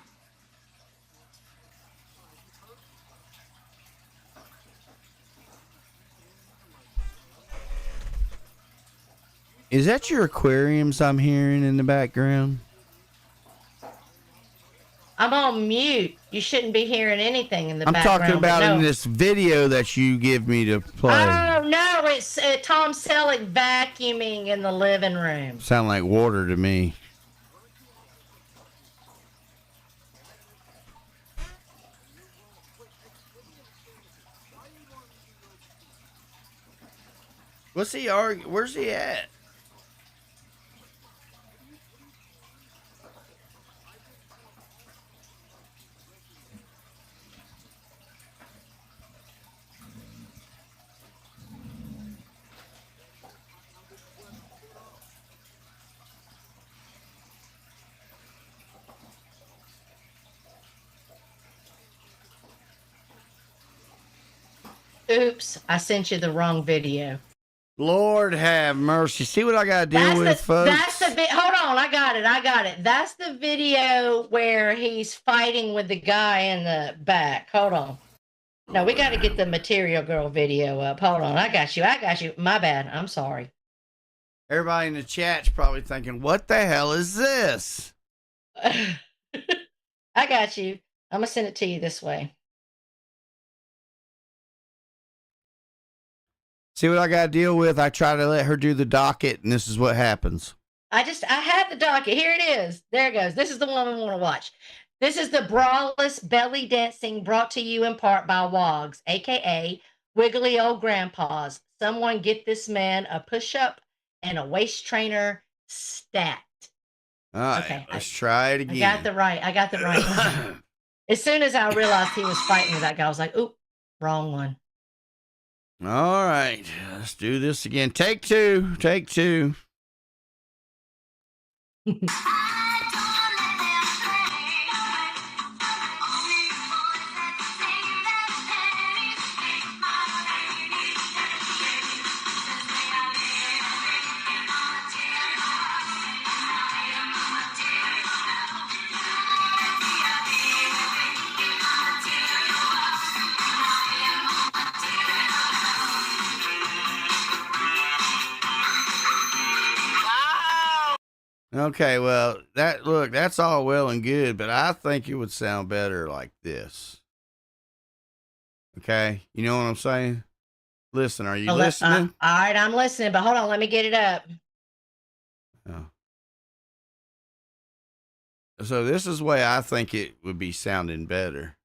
Is that your aquariums I'm hearing in the background? I'm on mute. You shouldn't be hearing anything in the background. I'm talking about in this video that you give me to play. Oh, no, it's Tom Selleck vacuuming in the living room. Sound like water to me. What's he arguing? Where's he at? Oops, I sent you the wrong video. Lord have mercy. See what I got to deal with, folks? Hold on, I got it. That's the video where he's fighting with the guy in the back. Hold on. No, we got to get the Material Girl video up. Hold on, I got you. My bad. I'm sorry. Everybody in the chat's probably thinking, what the hell is this? I got you. I'm going to send it to you this way. See what I got to deal with? I try to let her do the docket, and this is what happens. I had the docket. Here it is. There it goes. This is the one we want to watch. This is the braless belly dancing brought to you in part by Woggs, a.k.a. Wiggly Old Grandpas. Someone get this man a push-up and a waist trainer stat. All right, okay, let's try it again. I got the right. As soon as I realized he was fighting with that guy, I was like, oop, wrong one. All right, let's do this again. Take two. Okay, well, that's all well and good, but I think it would sound better like this. Okay, you know what I'm saying? Listen, are you listening? All right, I'm listening, but hold on, let me get it up. Oh. So this is the way I think it would be sounding better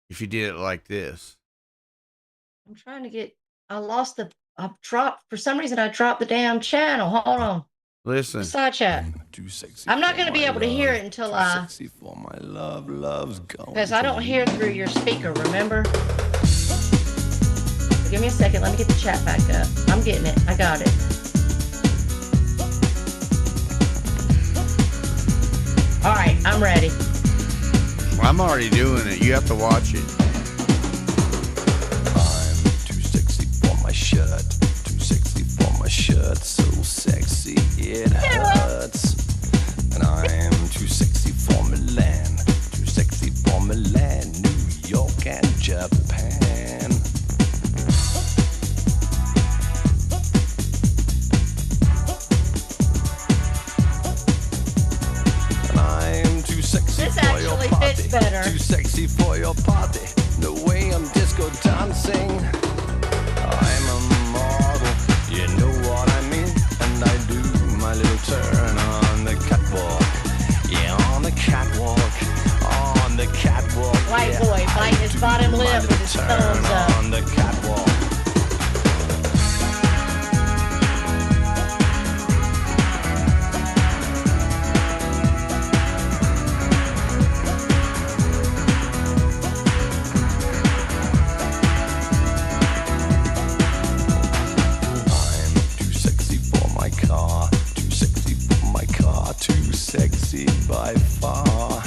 if you did it like this. I'm trying to get, for some reason I dropped the damn channel. Hold on. Listen. Side chat. I'm not going to be able to hear it until because I don't hear through your speaker, remember? So give me a second. Let me get the chat back up. I'm getting it. I got it. All right, I'm ready. Well, I'm already doing it. You have to watch it. I'm too sexy for my shirt. Too sexy for my shirt. So sexy it hurts. And I'm too sexy for Milan. Too sexy for Milan, New York and Japan. for your party, the way I'm disco dancing. I'm a model, you know what I mean. And I do my little turn on the catwalk. Yeah, on the catwalk, on the catwalk. White yeah, boy I biting his do bottom my lip little with his turn thumbs up. on the catwalk. I'm too sexy for my car, too sexy for my car, too sexy by far.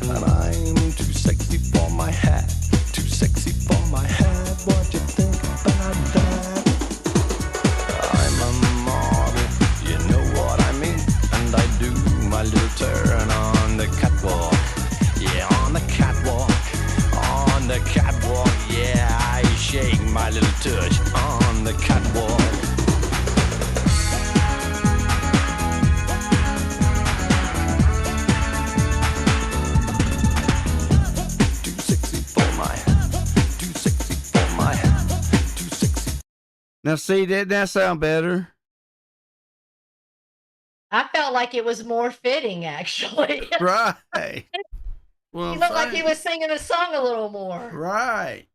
And I'm too sexy for my hat, too sexy for my hat. What you think about that? I'm a model, you know what I mean. And I do my little turn on the catwalk. Yeah, on the catwalk, on the catwalk. Yeah, I shake my little touch on the catwalk. Too sexy for my, too sexy for my, too sexy. Now, see, didn't that sound better? I felt like it was more fitting, actually. Right. Well, He looked like he was singing the song a little more. right.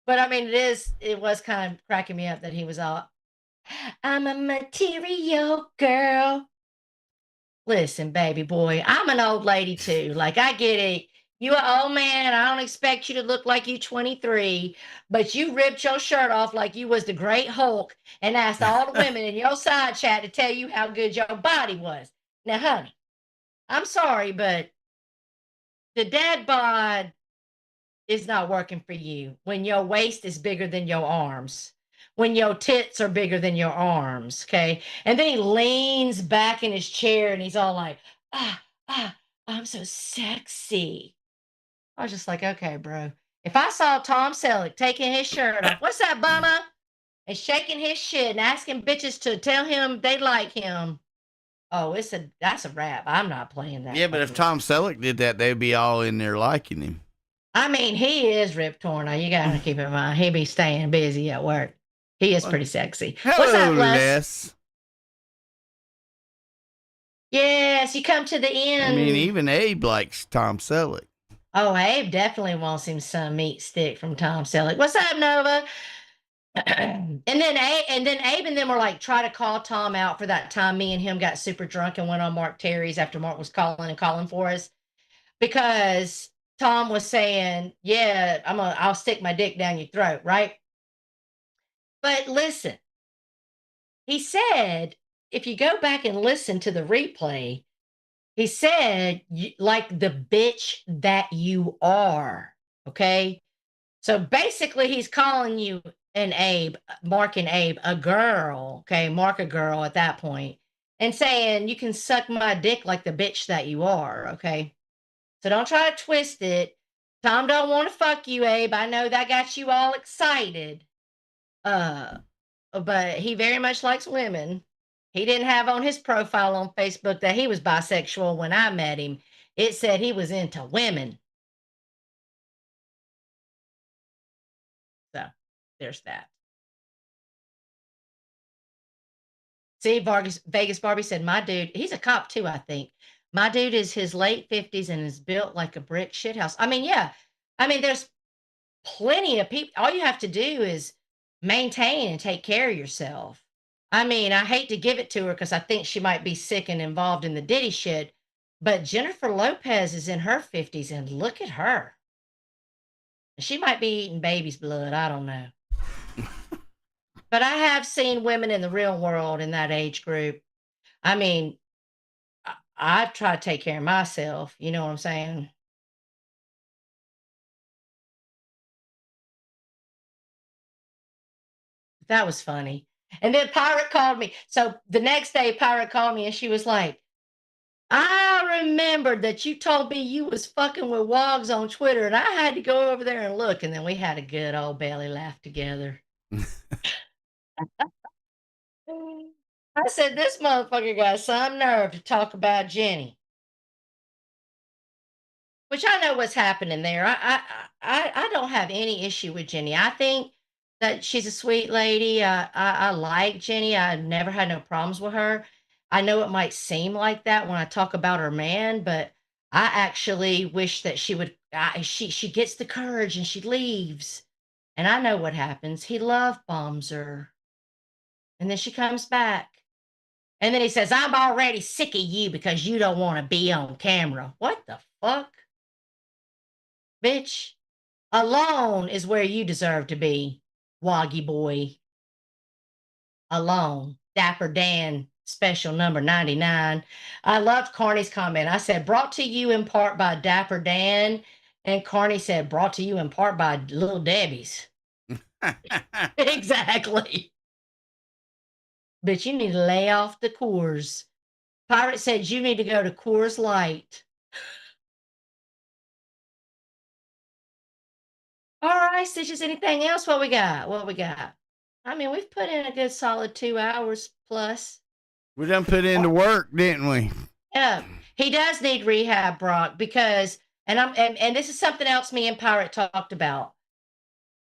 But I mean, it was kind of cracking me up that he was all, I'm a material girl. Listen, baby boy, I'm an old lady too. Like, I get it. You an old man. I don't expect you to look like you 23, but you ripped your shirt off like you was the Great Hulk and asked all the women in your side chat to tell you how good your body was. Now, honey, I'm sorry, but the dad bod is not working for you when your waist is bigger than your arms, when your tits are bigger than your arms, okay? And then he leans back in his chair and he's all like, I'm so sexy. I was just like, okay, bro. If I saw Tom Selleck taking his shirt off, what's that, Bama? And shaking his shit and asking bitches to tell him they like him. Oh, that's a wrap. I'm not playing that. Yeah, but if Tom Selleck did that, they'd be all in there liking him. I mean, he is Rip Torn. Now you gotta keep in mind he be staying busy at work. He is pretty sexy. What's Hello, up, Les? Les. Yes, you come to the end. I mean, even Abe likes Tom Selleck. Oh, Abe definitely wants him some meat stick from Tom Selleck. What's up, Nova? and then Abe and them were like, try to call Tom out for that time me and him got super drunk and went on Mark Terry's after Mark was calling for us, because Tom was saying, yeah, I'll stick my dick down your throat, right? But listen, he said, if you go back and listen to the replay, he said, like the bitch that you are. Okay. So basically, he's calling you and Abe, Mark and Abe, a girl. Okay. Mark a girl at that point, and saying, you can suck my dick like the bitch that you are. Okay. So don't try to twist it. Tom don't want to fuck you, Abe. I know that got you all excited. But he very much likes women. He didn't have on his profile on Facebook that he was bisexual when I met him. It said he was into women. So there's that. See, Vegas Barbie said, my dude, he's a cop too, I think. My dude is his late 50s and is built like a brick shithouse. I mean, yeah. I mean, there's plenty of people. All you have to do is maintain and take care of yourself. I mean, I hate to give it to her because I think she might be sick and involved in the Diddy shit, but Jennifer Lopez is in her 50s and look at her. She might be eating baby's blood. I don't know. But I have seen women in the real world in that age group. I mean, I try to take care of myself. You know what I'm saying? That was funny. And then Pirate called me. So the next day, Pirate called me and she was like, I remembered that you told me you was fucking with Wogs on Twitter, and I had to go over there and look. And then we had a good old belly laugh together. I said, this motherfucker got some nerve to talk about Jenny. Which I know what's happening there. I don't have any issue with Jenny. I think that she's a sweet lady. I like Jenny. I've never had no problems with her. I know it might seem like that when I talk about her man, but I actually wish that she would. She gets the courage and she leaves, and I know what happens. He love bombs her, and then she comes back, and then he says, "I'm already sick of you because you don't want to be on camera." What the fuck? Bitch, alone is where you deserve to be, Woggy boy. Alone. Dapper Dan, special number 99. I loved Carney's comment. I said, brought to you in part by Dapper Dan. And Carney said, brought to you in part by Little Debbie's. Exactly. But you need to lay off the Coors. Pirate said you need to go to Coors Light. All right, Stitches, anything else? What we got? What we got? I mean, we've put in a good solid 2 hours plus. We done put in the work, didn't we? Yeah, he does need rehab, Brock, because and this is something else me and Pirate talked about.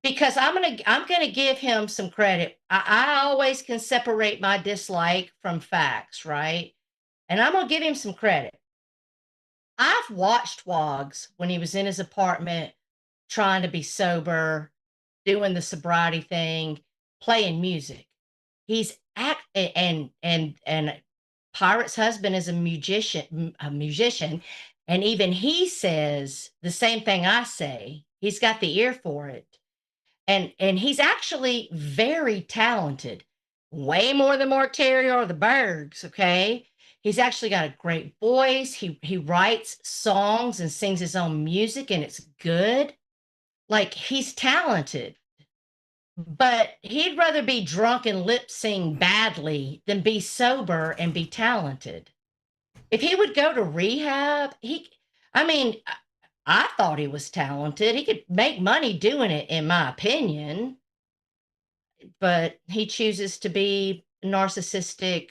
Because I'm gonna give him some credit. I always can separate my dislike from facts, right? And I'm gonna give him some credit. I've watched Wogs when he was in his apartment trying to be sober, doing the sobriety thing, playing music. He's and Pirate's husband is a musician, and even he says the same thing I say. He's got the ear for it. And he's actually very talented, way more than Mark Terry or the Bergs, okay? He's actually got a great voice. He writes songs and sings his own music, and it's good. Like, he's talented, but he'd rather be drunk and lip sing badly than be sober and be talented. If he would go to rehab, I mean, I thought he was talented. He could make money doing it, in my opinion, but he chooses to be narcissistic,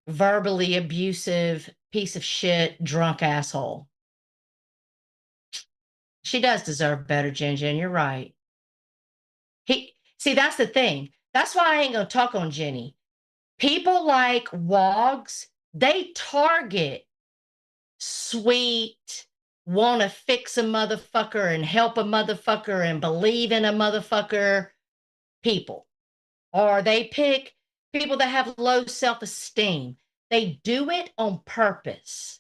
verbally abusive piece of shit, drunk asshole. She does deserve better, Jen. You're right. See, that's the thing. That's why I ain't gonna talk on Jenny. People like Wogs, they target sweet, want to fix a motherfucker and help a motherfucker and believe in a motherfucker people. Or they pick people that have low self-esteem. They do it on purpose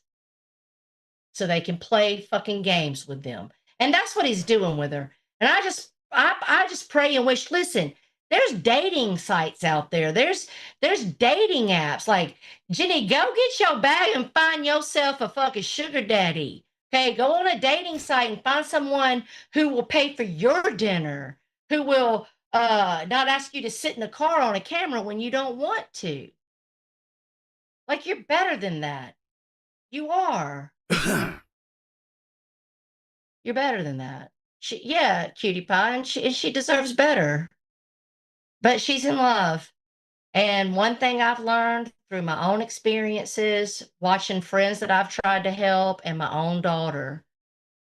so they can play fucking games with them. And that's what he's doing with her. And I just pray and wish, listen, there's dating sites out there. There's dating apps. Like, Jenny, go get your bag and find yourself a fucking sugar daddy. Okay, go on a dating site and find someone who will pay for your dinner, who will not ask you to sit in the car on a camera when you don't want to. Like, you're better than that. You are. You're better than that. Yeah, cutie pie, and she deserves better. But she's in love. And one thing I've learned through my own experiences, watching friends that I've tried to help, and my own daughter,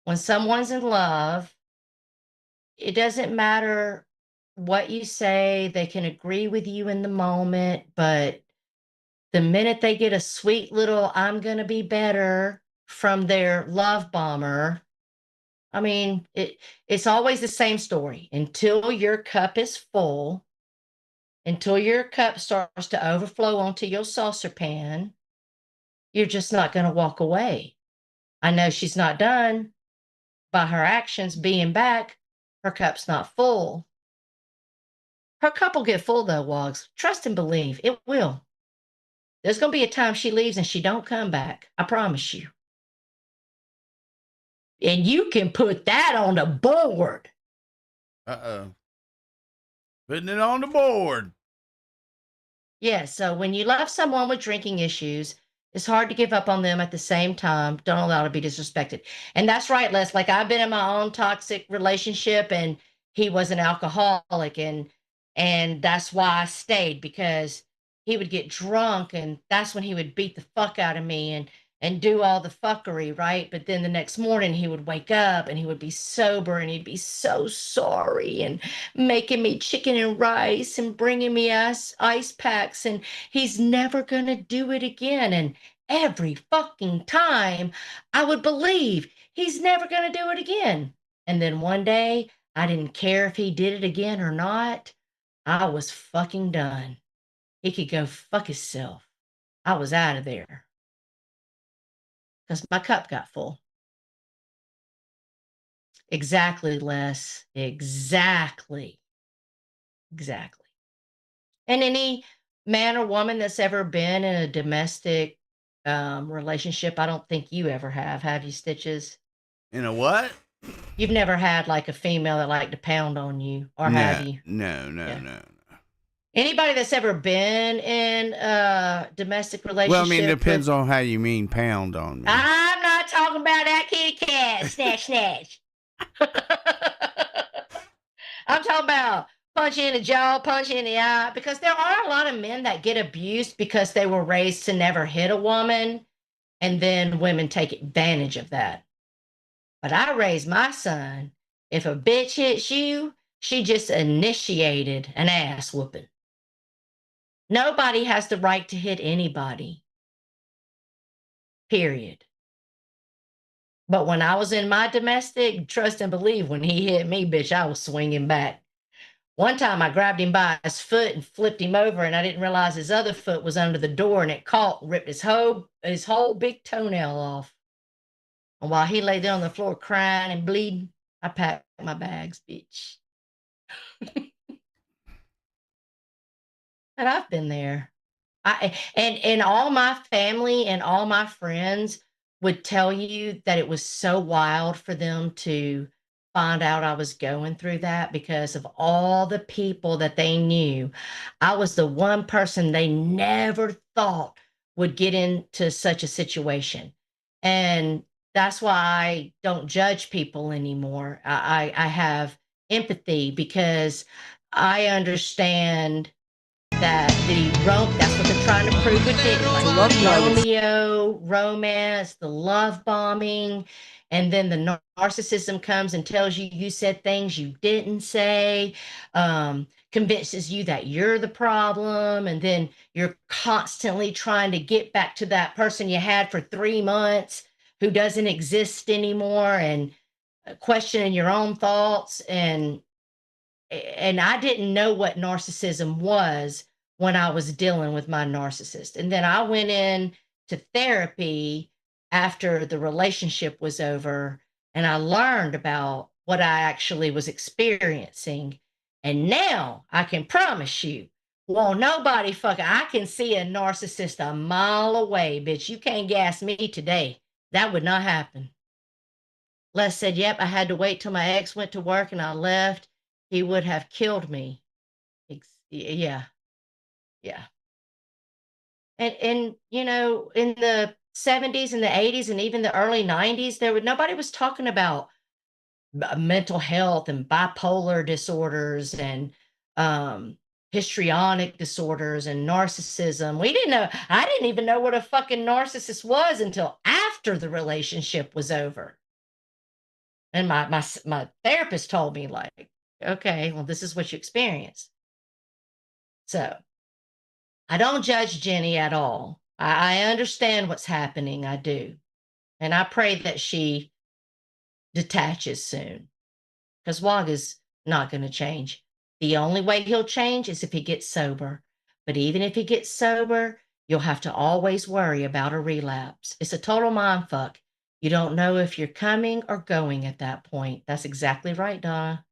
when someone's in love, it doesn't matter what you say, they can agree with you in the moment, but the minute they get a sweet little "I'm gonna be better" from their love bomber, I mean, it's always the same story. Until your cup is full, until your cup starts to overflow onto your saucer pan, you're just not going to walk away. I know she's not done. By her actions being back, her cup's not full. Her cup will get full though, Wogs. Trust and believe. It will. There's going to be a time she leaves and she don't come back. I promise you. And you can put that on the board. Uh-oh. Putting it on the board. Yeah, so when you love someone with drinking issues, it's hard to give up on them at the same time. Don't allow to be disrespected. And that's right, Les. Like, I've been in my own toxic relationship, and he was an alcoholic, and that's why I stayed, because he would get drunk, and that's when he would beat the fuck out of me, and do all the fuckery, right? But then the next morning he would wake up and he would be sober and he'd be so sorry and making me chicken and rice and bringing me ice packs, and he's never going to do it again. And every fucking time I would believe he's never going to do it again. And then one day I didn't care if he did it again or not. I was fucking done. He could go fuck himself. I was out of there because my cup got full. Exactly, Les. Exactly. Exactly. And any man or woman that's ever been in a domestic relationship, I don't think you ever have you, Stitches? In a what? You've never had like a female that liked to pound on you, or No, have you? no, Yeah. no. Anybody that's ever been in a domestic relationship? Well, I mean, it depends on how you mean pound on me. I'm not talking about that kitty cat. Snatch, snatch. I'm talking about punch in the jaw, punch in the eye, because there are a lot of men that get abused because they were raised to never hit a woman, and then women take advantage of that. But I raised my son. If a bitch hits you, she just initiated an ass whooping. Nobody has the right to hit anybody. Period. But when I was in my domestic, trust and believe, when he hit me, bitch, I was swinging back. One time I grabbed him by his foot and flipped him over, and I didn't realize his other foot was under the door, and it caught and ripped his whole big toenail off. And while he lay there on the floor crying and bleeding, I packed my bags, bitch. And I've been there. And all my family and all my friends would tell you that it was so wild for them to find out I was going through that, because of all the people that they knew. I was the one person they never thought would get into such a situation. And that's why I don't judge people anymore. I have empathy, because I understand that that's what they're trying to prove with Diddy. Like Romeo, romance, the love bombing, and then the narcissism comes and tells you you said things you didn't say, convinces you that you're the problem, and then you're constantly trying to get back to that person you had for 3 months who doesn't exist anymore, and questioning your own thoughts. And I didn't know what narcissism was when I was dealing with my narcissist. And then I went in to therapy after the relationship was over, and I learned about what I actually was experiencing. And now I can promise you, well, nobody fucking, I can see a narcissist a mile away, bitch. You can't gas me today. That would not happen. Les said, yep, I had to wait till my ex went to work and I left. He would have killed me. Yeah. Yeah. And you know, in the 70s and the 80s and even the early 90s, nobody was talking about mental health and bipolar disorders and histrionic disorders and narcissism. We didn't know. I didn't even know what a fucking narcissist was until after the relationship was over. And my therapist told me, like, okay, well, this is what you experience. So I don't judge Jenny at all. I understand what's happening. I do. And I pray that she detaches soon, because Waga's not going to change. The only way he'll change is if he gets sober. But even if he gets sober, you'll have to always worry about a relapse. It's a total mind fuck. You don't know if you're coming or going at that point. That's exactly right, Donna.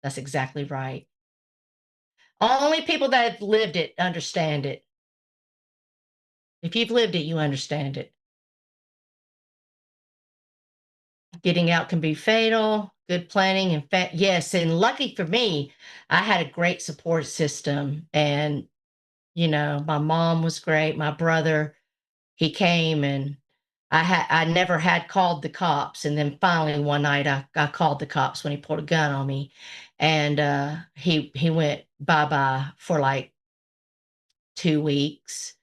That's exactly right. Only people that have lived it understand it. If you've lived it, you understand it. Getting out can be fatal. Good planning and yes, and lucky for me, I had a great support system. And you know, my mom was great. My brother, he came, and I never had called the cops. And then finally one night I called the cops when he pulled a gun on me. And he went bye-bye for like 2 weeks.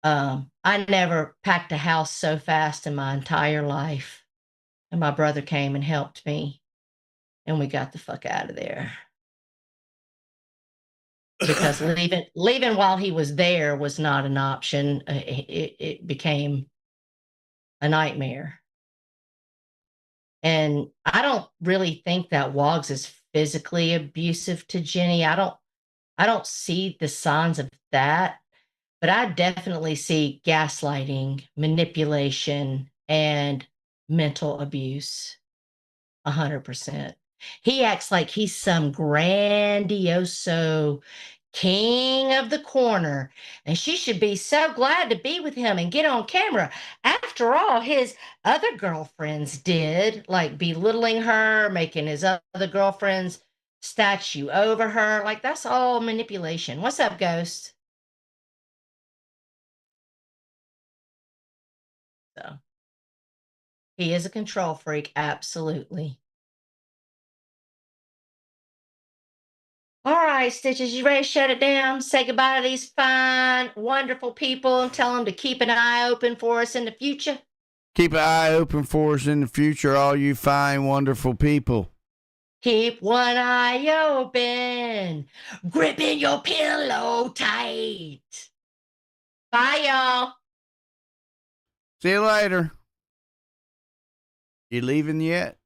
I never packed a house so fast in my entire life. And my brother came and helped me, and we got the fuck out of there. Because leaving while he was there was not an option. It became a nightmare. And I don't really think that Woggs is physically abusive to Jenny. I don't see the signs of that, but I definitely see gaslighting, manipulation, and mental abuse. 100%. He acts like he's some grandioso king of the corner, and she should be so glad to be with him and get on camera. After all, his other girlfriends did, like belittling her, making his other girlfriends statue over her. Like, that's all manipulation. What's up, Ghost? So, he is a control freak, absolutely. All right, Stitches, you ready to shut it down? Say goodbye to these fine, wonderful people and tell them to keep an eye open for us in the future? Keep an eye open for us in the future, all you fine, wonderful people. Keep one eye open, gripping your pillow tight. Bye, y'all. See you later. You leaving yet?